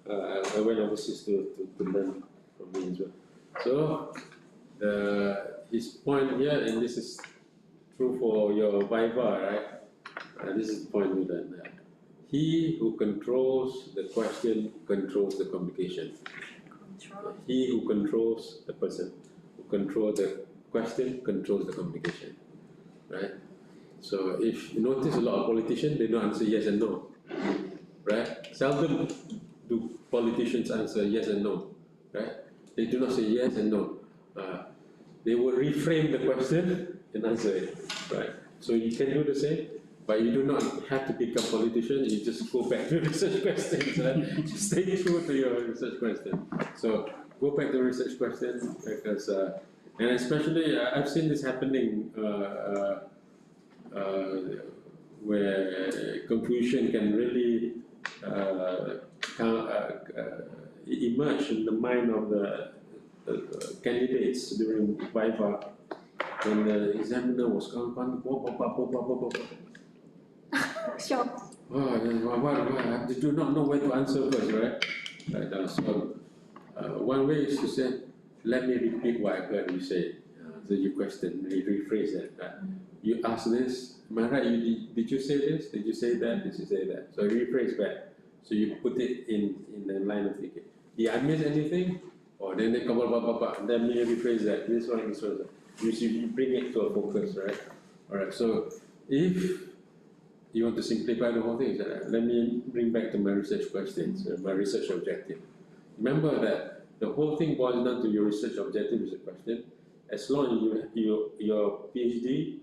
I went overseas to learn from him as well. So his point here, and this is true for your Viva, right? This is the point with that. He who controls the question controls the communication. He who controls the person who controls the question controls the communication, right? So if you notice a lot of politicians, they don't answer yes and no, right? Seldom do politicians answer yes and no, right? They do not say yes and no. They will reframe the question and answer it, right? So you can do the same, but you do not have to become a politician. You just go back to research questions, right? Just stay true to your research question. So go back to research questions because, and especially I've seen this happening where confusion can really emerge in the mind of the candidates during Viva when the examiner was going. Shocked. Oh, they do not know where to answer first, right? So one way is to say, let me repeat what I heard you say. So you question, you rephrase that. You ask this, am I right? Did you say this? Did you say that? Did you say that? So rephrase back. So you put it in the line of thinking. Did I miss anything? Or then they come up, let me rephrase that. This one. You bring it to a focus, right? Alright, so if you want to simplify the whole thing, let me bring back to my research questions, my research objective. Remember that the whole thing boils down to your research objective is a question. As long as your PhD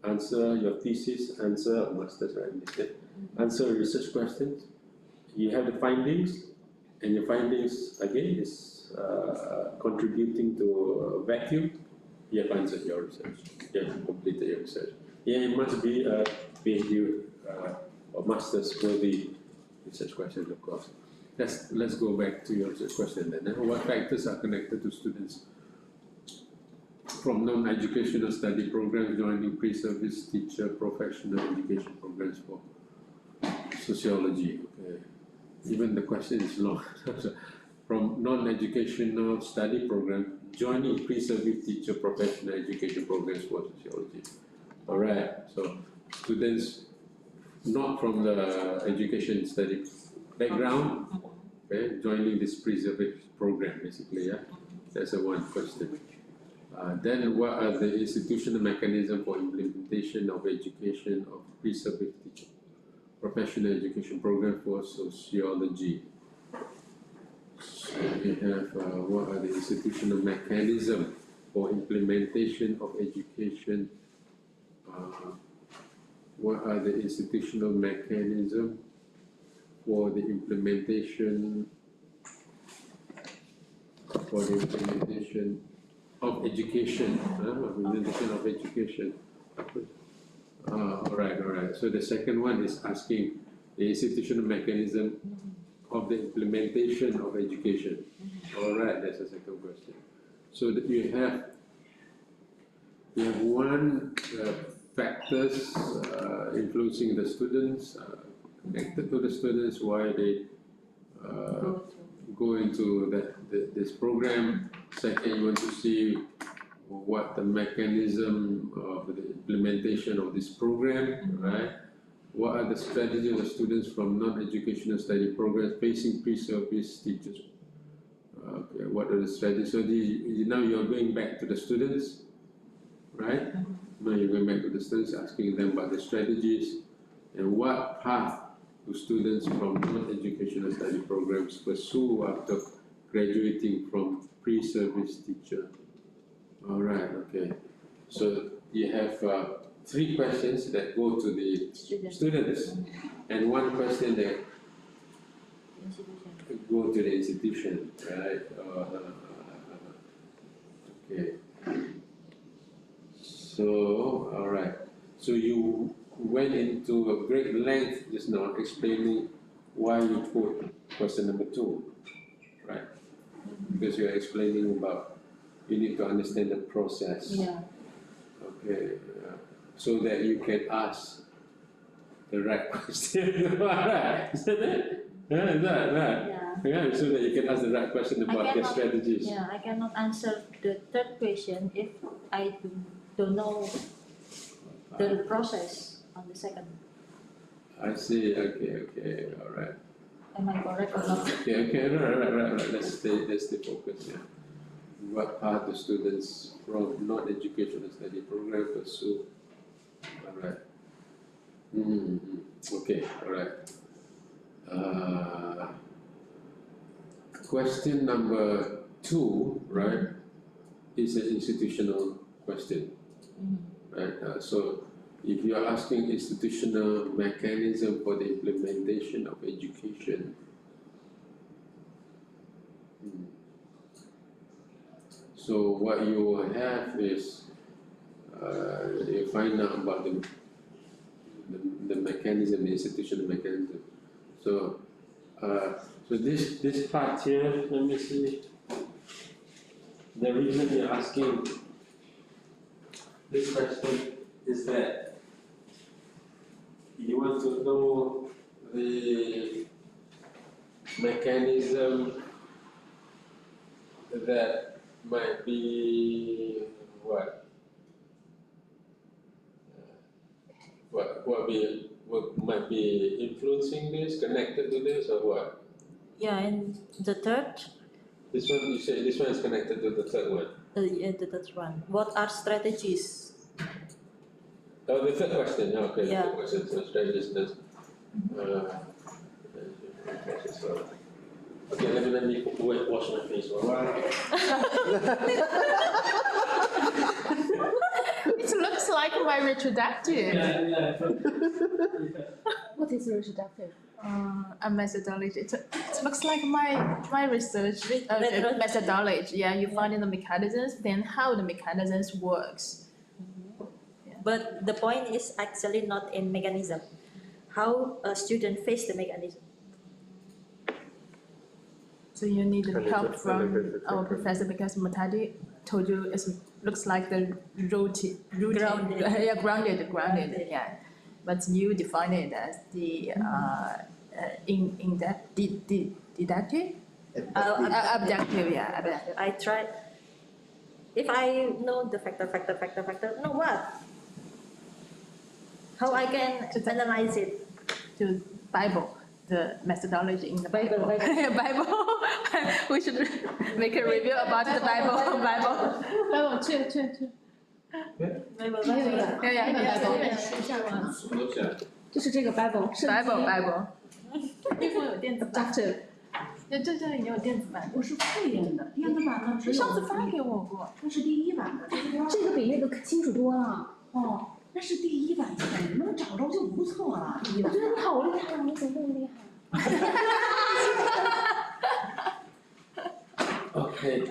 answer, your thesis answer, master's, right? Answer research questions. You have the findings, and your findings again is contributing to a vacuum. You have answered your research. You have completed your research. Yeah, it must be a PhD or master's worthy research question, of course. Let's go back to your research question then. What factors are connected to students from non-educational study programs joining pre-service teacher professional education programs for sociology? Okay. Even the question is long. From non-educational study program joining pre-service teacher professional education programs for sociology. All right. So students not from the education study background, okay, joining this pre-service program basically. Yeah, that's the one question. Then what are the institutional mechanisms for implementation of education of pre-service teacher professional education program for sociology? So we have what are the institutional mechanisms for implementation of education? What are the institutional mechanisms for the implementation of education? Implementation of education. All right. So the second one is asking the institutional mechanism of the implementation of education. All right, that's the second question. So that you have one factors influencing the students, connected to the students, why they go into this program. Second, you want to see what the mechanism of the implementation of this program, right? What are the strategies of students from non-educational study programs facing pre-service teachers? Okay, what are the strategies? So now you're going back to the students, right? Now you're going back to the students, asking them about the strategies and what path do students from non-educational study programs pursue after graduating from pre-service teacher. All right, okay. So you have 3 questions that go to the students and 1 question that go to the institution, right? Okay. So, all right. So you went into a great length just now explaining why you put question number 2, right? Because you're explaining about you need to understand the process. Yeah. Okay. So that you can ask the right question. Right? Is that it? Yeah, is that right? Yeah. Yeah, so that you can ask the right question about the cannot- strategies. Yeah, I cannot answer the third question if I don't know the process on the second. I see, okay, all right. Am I correct or not? Okay, right. Let's stay focused, yeah. What path the students from non-educational study program pursue? All right. Okay, all right. Question number 2, right, is an institutional question, right? So if you are asking institutional mechanism for the implementation of education, so what you will have is you find out about the mechanism, the institutional mechanism. So So this part here, let me see. The reason you're asking this question is that you want to know the mechanism that might be what might be influencing this, connected to this, or what? Yeah, and the third, This one, you say this one is connected to the third one. yeah, the third one. What are strategies? Oh, the third question, okay, the Yeah. third question, so strategies, okay, let me wash my face for a while. It looks like my retroductive. What is reproductive? A methodology. It looks like my research methodology. Yeah, you find in the mechanisms, then how the mechanisms works. But the point is actually not in mechanism. How a student face the mechanism. So you need And it's help a- from and it's our exactly- professor because Matadi told you it looks like the routine. Grounded. Yeah, grounded. Yeah, but you define it as the in that deductive. Objective, yeah, objective. I tried. If I know the factor, no what? How I can analyze it? To Bible, the methodology in the Bible. Bible. We should make a review about the Bible. Bible. Yeah, yeah. 就是这个 Bible，圣经 Bible。那封有电子版， ，Doctor，这里有电子版。我是复印的，电子版呢只有。上次发给我过。那是第一版的，这个这个比那个清楚多了。哦，那是第一版本，能找着就不错了。第一版我觉得你好厉害啊，你怎么那么厉害？ Okay.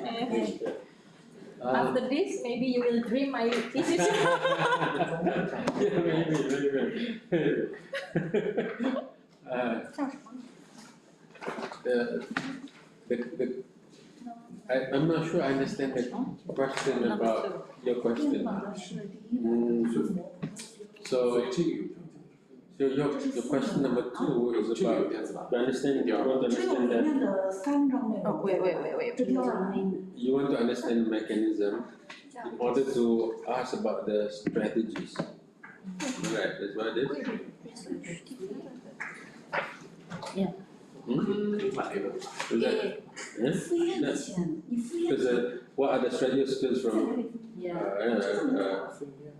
After this, maybe you will dream my thesis. Yeah, maybe. I'm not sure I understand the question about your 电 question. 版的是第一版，是模 So your question number 2 is about to understand, you want to 只有 understand 里 that 面的3张内容。哦，wait，这第二版。 you want to understand the mechanism in order to ask about the strategies. Right, that's what it is. Yeah. Is that, yeah? 复印的钱，你复印 Because what are the strategies students 在 from 哪里？ Yeah.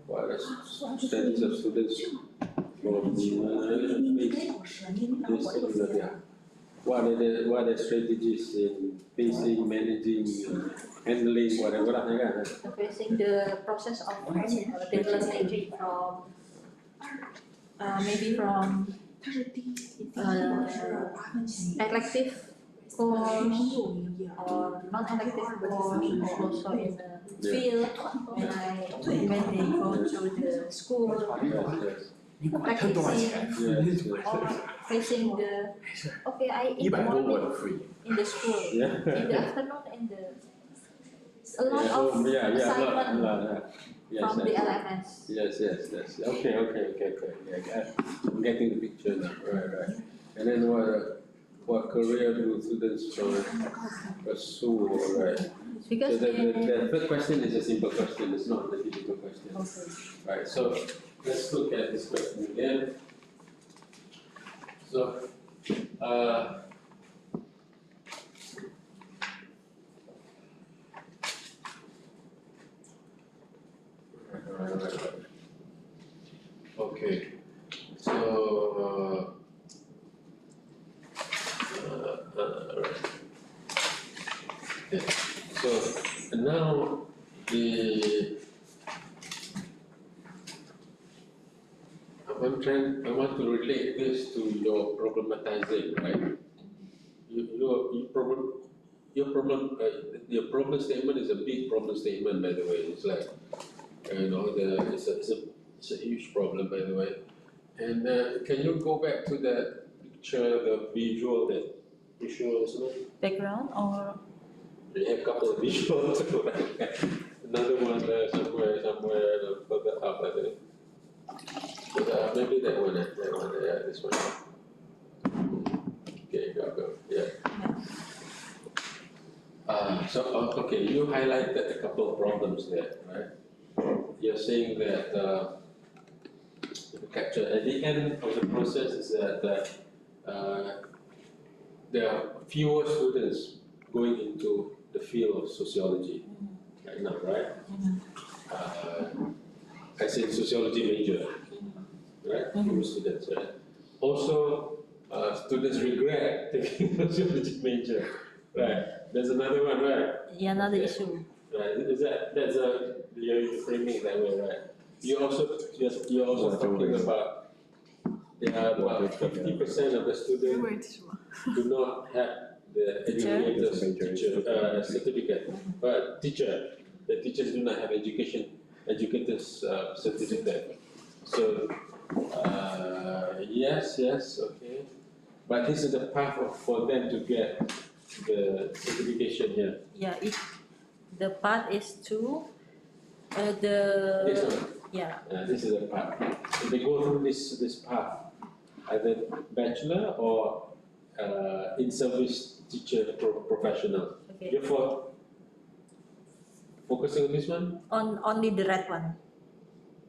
what are the strategies of students from 你给老师，你拿我这个复印。 what are the strategies in facing, managing, handling, whatever lah kan? Facing the process of development from maybe from 它是第一版是8分钱一页， elective 第 course 6页 or non-elective course or also in the field when they go to the school practicing Yes, or facing the in the morning in the school Yeah. in the afternoon in the a lot of Yeah, assignment lot. Yes, from the yes. LMS. Yes. Okay. Yeah, I'm getting the picture now. Right. And then what career do students pursue, right? So Because the third question is a simple question, it's not a difficult question. okay. Right, so let's look at this question again. So, right. Okay, so, right. Yeah. So now I want to relate this to your problematizing, right? Your problem statement is a big problem statement, by the way. It's like, it's a huge problem, by the way. And can you go back to that picture, the visual, isn't it? Background or We have a couple of visuals too, right? Another one somewhere further up, I think. But, maybe that one, yeah, this one. Okay, go, yeah. Okay, you highlighted a couple of problems there, right? You're saying that capture at the end of the process is that there are fewer students going into the field of sociology right now, right? I said sociology major, right? Fewer students, right? Also, students regret taking sociology major, right? There's another one, right? yeah, another issue. Right, you're framing it that way, right? You're also talking about there are about 50% of the students do not have the educator's teacher certificate, but the teachers do not have educator's certificate. So yes, okay, but this is the path for them to get the certification here. Yeah, the path is to This one. yeah. This is the path. If they go through this path, either bachelor or in-service teacher professional. Okay. You're focusing on this one? On only the red one.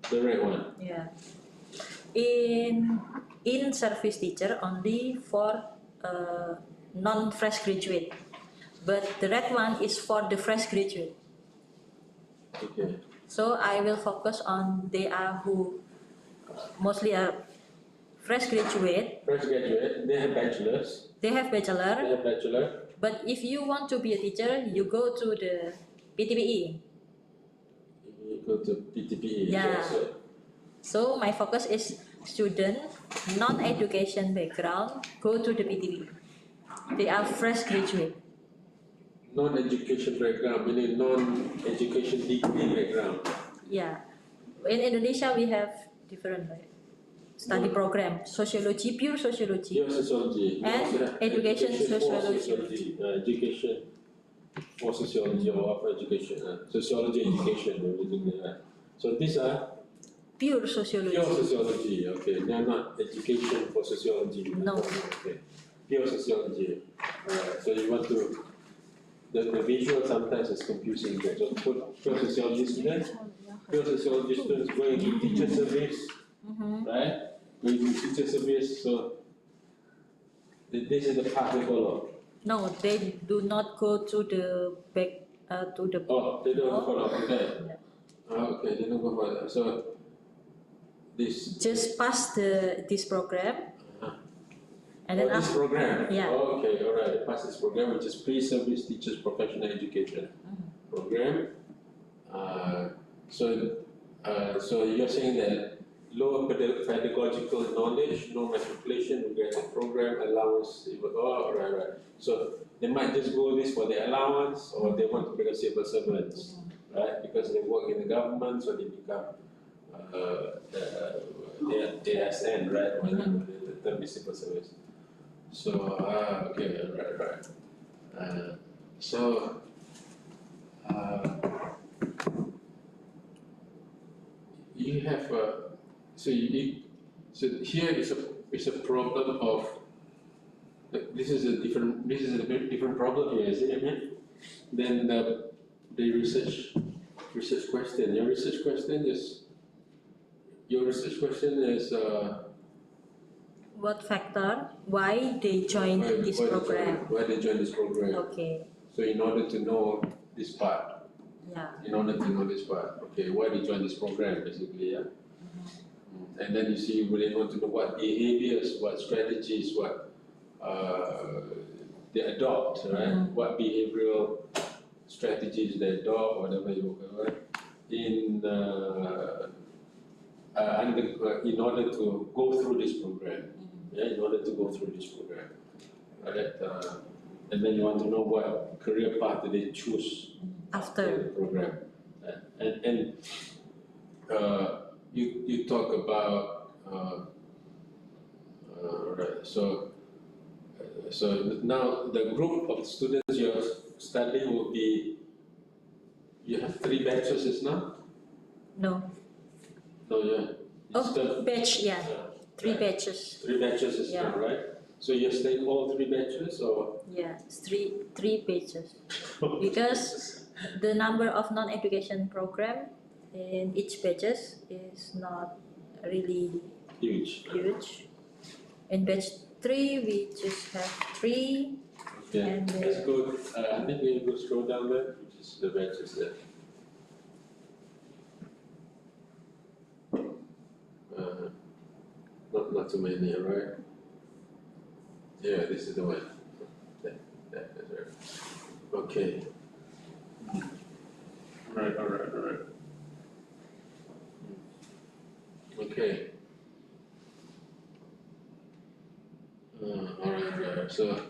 The red one. Yeah. In service teacher only for non-fresh graduate, but the red one is for the fresh graduate. Okay. So I will focus on they are who mostly are fresh graduate. Fresh graduate, they have bachelors. They have bachelor. They have bachelor. But if you want to be a teacher, you go to the PTPE. You go to PTPE. Yeah. Okay, So my focus is student, non-education background, go to the PTPE. They are fresh graduate. non-education background, meaning non-education degree background. Yeah. In Indonesia, we have different study program, sociology, pure sociology, Pure sociology. and education for sociology. Education for sociology or for education. Sociology education, basically. So these are Pure sociology. pure sociology. Okay, they are not education for sociology. No. Okay. Pure sociology. Alright. So you want to the visual sometimes is confusing. So put pure sociology students, going to teacher service, right? Going to teacher service. So this is the path they follow. No, they do not go to the back to the. Oh, they don't follow. Okay. Okay, they don't go for that. So this. Just pass this program. And then this program? Yeah. Oh, okay, all right. Pass this program, which is pre-service teachers professional education program. So you're saying that lower pedagogical knowledge, no matriculation, we get a program allowance. Oh, right. So they might just go this for the allowance, or they want to become civil servants, right? Because they work in the government, so they become ASN, right? The term is civil service. So okay, right. You have so here is a problem of this is a different problem here, isn't it? Then the research question. Your research question is What factor? Why they join this program? Why they join this program? Okay. So in order to know this part. Yeah. In order to know this part, okay, why they join this program, basically, yeah. And then you really want to know what behaviors, what strategies, what they adopt, right? What behavioral strategies they adopt, whatever you want, in order to go through this program, yeah, in order to go through this program, right? And then you want to know what career path they choose after the program, and you talk about right. So now the group of students you're studying will be, you have 3 batches, is not? No. No, yeah. Oh, batch, yeah. 3 right. batches. 3 batches is Yeah. not, right? So you're studying all 3 batches, or? Yeah, it's three batches. Because the number of non-education program in each batches is not really Huge. In batch 3, we just have 3. Okay, And let's go, I think we go scroll down there, which is the batches there. Not too many, right? Yeah, this is the one. That's right. Okay. Alright. Okay. Alright, so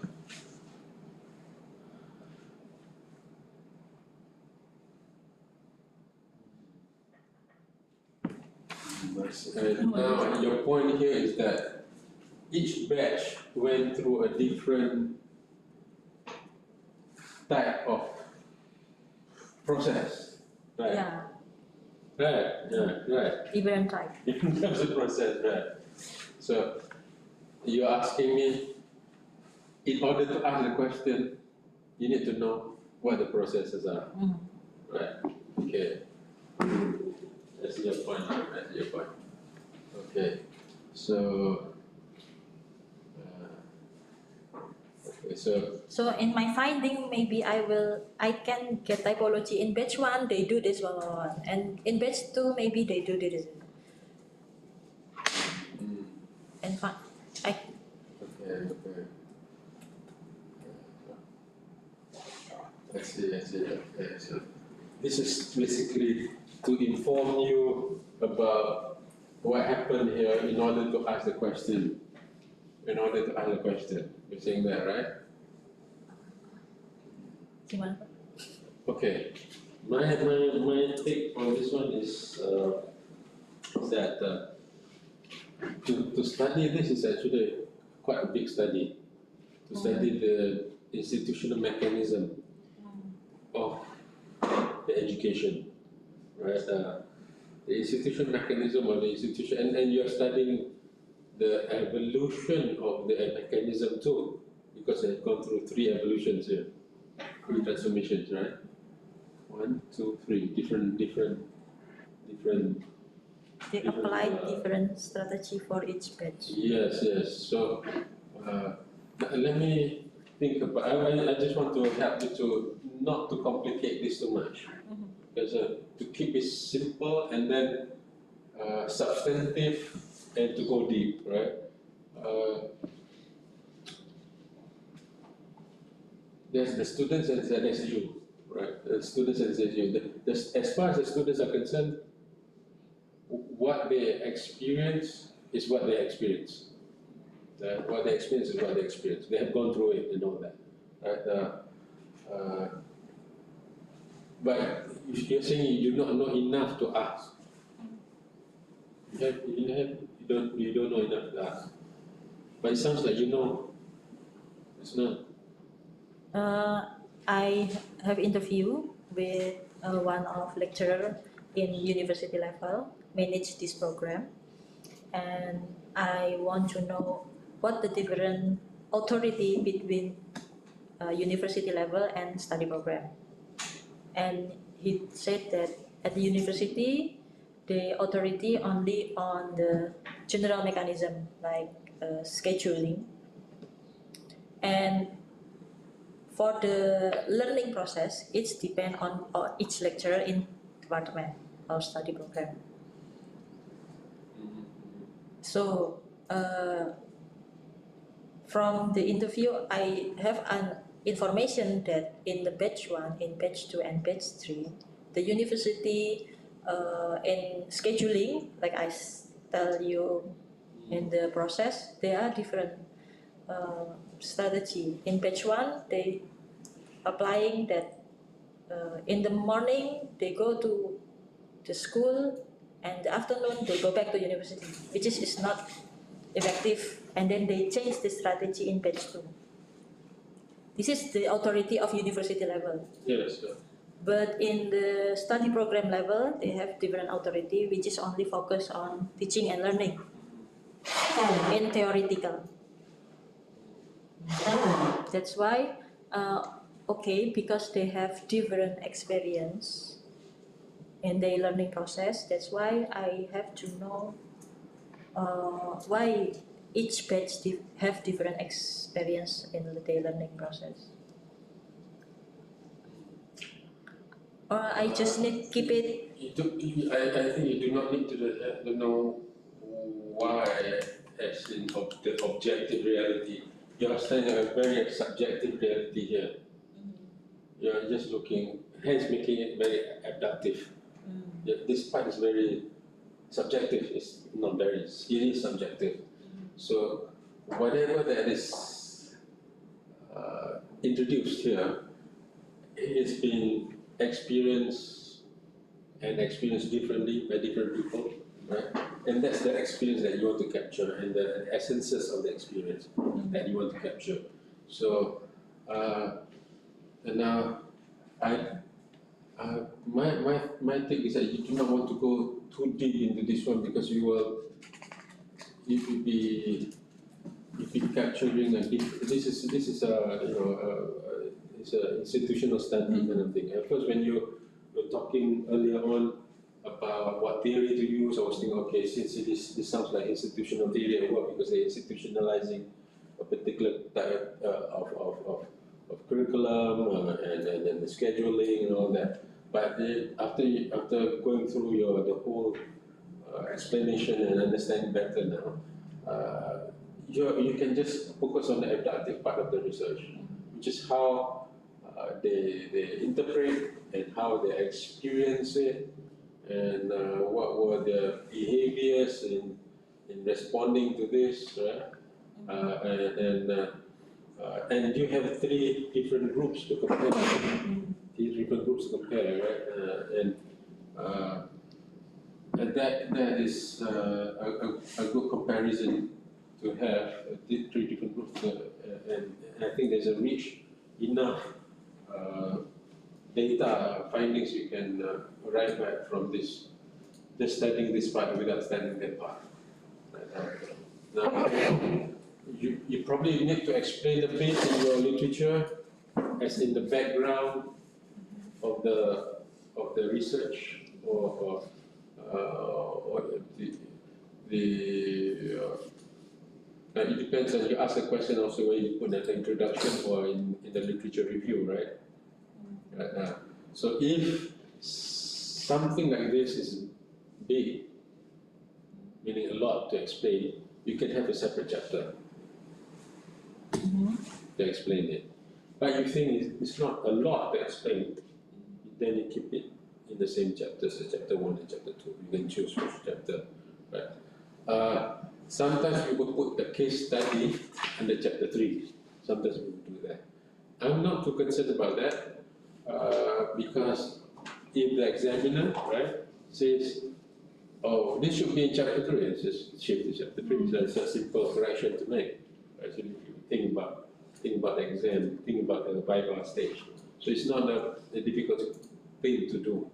now your point here is that each batch went through a different type of process, right? Yeah, Right. different type. In terms of process, right? So you're asking me, in order to ask the question, you need to know what the processes are, right? Okay. That's your point. Okay. So. So in my finding, maybe I can get typology in batch 1, they do this one, and in batch 2, maybe they do this. And Okay. I see. Okay. So this is basically to inform you about what happened here in order to ask the question. You're saying that, right? gimana? Okay. My take on this one is that to study this is actually quite a big study. To study the institutional mechanism of the education, right? The institutional mechanism of the institution, and you're studying the evolution of the mechanism too, because they've gone through 3 evolutions here, 3 transformations, right? 1, 2, 3 different. They apply different strategy for each batch. Yes. So let me think about. I just want to help you to not to complicate this too much, because to keep it simple and then substantive and to go deep, right? There's the students and there's you, right? The students and there's you. As far as the students are concerned, what they experience is what they experience. What they experience is what they experience. They have gone through it and all that, right? But you're saying you do not know enough to ask. You don't know enough to ask. But it sounds like you know. It's not. I have interview with one of lecturer in university level, manage this program, and I want to know what the different authority between university level and study program. And he said that at the university, the authority only on the general mechanism like scheduling. And for the learning process, it's depend on each lecturer in department or study program. So from the interview, I have an information that in the batch 1, in batch 2 and batch 3, the university in scheduling, like I tell you in the process, there are different strategy. In batch 1, they applying that in the morning they go to the school and the afternoon they go back to university, which is not effective, and then they change the strategy in batch 2. This is the authority of university level. Yes. But in the study program level, they have different authority, which is only focused on teaching and learning in theoretical. That's why, okay, because they have different experience in their learning process, that's why I have to know why each batch have different experience in their learning process. Or I just need keep it. I think you do not need to know why, as in the objective reality. You are saying a very subjective reality here. You are just looking, hence making it very abductive. This part is very subjective. It's not very. It is subjective. So whatever that is introduced here, it's been experienced differently by different people, right? And that's the experience that you want to capture, and the essences of the experience that you want to capture. So, and now, my take is that you do not want to go too deep into this one, because you will be capturing a deep. This is a it's an institutional study kind of thing. At first, when you were talking earlier on about what theory to use, I was thinking, okay, since this sounds like institutional theory at work, because they're institutionalizing a particular type of curriculum and the scheduling and all that. But after going through the whole explanation and understanding better now, you can just focus on the abductive part of the research, which is how they interpret and how they experience it, and what were their behaviors in responding to this, right? And you have three different groups to compare. Right? And that is a good comparison to have three different groups, and I think there's a rich enough data findings you can arrive at from this, just studying this part without studying that part. Now, you probably need to explain a bit in your literature, as in the background of the research, or it depends on, you ask a question also where you put an introduction or in the literature review, right? So if something like this is big, meaning a lot to explain, you can have a separate chapter to explain it. But you think it's not a lot to explain, then you keep it in the same chapter, so chapter 1 and chapter 2. You can choose which chapter, right? Sometimes we would put the case study under chapter 3. Sometimes we would do that. I'm not too concerned about that, because if the examiner, right, says, oh, this should be in chapter 3, it's just shift to chapter 3. So it's a simple correction to make. Right? So if you think about the exam, think about the Viva stage. So it's not a difficult thing to do.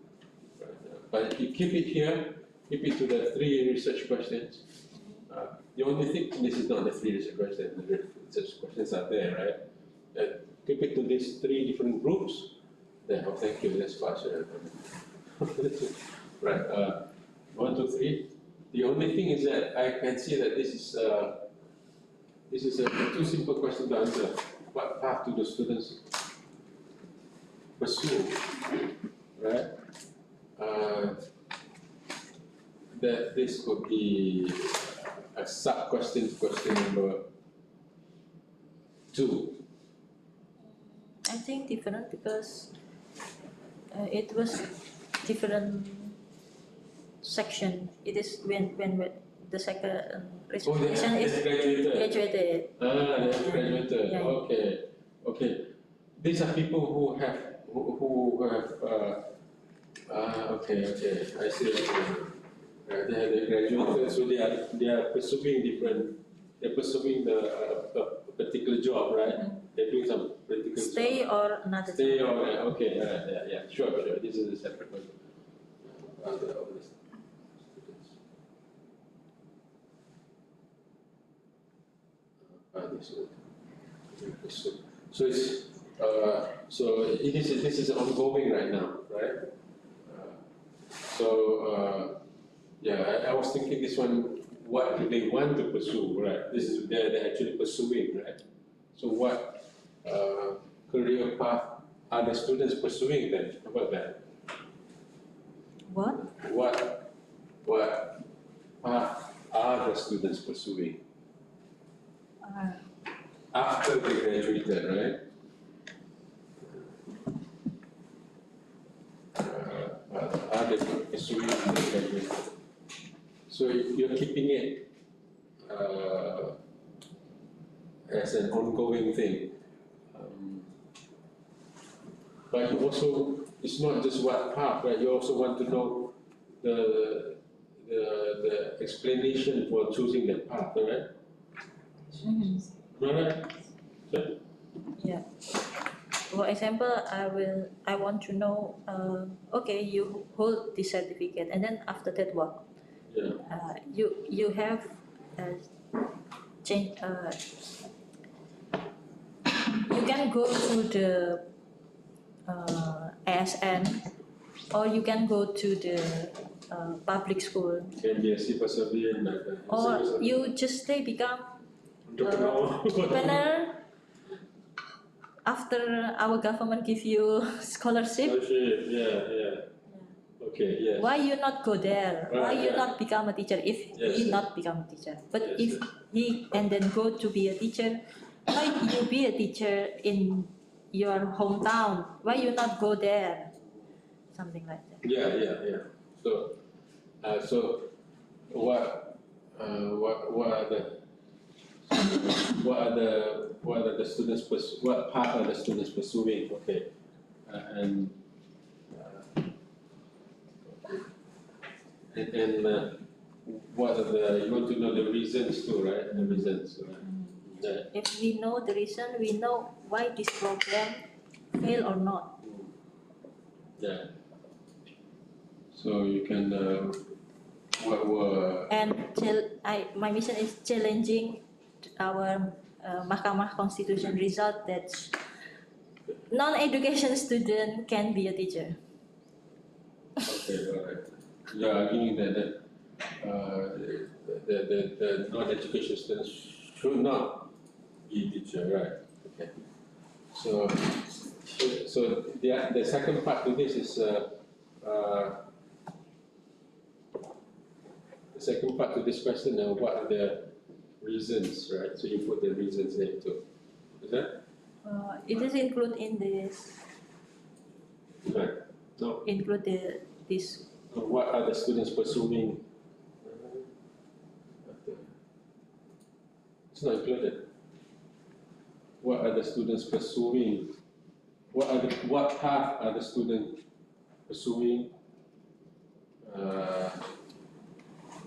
Right? But if you keep it here, keep it to the 3 research questions. The only thing, this is not the 3 research questions, such questions are there, right? Keep it to these 3 different groups. Then, oh, thank you, that's fast. Right, 1, 2, 3. The only thing is that I can see that this is a too simple question to answer. What path do the students pursue, right? That this could be a sub-question to question number 2. I think different because it was different section. It is when the second resignation is graduated. They have graduated. Yeah. Okay. These are people who have okay. I see. They graduated, so they are pursuing different. They're pursuing the particular job, right? They're doing some particular Stay job. or another. Stay or okay. Yeah. Sure. This is a separate one. So it's this is ongoing right now, right? I was thinking this one, what do they want to pursue, right? This is they're actually pursuing, right? So what career path are the students pursuing then? How about that? What path are the students pursuing? After they graduated, right? Are they pursuing after they graduated? So you're keeping it as an ongoing thing. But you also, it's not just what path, right? You also want to know the explanation for choosing that path, right? Right? Yeah. For example, I want to know. Okay, you hold this certificate, and then after that, what? Yeah. You have change. You can go to the ASN, or you can go to the public school, Can be a civil servant, or you just stay become entrepreneur. After our government give you scholarship, Yeah. Okay, yes. why you not go there? Why you Yeah. not become a teacher if he not become a teacher? But Yes. if he and then go to be a teacher, why you be a teacher in your hometown? Why you not go there? Something like that. Yeah. So what are the students what path are the students pursuing? Okay, and what are you want to know the reasons too, right? The reasons, right? Yeah. If we know the reason, we know why this program fail or not. Yeah. So you can what were And my mission is challenging our Mahkamah Constitution result that non-education student can be a teacher. okay, all right. You are arguing that the non-education students should not be teacher, right? Okay. So the second part to this is the second part to this question. What are the reasons, right? So you put the reasons there too. Is that It is included in this. right? No. Include this. What are the students pursuing? It's not included. What are the students pursuing? What path are the students pursuing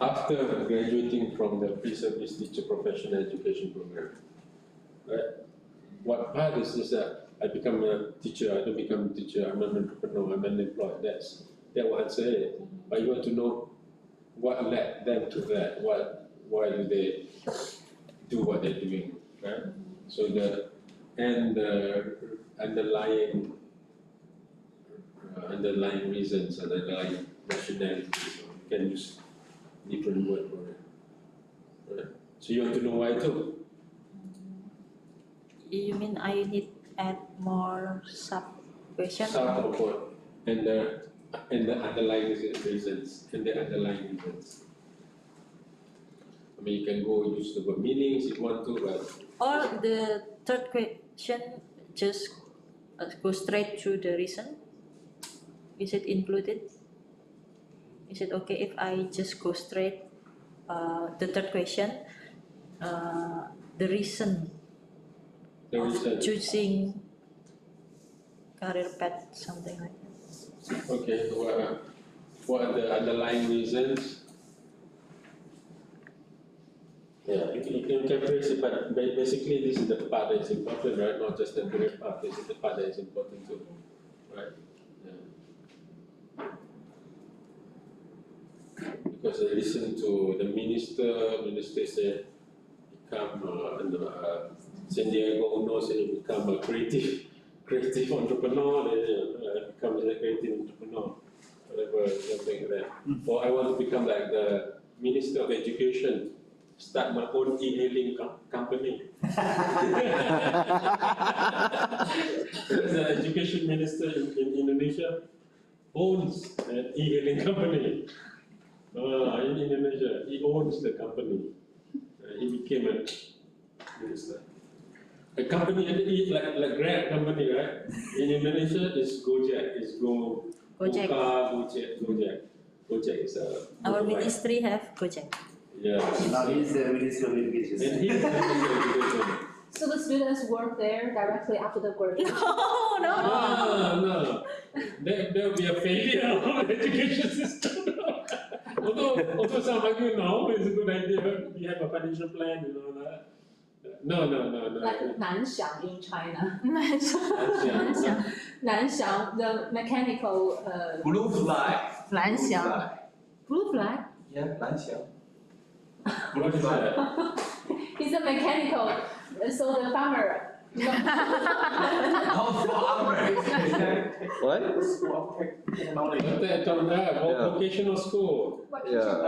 after graduating from the pre-service teacher professional education program? Right? What path is this? I become a teacher. I don't become a teacher. I'm an entrepreneur. I'm unemployed. That will answer it. But you want to know what led them to that. Why do they do what they're doing, right? So the underlying reasons, underlying rationalities, you can use different word for it. Right? So you want to know why too? You mean I need add more sub-question? Sub of what? And the underlying reasons, I mean, you can go use the word meanings if you want to, but Or the third question just go straight to the reason? Is it included? Is it okay if I just go straight the third question? The reason of choosing career path, something like that. okay, what are the underlying reasons? Yeah, you can phrase it, but basically this is the part that is important, right? Not just the career path, this is the part that is important too, right? Yeah. Because I listened to the minister said, become San Diego Uno said become a creative entrepreneur, become a creative entrepreneur, whatever, something like that. Or I want to become like the Minister of Education, start my own e-hailing company. Because the education minister in Indonesia owns an e-hailing company. In Indonesia, he owns the company. He became a minister. A company like Grab company, right? In Indonesia, is Gojek, Gojek. Gojek is a. Our ministry have Gojek. Yeah. Now he's the Minister of Education. And he's the Minister of Education. So the students work there directly after the graduation? No. There will be a failure of the education system. although some argue no, it's a good idea. We have a financial plan, you know that. No. Like Nanxiang in China. Nanxiang. Nanxiang, the mechanical. Blue flag. Nanxiang. Blue flag? Yeah, Nanxiang. What is that? It's a mechanical, so the farmer. What? Vocational school. Yeah.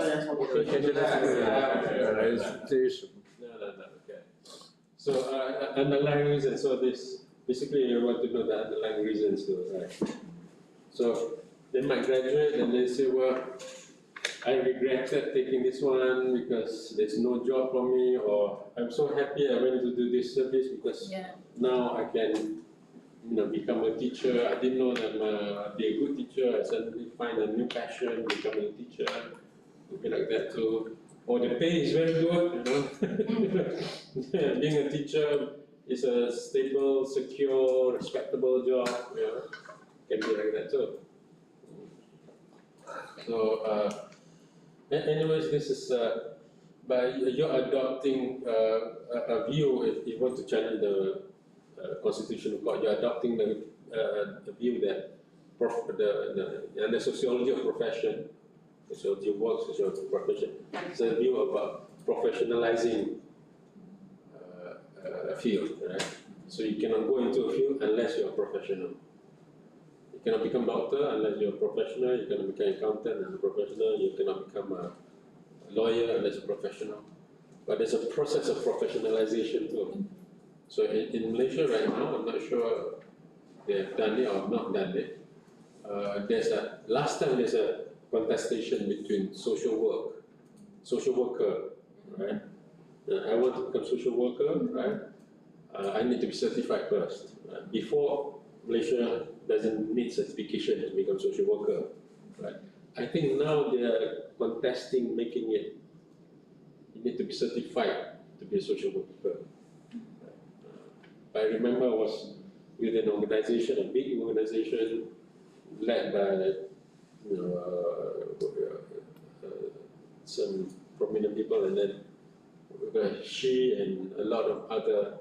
Institution. No, okay. So, underlying reasons, so this, basically you want to know the underlying reasons too, right? So, they might graduate and they say, well, I regretted taking this one because there's no job for me, or I'm so happy I went to do this service because now I can, become a teacher. I didn't know that I'd be a good teacher. I suddenly find a new passion, become a teacher. It'll be like that too. Or the pay is very good, Being a teacher is a stable, secure, respectable job. Can be like that too. So. Anyways, this is by you're adopting a view. If you want to challenge the constitutional court, you're adopting the view that the sociology of profession, sociology of work, sociology of profession, it's a view about professionalizing a field, right? So you cannot go into a field unless you're a professional. You cannot become doctor unless you're a professional. You cannot become accountant as a professional. You cannot become a lawyer unless you're a professional. But there's a process of professionalization too. So in Malaysia right now, I'm not sure they have done it or not done it. Last time there's a contestation between social worker, right? I want to become social worker, right? I need to be certified first. Before Malaysia doesn't need certification to become social worker, right? I think now they are contesting making it. You need to be certified to be a social worker. I remember I was with an organization, a big organization, led by some prominent people, and then she and a lot of other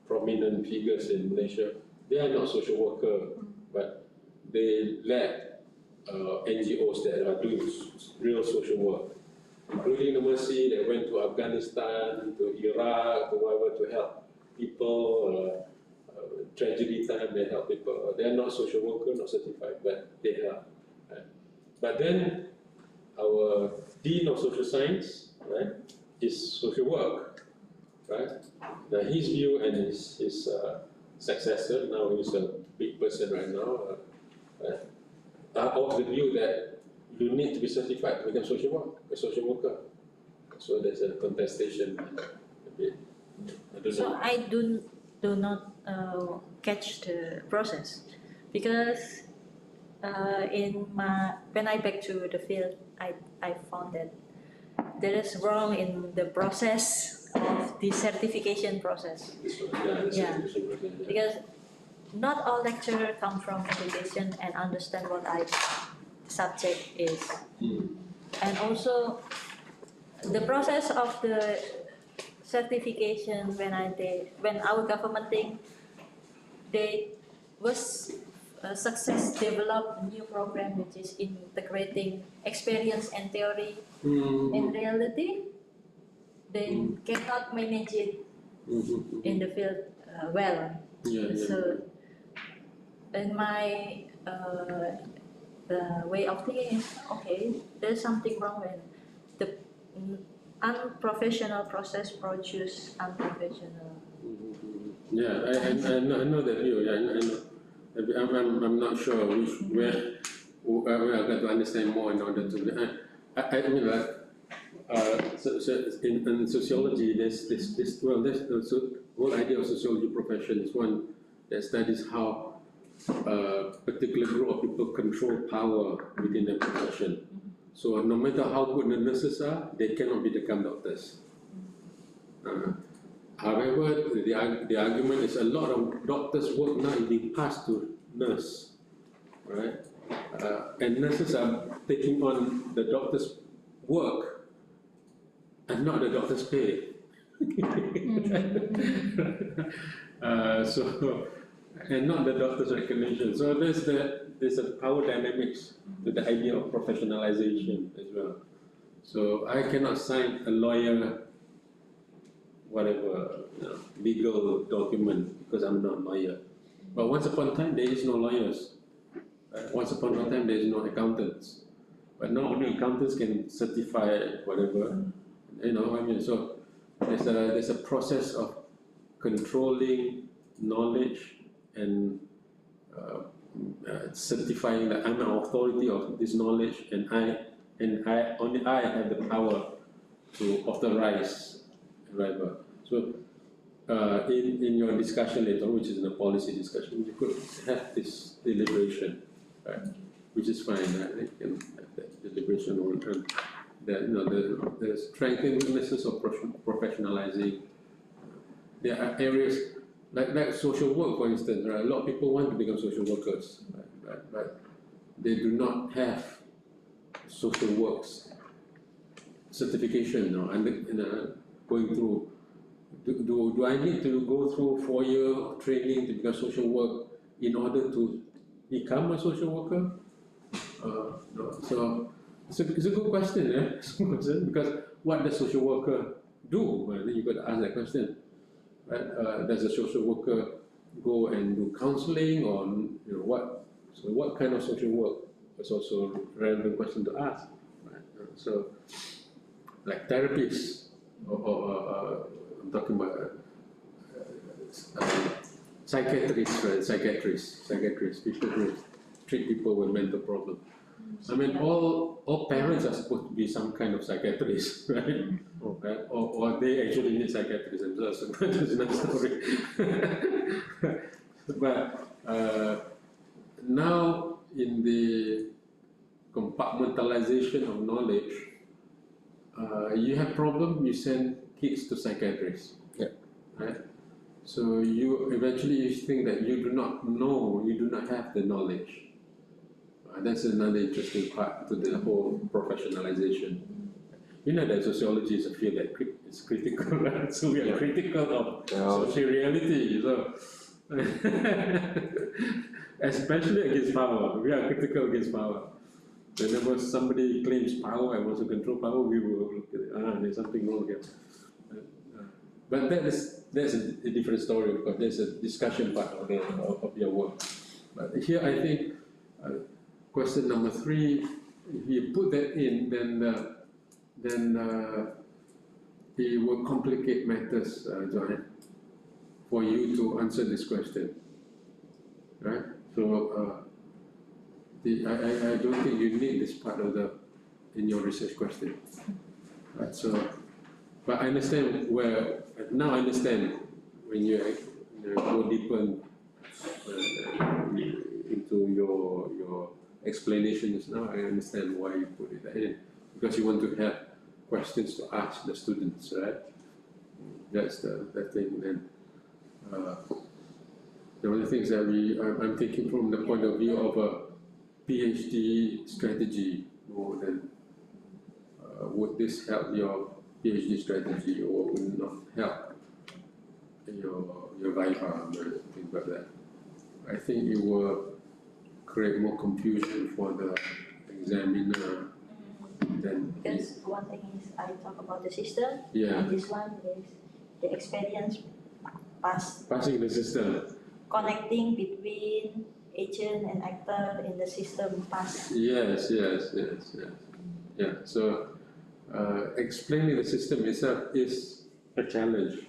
prominent figures in Malaysia. They are not social worker, but they led NGOs that are doing real social work, including the Mercy that went to Afghanistan, to Iraq, to wherever to help people, tragedy time, they help people. They are not social worker, not certified, but they help. Right? But then our Dean of Social Science, right, is social work, right? Now his view and his successor, now he's a big person right now, are of the view that you need to be certified to become a social worker. So there's a contestation a bit. I don't So know. I do not catch the process because when I back to the field, I found that there is wrong in the process of the certification process. This one, yeah, the Yeah. certification process, yeah. Because not all lecturers come from education and understand what subject is. And also the process of the certification when our government think they was success develop a new program which is integrating experience and theory in reality, they cannot manage it in the field well. So in my way of thinking is okay, there's something wrong when the unprofessional process produce unprofessional. Yeah, I know that view. Yeah, I know. I'm not sure where I've got to understand more in order to. I mean, like, so in sociology, there's this whole idea of sociology profession is one that studies how a particular group of people control power within the profession. So no matter how good the nurses are, they cannot become doctors. However, the argument is a lot of doctors' work now is being passed to nurse, right? And nurses are taking on the doctor's work and not the doctor's pay. And not the doctor's recognition. So there's a power dynamics to the idea of professionalization as well. So I cannot sign a lawyer, whatever, legal document because I'm not a lawyer. But once upon a time, there is no lawyers. Once upon a time, there is no accountants. But now only accountants can certify whatever. You know what I mean? So there's a process of controlling knowledge and certifying that I'm an authority of this knowledge, and only I have the power to authorize whatever. So in your discussion later, which is in a policy discussion, you could have this deliberation, right? Which is fine. Right? You can have that deliberation on the strengths and weaknesses of professionalizing. There are areas like social work, for instance. Right? A lot of people want to become social workers, right? But they do not have social works certification going through. Do I need to go through 4 years of training to become social work in order to become a social worker? No. So it's a good question, yeah? Because what does social worker do? Well, then you got to ask that question. Right? Does a social worker go and do counseling, or what? So what kind of social work is also a relevant question to ask. Right? So like therapists, or I'm talking about psychiatrists, right? Psychiatrists, people who treat people with mental problems. I mean, all parents are supposed to be some kind of psychiatrist, right? Okay. Or they actually need psychiatrists themselves. So that's another story. But now, in the compartmentalization of knowledge, you have problem, you send kids to psychiatrists. Yeah. Right? So you eventually think that you do not know, you do not have the knowledge. That's another interesting part to the whole professionalization. You know that sociology is a field that is critical, right? So we are critical of social reality. So especially against power, we are critical against power. Whenever somebody claims power and wants to control power, we will look at it. There's something wrong here. But that's a different story because there's a discussion part of your work. But here I think question number 3, if you put that in, then it will complicate matters, John, for you to answer this question, right? So I don't think you need this part of in your research question, right? So, but I understand now I understand when you go deeper into your explanations. Now I understand why you put it in, because you want to have questions to ask the students, right? That's the thing. Then the other things that I'm thinking from the point of view of a PhD strategy more than would this help your PhD strategy or would it not help your Viva and things like that. I think it will create more confusion for the examiner than. Because one thing is I talk about the system, Yeah. and this one is the experience Passing the system. connecting between agent and actor in the system past. Yes. Yeah. So explaining the system itself is a challenge.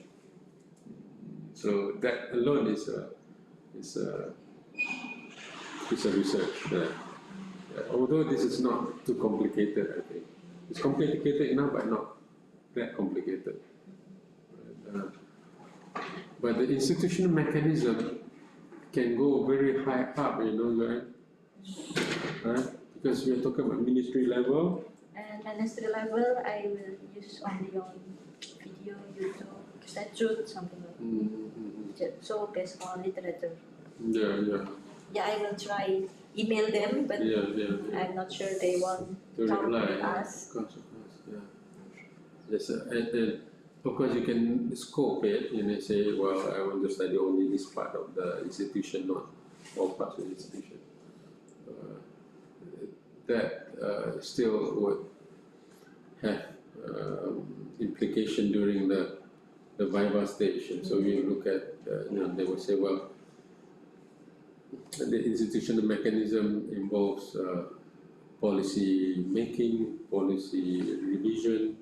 So that alone is a research. Although this is not too complicated, I think it's complicated enough, but not that complicated. But the institutional mechanism can go very high up, right? Because we are talking about ministry level. And ministry level, I will use only on video, YouTube, statute, something like that. So based on literature. Yeah. Yeah, I will try email them, but I'm not sure they want To talk reply, with us. Of course, yeah. Yes, and of course you can scope it, say, well, I want to study only this part of the institution, not all parts of the institution. That still would have implication during the Viva stage. And so you look at, they will say, well, the institutional mechanism involves policy making, policy revision,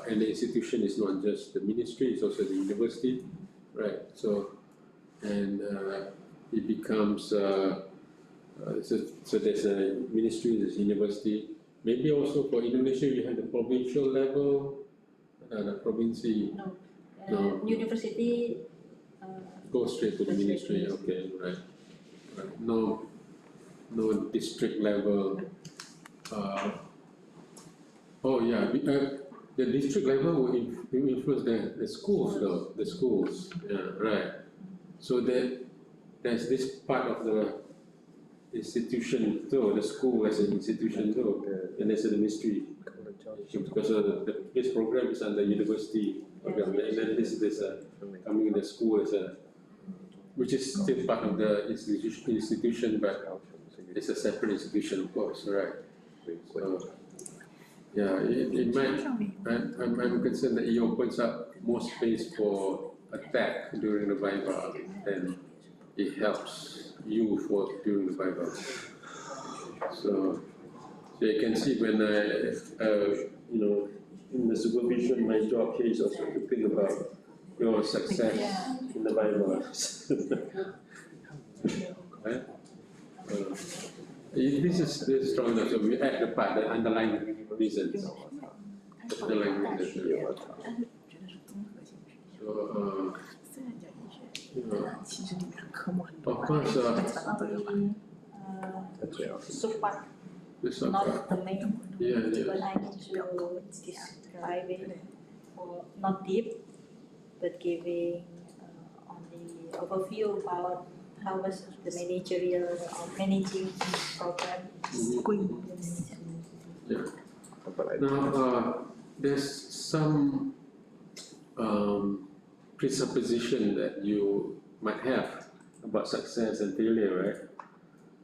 and the institution is not just the ministry, it's also the university, right? So, and it becomes, so there's a ministry, there's university, maybe also for Indonesia you have the provincial level, the province. No. University. Go straight to the ministry, okay, right. No district level. The district level will influence the schools though, the schools, yeah, right. So there's this part of the institution too, the school as an institution too, and there's the ministry. Because this program is under university program, and then this coming in the school as which is still part of the institution, but it's a separate institution, of course, right? So, yeah, it might. I'm concerned that it opens up more space for attack during the Viva, and it helps you during the Viva. So you can see when in the supervision, my job here is also to think about your success in the Viva. Right? This is strong enough, so we add the underlying reasons. So, of course, Support, not the main. But I need to describe it for not deep, but giving only overview about how was the managerial or managing this program. Yeah. Now, there's some presupposition that you might have about success and failure,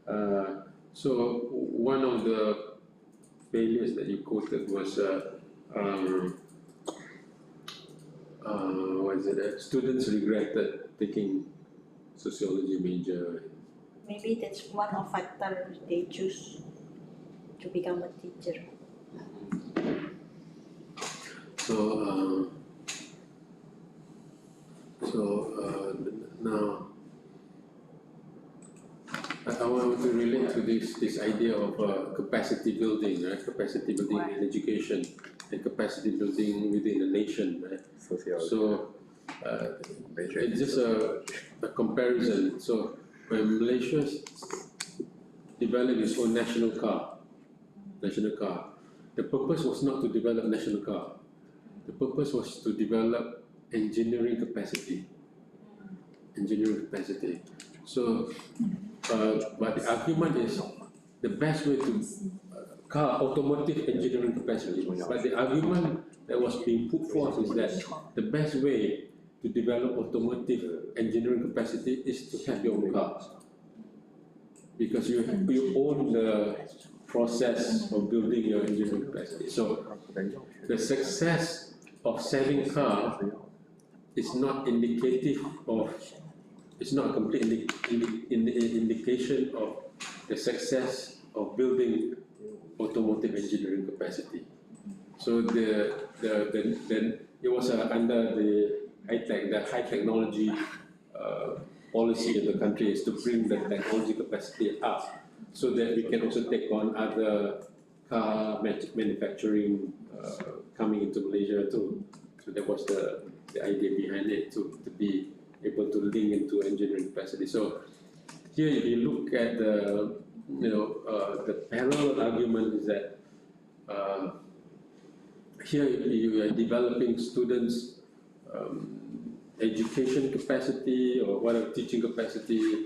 right? So one of the failures that you quoted was what is it? Students regretted taking sociology major. Maybe that's one of factors they choose to become a teacher. So now I want to relate to this idea of capacity building, right? Capacity building in education and capacity building within a nation, right? So it's just a comparison. So when Malaysia developed its own national car, the purpose was not to develop national car. The purpose was to develop engineering capacity. So, but the argument is the best way to automotive engineering capacity. But the argument that was being put forth is that the best way to develop automotive engineering capacity is to have your own car, because you own the process of building your engineering capacity. So the success of selling car is not indicative of, it's not a complete indication of the success of building automotive engineering capacity. So it was under the high technology policy of the country is to bring the technology capacity up, so that we can also take on other car manufacturing coming into Malaysia too. So that was the idea behind it, to be able to link into engineering capacity. So here, if you look at the parallel argument is that here you are developing students' education capacity or whatever teaching capacity.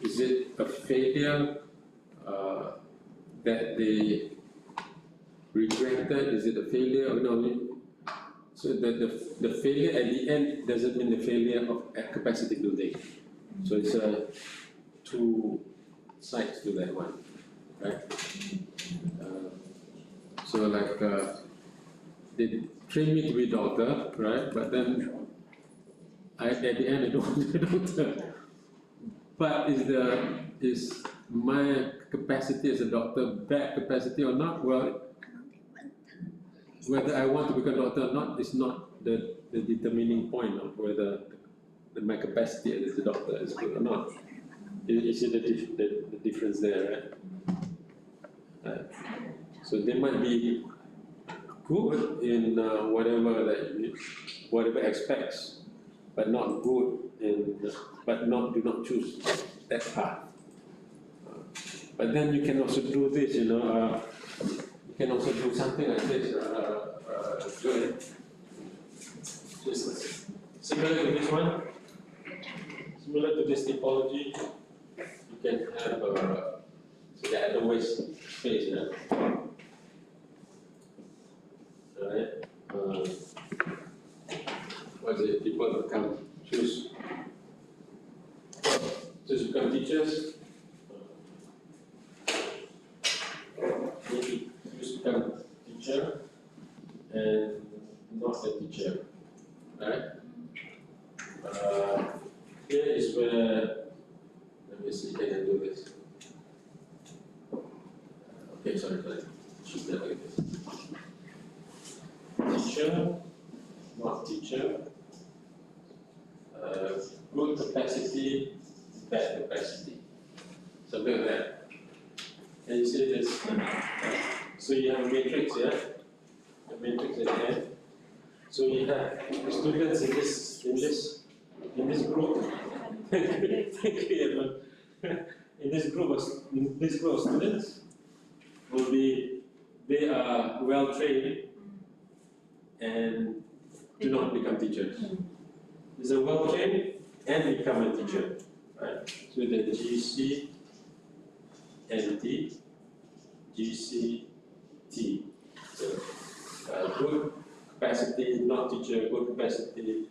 Is it a failure that they regretted? Is it a failure? So the failure at the end doesn't mean the failure of capacity building. So it's two sides to that one, right? So like they train me to be a doctor, right? But then at the end I don't want to be a doctor. But is my capacity as a doctor bad capacity or not? Well, whether I want to become a doctor or not is not the determining point of whether my capacity as a doctor is good or not. You see the difference there, right? So they might be good in whatever aspects, but not good in, do not choose that path. But then you can also do this, you can also do something like this, just similar to this one, similar to this typology. You can have so that I don't waste space, Alright, what is it? People become choose become teachers. Maybe choose become teacher and not a teacher, right? Here is where, let me see, can I do this? Okay, sorry, choose that like this. Teacher, not teacher, good capacity, bad capacity, something like that. Can you see this? So you have a matrix here, a matrix at the end. So you have students in this group. Thank you, in this group of students will be, they are well trained and do not become teachers. Is a well trained and become a teacher, right? So the GC and T, GC, T. So good capacity, not teacher, good capacity,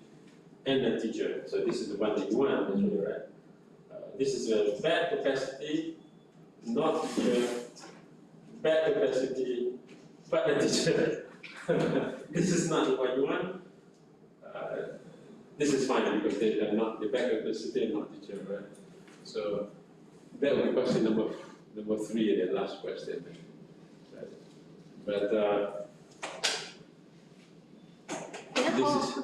and a teacher. So this is the one that you want, actually, right? This is a bad capacity, not teacher, bad capacity, but a teacher. This is not the one you want. this is fine because they are not, the back university and not teacher, right? So that would be question number 3, the last question. Right? But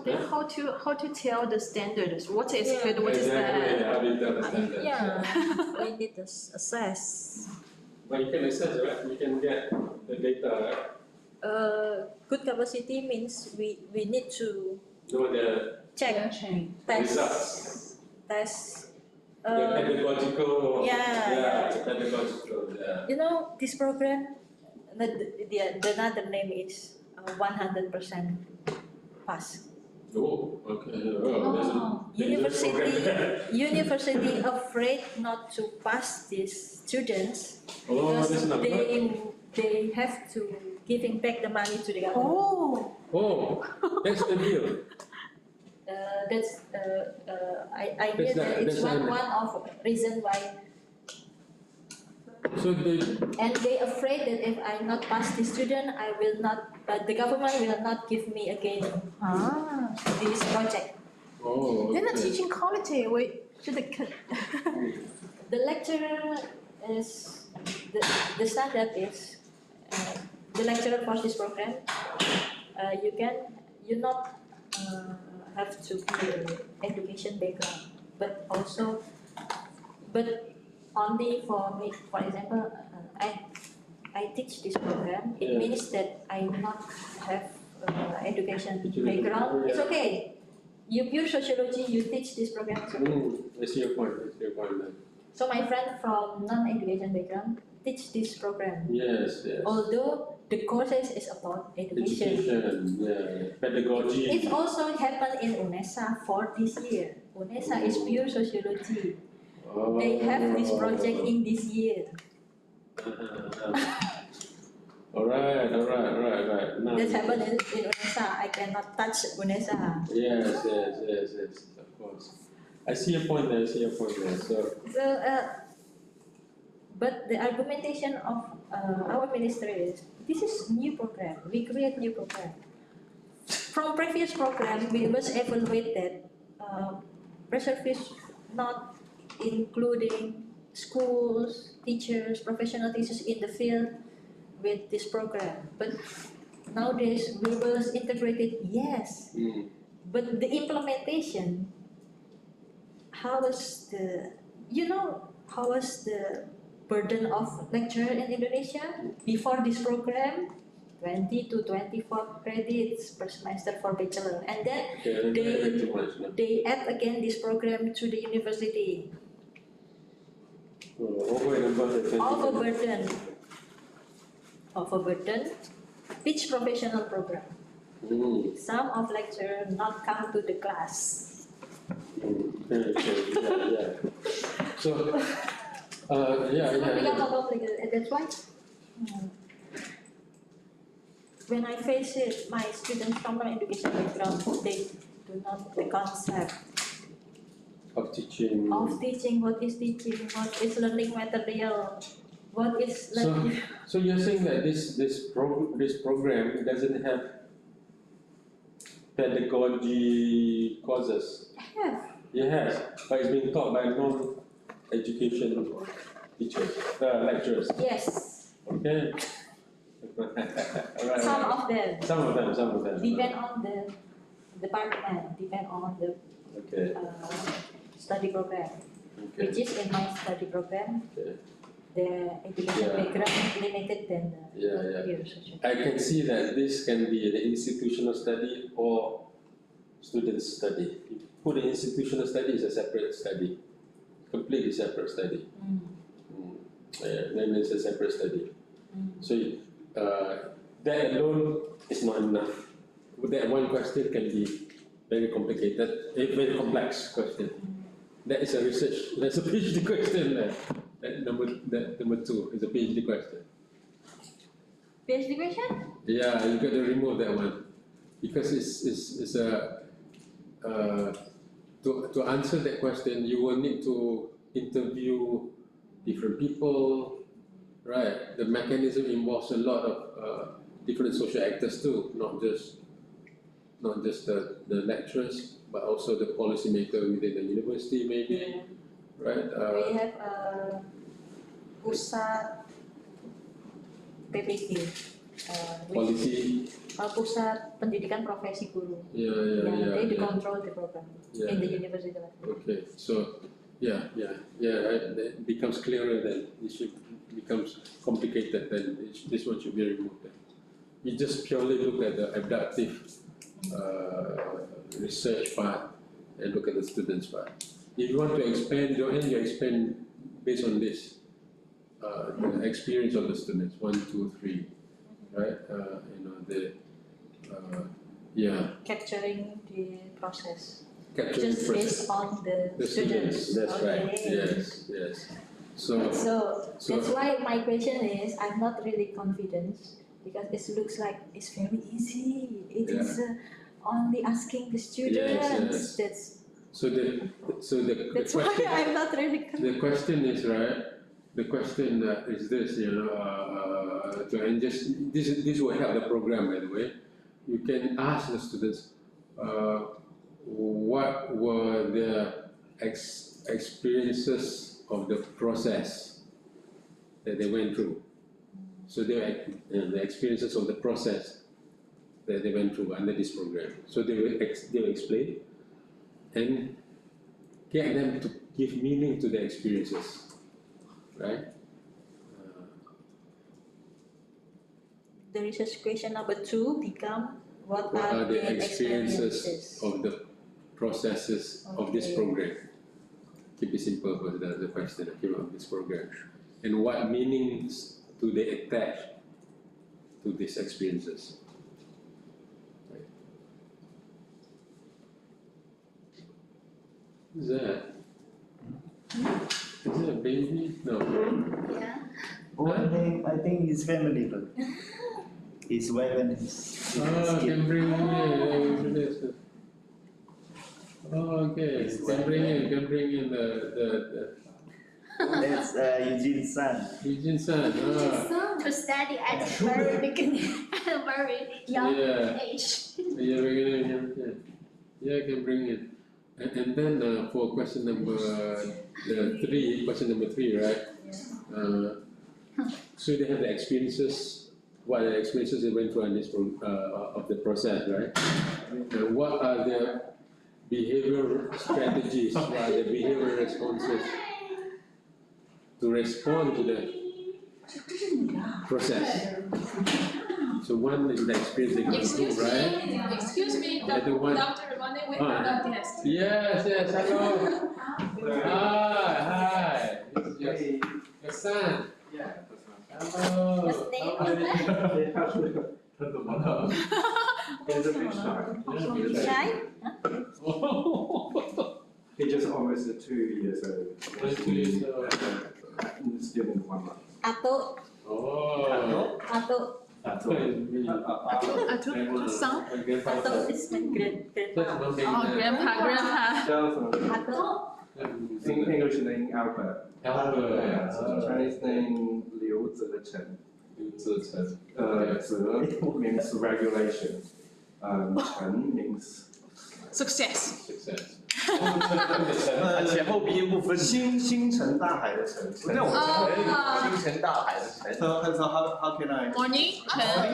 then how to tell the standards? What is good? What is exactly, bad? how do you tell the standards? Yeah, we need to assess. But you can assess, right? You can get the data, right? Good capacity means we need to Know the check, results. test. The pedagogical, Yeah. the pedagogical, You know, this program, the another name is 100% pass. Oh, okay. Oh, there's a dangerous program. University afraid not to pass these students Oh, that's because not good. they have to giving back the money to the government. Oh, that's the deal. I hear that it's one of reason why. So And they afraid that if I not pass the student, I will not. The government will not give me again this project. oh, Then the okay. teaching quality, The lecturer is the standard is the lecturer for this program. You not have to be education background, but only for me. For example, I teach this program. It means that I not have education background. It's okay. You pure sociology, you teach this program. I see your point. So my friend from non-education background teach this program. Yes. Although the courses is about education. Pedagogy. It also happened in UNESA for this year. UNESA is pure sociology. Oh. They have this project in this year. Alright. Nice. That happened in UNESA. I cannot touch UNESA. Yes, of course. I see your point there. So, but the argumentation of our ministry is, this is new program. We create new program. From previous program, we must evaluate that pressure fish not including schools, teachers, professional teachers in the field with this program. But nowadays, we will integrate it, yes. But the implementation, how was the burden of lecturer in Indonesia before this program? 20 to 24 credits per semester for bachelor, and then they add again this program to the university. Overburden, teach professional program. Some of lecturer not come to the class. So, That's why. When I face it, my students from non-education background, they do not the concept of teaching. What is teaching, what is learning material, what is learning. So you're saying that this program doesn't have pedagogy courses? It has, but it's being taught by non-education teachers, lecturers. Yes. Okay. Some of them. Depend on the department, depend on the study program. Which is in my study program. The education background limited than the I can see that this can be the institutional study or student study. You put the institutional study as a separate study, completely separate study. Then it's a separate study. So that alone is not enough. That one question can be very complicated, very complex question. That is a research. That's a PhD question. That number 2 is a PhD question. PhD question? Yeah, you got to remove that one because it's a to answer that question you will need to interview different people, right? The mechanism involves a lot of different social actors too, not just the lecturers, but also the policymaker within the university maybe, right? We have pusat PPG, Policy, pusat pendidikan profesi guru. They control the program in the university level. Okay, so right. It becomes clearer then. It becomes complicated then. This one should be removed. Then. You just purely look at the abductive research part and look at the students part. If you want to expand your end, you expand based on this, the experience of the students, 1, 2, 3, right? Capturing the process. Capturing Just based on the students. That's right. Okay. Yes. So that's why my question is, I'm not really confident because it looks like it's very easy. It is only asking the students. Yes. That's why I'm not really confident. The question is right. The question is this, and just this will help the program, by the way. You can ask the students, what were their experiences of the process that they went through. So the experiences of the process that they went through under this program. So they will explain and get them to give meaning to their experiences, right? The research question number 2 become what are the experiences of the processes of this program? Keep it simple for the question of this program. And what meanings do they attach to these experiences? Right. Is that a baby? No. Yeah. Oh, I think his family, but his wife and his kid. Can bring in. Oh, okay. Can bring in the That's Eugene's son. Eugene's son. To study at a very beginning, at a very young age. Yeah, can bring it. And then for question number 3, right? So they have the experiences, what are the experiences they went through on this of the process, right? And what are the behavioral strategies, what are the behavioral responses to respond to the process? So one is the experience they go through, right? Excuse me, The one, Dr. Ronnie, we have a test. Yes, hello. Hi. This is your son. Yeah. Hello. What's the name? He's a bit shy. He just almost 2 years old. 2 years old. Still in 1 month. Ato. Oh. Ato. Ato is me. Son? Ato is my grandpa. Grandpa. Ato. In English name Albert. Chinese name Liu Zichen. Zi means regulation. Chen means Success. 前后鼻音不分。星辰大海的辰。那我星辰大海的辰。So how can I? Morning.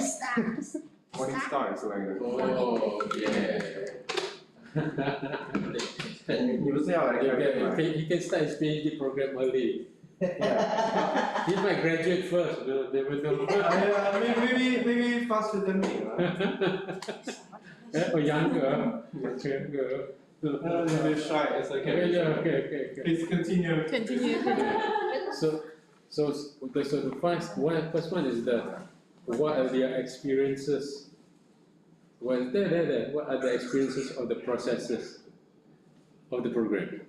Stars. Morning star is like Oh, yeah. 你不是要来看吗 He can start his PhD program early. He might graduate first, never know. Maybe faster than me. Or younger. A little bit shy. It's okay. Okay. Please continue. So the first one is what are their experiences? Well, what are the experiences of the processes of the program?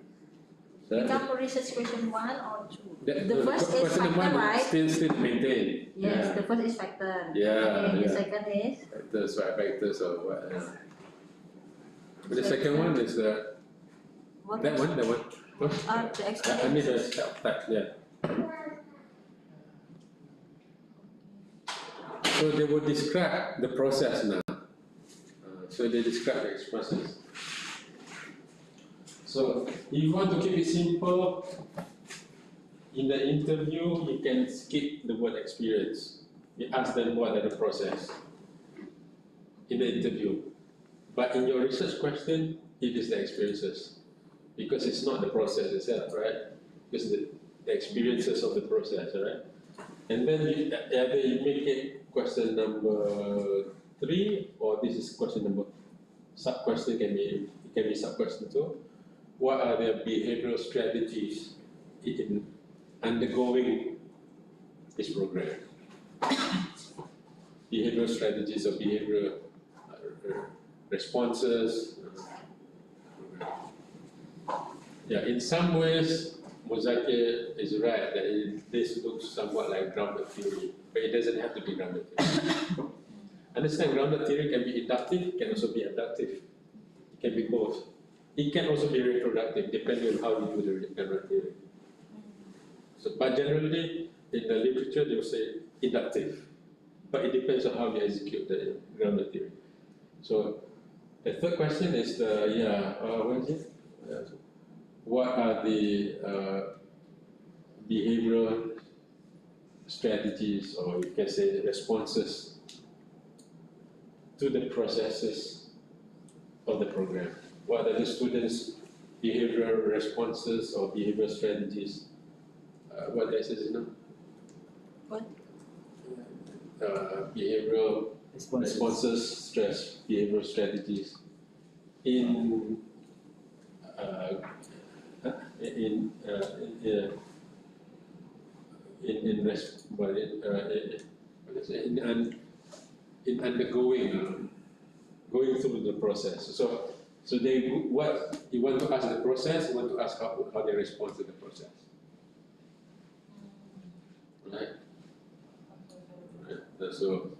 Become research question 1 or 2? The first is question factor, one right? Still maintained. Yes, the first is factor. Yeah, And the yeah. second is? Factors, right? Factors or what? But the second one is that one. The I experience. mean the self-type, yeah. So they will describe the process now. So they describe the process. So if you want to keep it simple, in the interview, you can skip the word experience. You ask them what are the process in the interview. But in your research question, it is the experiences. Because it's not the process itself, right? It's the experiences of the process, right? And then either you make it question number 3, or this is question number, sub-question can be sub-question 2. What are the behavioral strategies in undergoing this program? Behavioral strategies or behavioral responses. Yeah, in some ways, Muzakir is right that this looks somewhat like grounded theory, but it doesn't have to be grounded theory. Understand, grounded theory can be inductive, can also be abductive. It can be both. It can also be reproductive, depending on how you do the grounded theory. So, but generally, in the literature, they will say inductive, but it depends on how you execute the grounded theory. So, the third question is what is it? What are the behavioral strategies, or you can say responses to the processes of the program? What are the students' behavioral responses or behavioral strategies? What that says, you know? What? Behavioral responses, stress, behavioral strategies in going through the process. So they, what you want to ask the process, you want to ask how they respond to the process. Right? So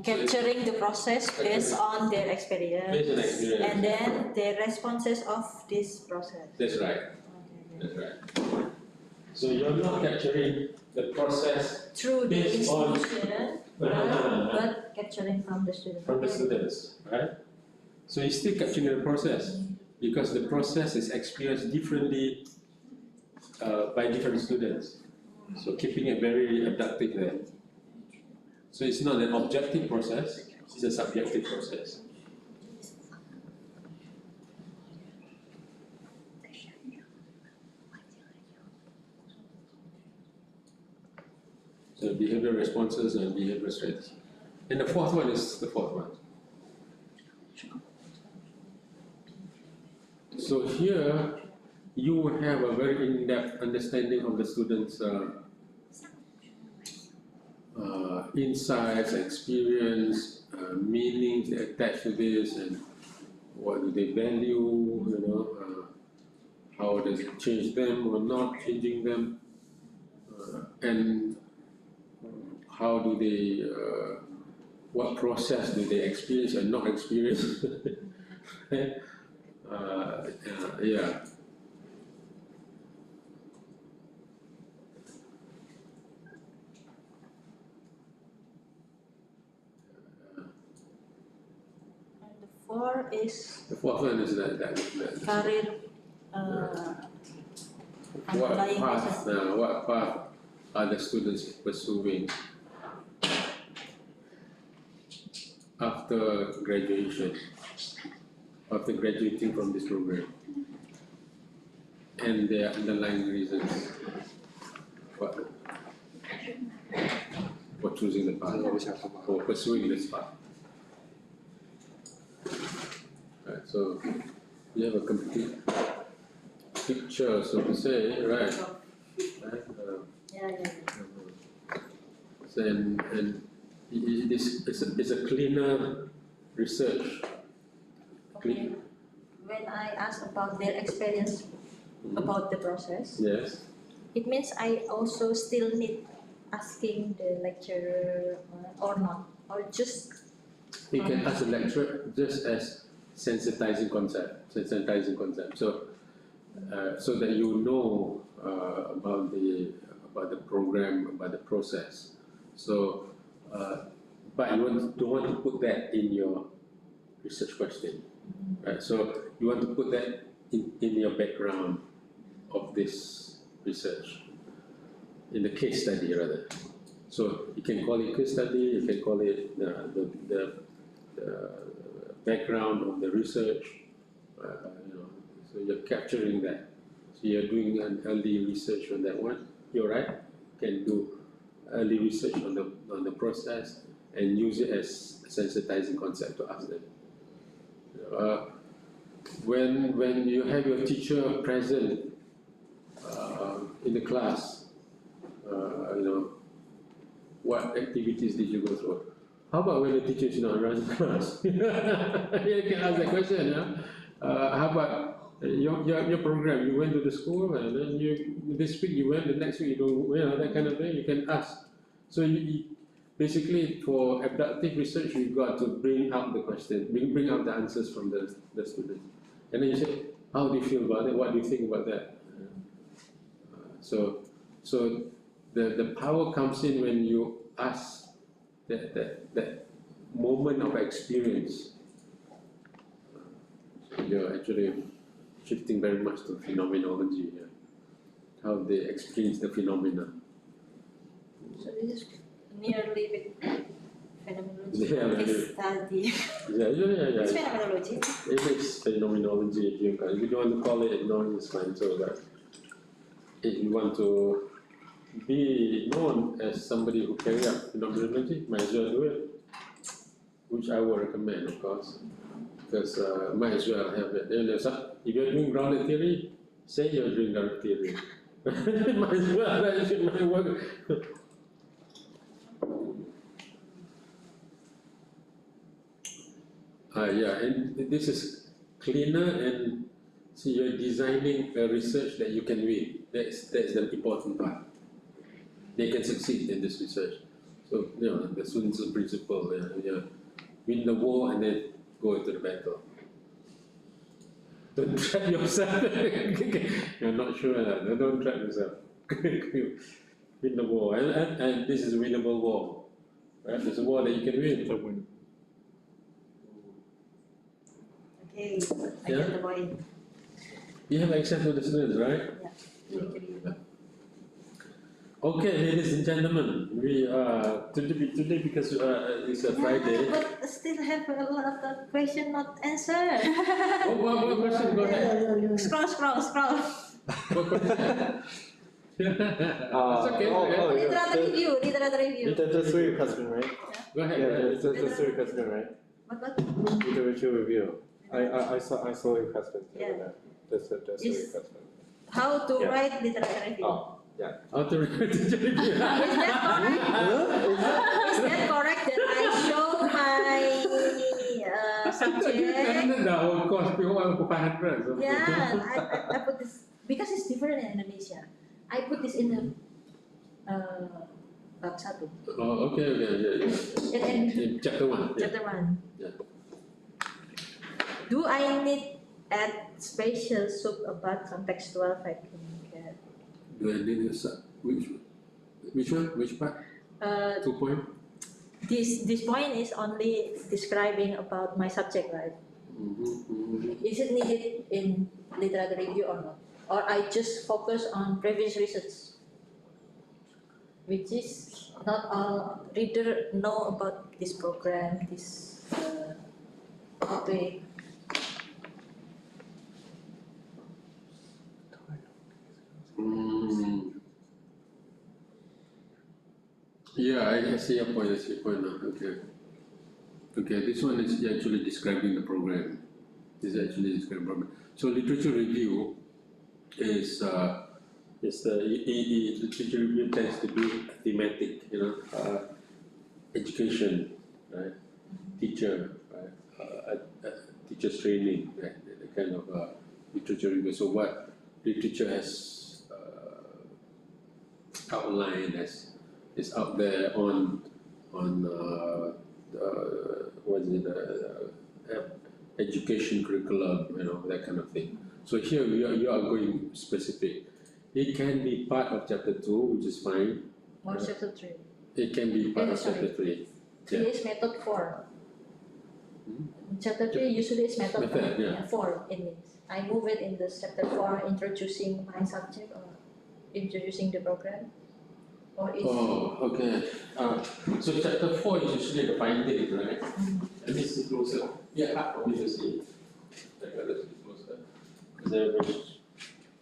capturing the process based on their based on experience, and then the responses of this process. That's right. That's right. So you're not capturing the process through the based on institution, but capturing from the students. From the students, right? So you're still capturing the process because the process is experienced differently by different students. So keeping it very abductive there. So it's not an objective process, it's a subjective process. So behavioral responses and behavioral strategy. And the fourth one is the fourth one. So here you will have a very in-depth understanding of the students' insights, experience, meanings attached to this, and what do they value, you know, how does it change them or not changing them, and how do they, what process do they experience and not experience. Yeah. The fourth one is that career what path are the students pursuing after graduation, after graduating from this program, and their underlying reasons for choosing the path or pursuing this path. Right, so you have a complete picture, so to say, right? So and it's a cleaner research. Okay. When I ask about their experience about the process, yes, it means I also still need asking the lecturer or not, or just. You can ask the lecturer just as sensitizing concept. So, so that you know about the program, about the process. So, but you don't want to put that in your research question. Right, so you want to put that in your background of this research, in the case study rather. So you can call it case study, you can call it the background of the research, so you're capturing that. So you're doing an early research on that one, you're right, you can do early research on the process and use it as a sensitizing concept to ask them. When you have your teacher present in the class, what activities did you go through? How about when the teacher is not around the class? You can ask the question, how about your program? You went to the school and then this week you went, the next week you don't, that kind of thing, you can ask. So you basically for abductive research, you've got to bring out the question, bring out the answers from the student. And then you say, how do you feel about it? What do you think about that? So the power comes in when you ask that moment of experience. You're actually shifting very much to phenomenology here, how they experience the phenomena. So this is nearly with phenomenology, Yeah, case study. Yeah. It's phenomenology. It is phenomenology if you don't want to call it known, it's fine. So that if you want to be known as somebody who carry out phenomenology, might as well do it, which I would recommend, of course, because might as well have it. If you're doing grounded theory, say you're doing grounded theory. Might as well, that might work. And this is cleaner, and see, you're designing a research that you can win. That's the important part. They can succeed in this research. So, the Sun Tzu principle, win the war and then go into the battle. Don't trap yourself. You're not sure, don't trap yourself. Win the war, and this is a winnable war. Right? There's a war that you can win. Okay, I get the point. You have access to the students, right? Yeah. Okay, ladies and gentlemen, we today because it's a Friday. But still have a lot of questions not answered. What question? Go ahead. Scroll. What question? It's okay. Literature review. Literature question, right? Go ahead. Yeah, literature question, right? What? Literature review. I saw your question. Yeah. That's your question. How to Yeah. write literature review. Oh, yeah. How to write literature review? Is that correct that I show my subject? Of course, Yeah, I put this because it's different in Indonesia. I put this in the bab 1. Oh, okay. In chapter 1. Chapter 1. Yeah. Do I need add spatial sub about contextual factor? Do I need which one? Which part? 2 point? This point is only describing about my subject, right? Is it needed in literature review or not? Or I just focus on previous research, which is not all reader know about this program, this topic. Yeah, I see your point. Now. Okay, this one is actually describing the program. So literature review is literature review tends to be thematic, education, right? Teacher, right? Teacher's training, right? The kind of literature review. So what literature has outlined is out there on education curriculum, that kind of thing. So here you are going specific. It can be part of chapter 2, which is fine. Or chapter 3. It can be part of chapter 3. Three is method 4. Chapter 3 usually is method, Method, yeah. 4 it means. I move it in the chapter 4, introducing my subject or introducing the program. Or is Oh, okay. So chapter 4 is usually the finding, right? Let me see closer. Yeah, obviously. Let's see closer. There is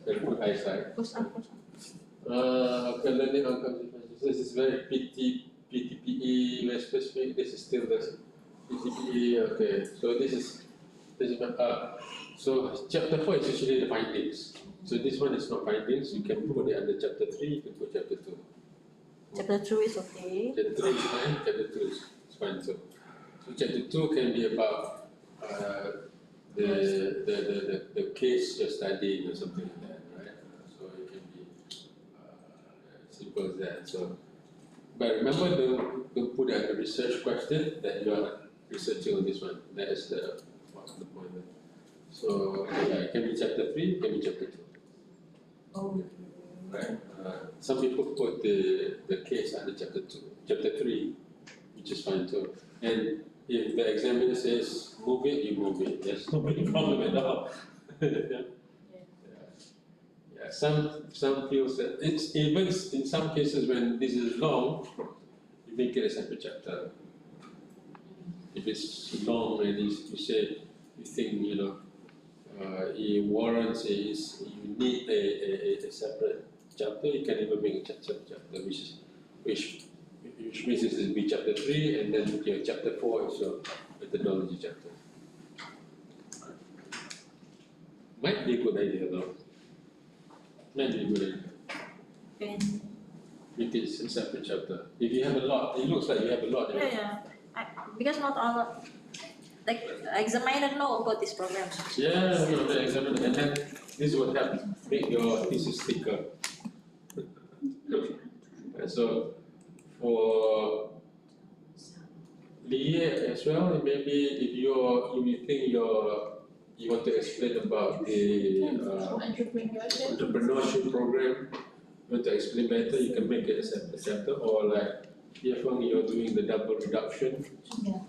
very good eyesight. Push up, push up. Okay, learning outcomes. This is very PTPE, very specific. This is still the PTPE. Okay, so this is so chapter 4 is usually the findings. So this one is not findings. You can put it under chapter 3. You can put chapter 2. chapter 2 is okay. Chapter 3 is fine. Chapter 2 is fine too. So chapter 2 can be about the case you're studying or something like that, right? So it can be simple as that. So, but remember, don't put it as a research question that you are researching on this one. That is the point. So yeah, it can be chapter 3, it can be chapter 2. Oh. Right? Some people put the case under chapter 2, chapter 3, which is fine too. And if the examiner says move it, you move it. There's no big problem at all. Yeah. Some feels that it's even in some cases when this is long, you make it a separate chapter. If it's long and you say you think it warrants you need a separate chapter, you can even make a separate chapter, which means it will be chapter 3, and then your chapter 4 is your methodology chapter. Might be a good idea though. Might be a good idea. It is a separate chapter. If you have a lot, it looks like you have a lot. Yeah. Because not all, like examiner know about this program. Yeah, the examiner, and then this will help make your thesis thicker. So for Lee as well, maybe if you think you want to explain about the entrepreneurship program, you want to explain better, you can make it a separate chapter, or like if you're doing the double reduction, you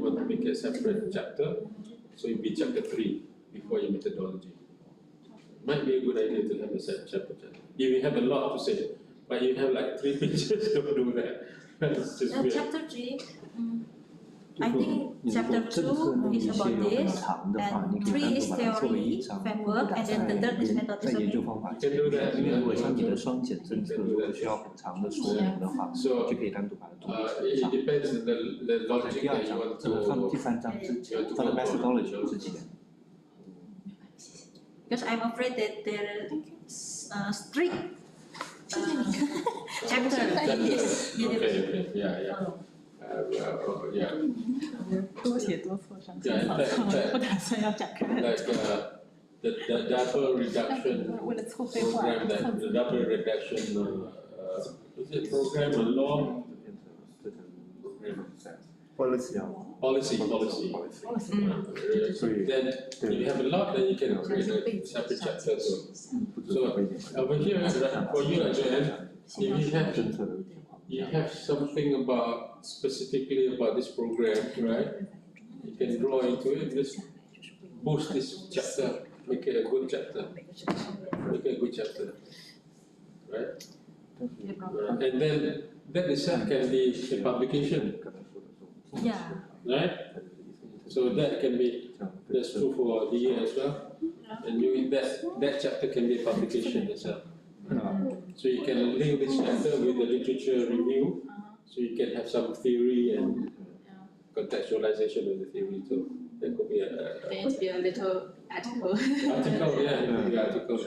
want to make it a separate chapter, so it will be chapter 3 before your methodology. Might be a good idea to have a separate chapter. If you have a lot to say, but you have like 3 pages, don't do that. That's just weird. Chapter 3, I think chapter 2 is about this, and 3 is theory, framework, and then the third is method. 在研究方法前，因为如果像你的双减政策如果需要很长的说明的话，就可以单独把它做成。 It depends on the 在 logic 第二 that you 章 want 放 to 第3章之前，放在 methodology 之前。 Because I'm afraid that there is strict chapter like this. Okay, yeah. 多写多错上参 Yeah, 考 in fact, 不打算要展开。 like the double reduction 为了凑废话， program, that the double reduction is it program or law? Policy. Then if you have a lot, then you can create a separate chapter. So over here, for you, Joanne, if you have something about specifically about this program, right? You can draw into it. Just boost this chapter, make it a good chapter. Make it a good chapter, right? And then that itself can be a publication. Yeah. Right? So that can be, that's true for the year as well. And that chapter can be a publication itself. So you can link this chapter with the literature review, so you can have some theory and contextualization of the theory too. That could be There needs to be a little article. article, yeah, it could be article,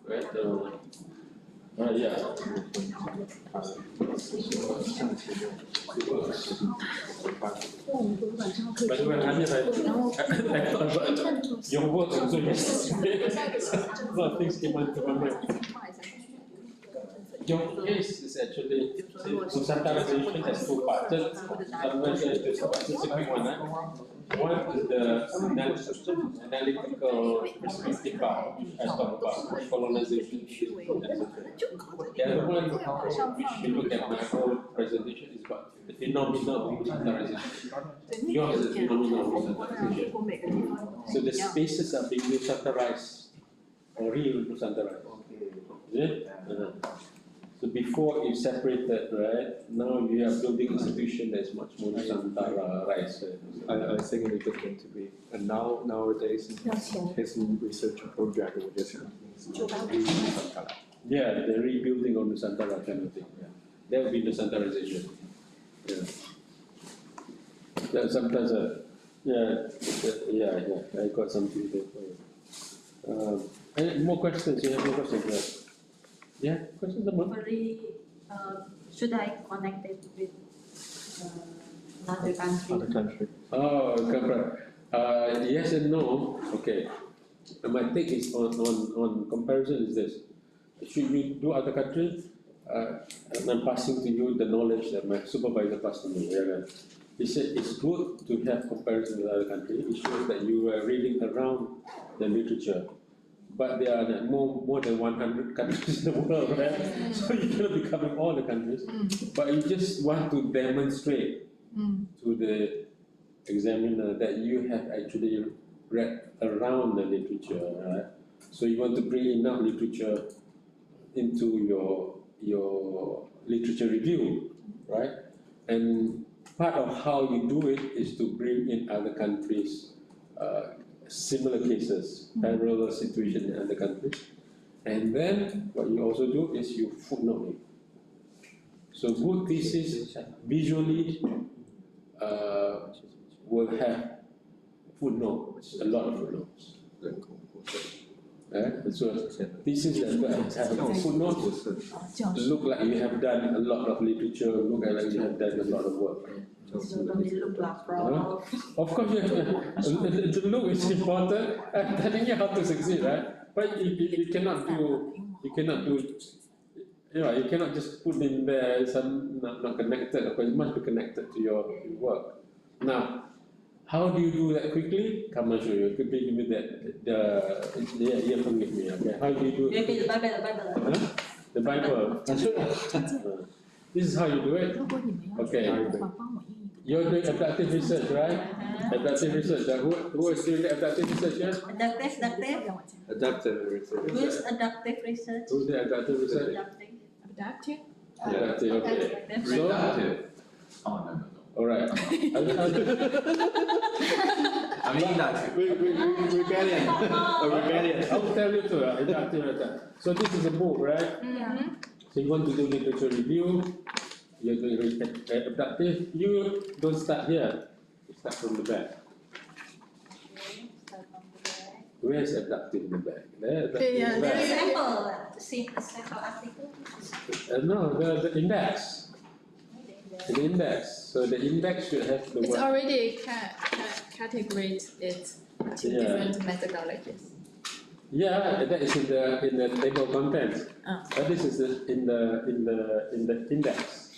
right? Yeah. By the way, I thought about your work also yesterday. A lot of things came into my mind. Your case is actually Nusantara has 2 parts. It's a quick one. One is the analytical perspective part, I talk about colonization. The other one, which we look at my whole presentation, is about the phenomenal Nusantara. Yours is phenomenal Nusantara. So the spaces are being Nusantarized or real Nusantara. Is it? So before you separated, right? Now you are building an institution that is much more Nusantara-ized. I think it became to be, and nowadays his research project will just Yeah, the rebuilding of Nusantara kind of thing. Yeah. That would be Nusantarization. Yeah. Yeah, sometimes, I got something there for you. Any more questions? You have more questions? Yeah, questions about? Should I connect it with another country? other country. Oh, correct. Yes and no. Okay. My take is on comparison is this. Should you do other countries? And I'm passing to you the knowledge that my supervisor passed to me. He said it's good to have comparison with other countries. It shows that you are reading around the literature. But there are more than 100 countries in the world, right? So you cannot be covering all the countries. But you just want to demonstrate to the examiner that you have actually read around the literature, right? So you want to bring enough literature into your literature review, right? And part of how you do it is to bring in other countries, similar cases, parallel situation in other countries. And then what you also do is you footnote it. So good thesis visually will have footnotes, a lot of footnotes. So thesis that have a footnote look like you have done a lot of literature, look like you have done a lot of work. Of course, the look is important. I'm telling you how to succeed, right? But you cannot do, you cannot just put in there some not connected. Of course, it must be connected to your work. Now, how do you do that quickly? Come and show you. Could be with that the earphone with me. Okay, how do you do it? Maybe the Bible. Huh? The Bible. This is how you do it. Okay. You're doing adaptive research, right? Adaptive research. Who is doing the adaptive research here? Adaptive research. Who is adaptive research? Who's the adaptive research? Adaptive? Adaptive, okay. So, Reductive. Oh, no. all right. I mean inductive. Rebellion. Rebellion. I'll tell you too. Adaptive. So this is a book, right? So you want to do literature review. You're doing adaptive. You don't start here. You start from the back. Where is adaptive in the back? There. Sample article. No, the index. The index. So the index should have the It's word. already categorized it to different methodologies. Yeah, that is in the table of contents. But this is in the index.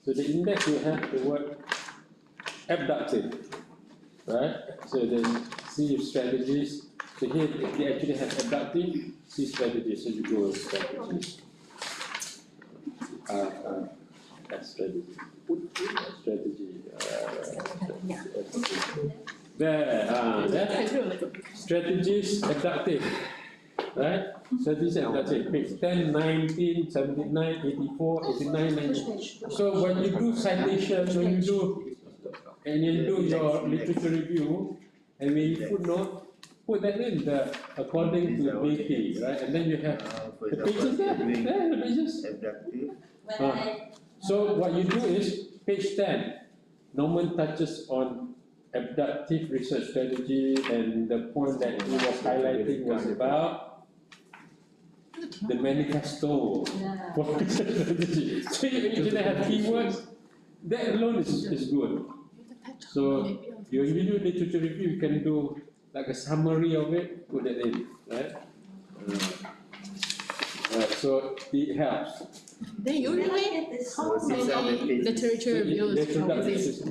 So the index will have the word abductive, right? So then C strategies. So here they actually have abductive, C strategies. So you go with strategies. Strategy. There. Strategies abductive. Right? So this is abductive. Page 10, 19, 79, 84, 89, 90. So when you do citations, when you do your literature review, and when you footnote, put that in according to BP, right? And then you have the pages there, the pages. So what you do is, page 10, Norman touches on abductive research strategy, and the point that he was highlighting was about the manifesto for research strategy. So you have keywords, that alone is good. So you do literature review, you can do like a summary of it, put it in, right? Right, so it helps. Then usually, how many literature reviews shall we list?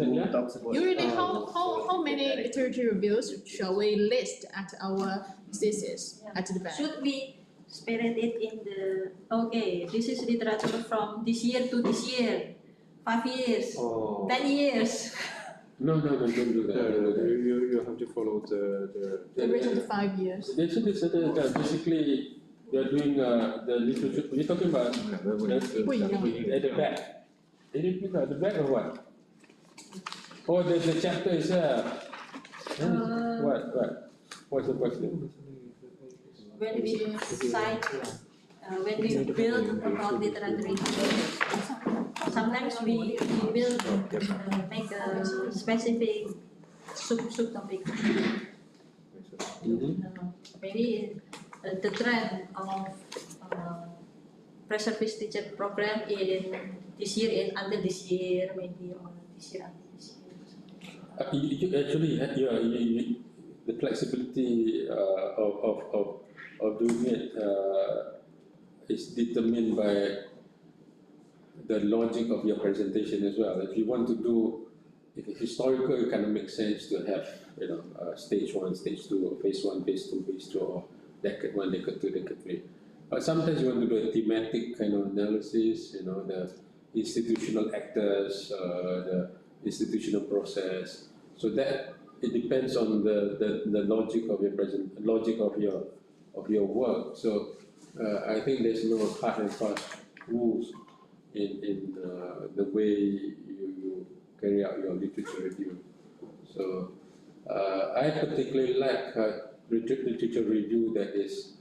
Usually, how many literature reviews shall we list at our thesis at the back? Should we spread it in the, okay, this is literature from this year to this year. 5 years, Oh. 10 years. No, don't do that. You have to follow The rest of the 5 years. They should be certain that basically they're doing the literature. We're talking about at the back. Are you talking about the back or what? Oh, the chapter itself. What's the question? When we cite, when we build about literature review, sometimes we will make a specific subtopic. Maybe the trend of pre-service teacher program in this year until this year, maybe or this year until this year. You actually, the flexibility of doing it is determined by the logic of your presentation as well. If you want to do, if it's historical, it kind of makes sense to have, stage 1, stage 2, or phase 1, phase 2, phase 2, or decade 1, decade 2, decade 3. But sometimes you want to do a thematic kind of analysis, the institutional actors, the institutional process. So that it depends on the logic of your work. So I think there's no hard and fast rules in the way you carry out your literature review. So I particularly like literature review that is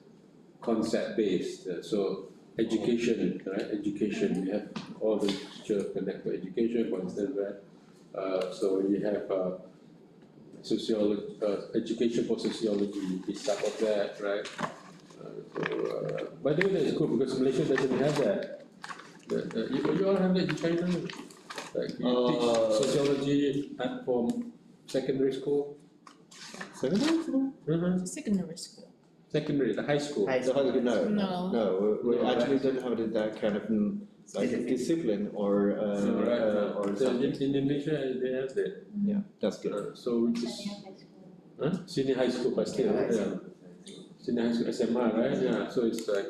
concept based. So education, right? Education. You have all the literature connected to education, for instance, right? So you have sociology, education for sociology is part of that, right? By the way, that's good because Malaysia doesn't have that. You all have that in China, like you teach sociology from secondary school. Secondary school? Secondary school. Secondary, the high school. No, we actually don't have that kind of like discipline or something. In Indonesia, they have that. Yeah, that's good. So which is senior high school, but still, senior high school, SMA, right? Yeah. So it's like,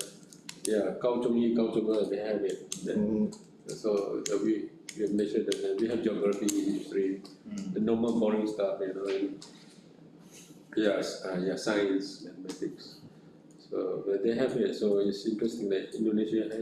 Cao Zhong Yi, Cao Zhong Er, they have it. So we measure that. We have geography, history, the normal boring stuff, and science, mathematics. So but they have it. So it's interesting that Indonesia has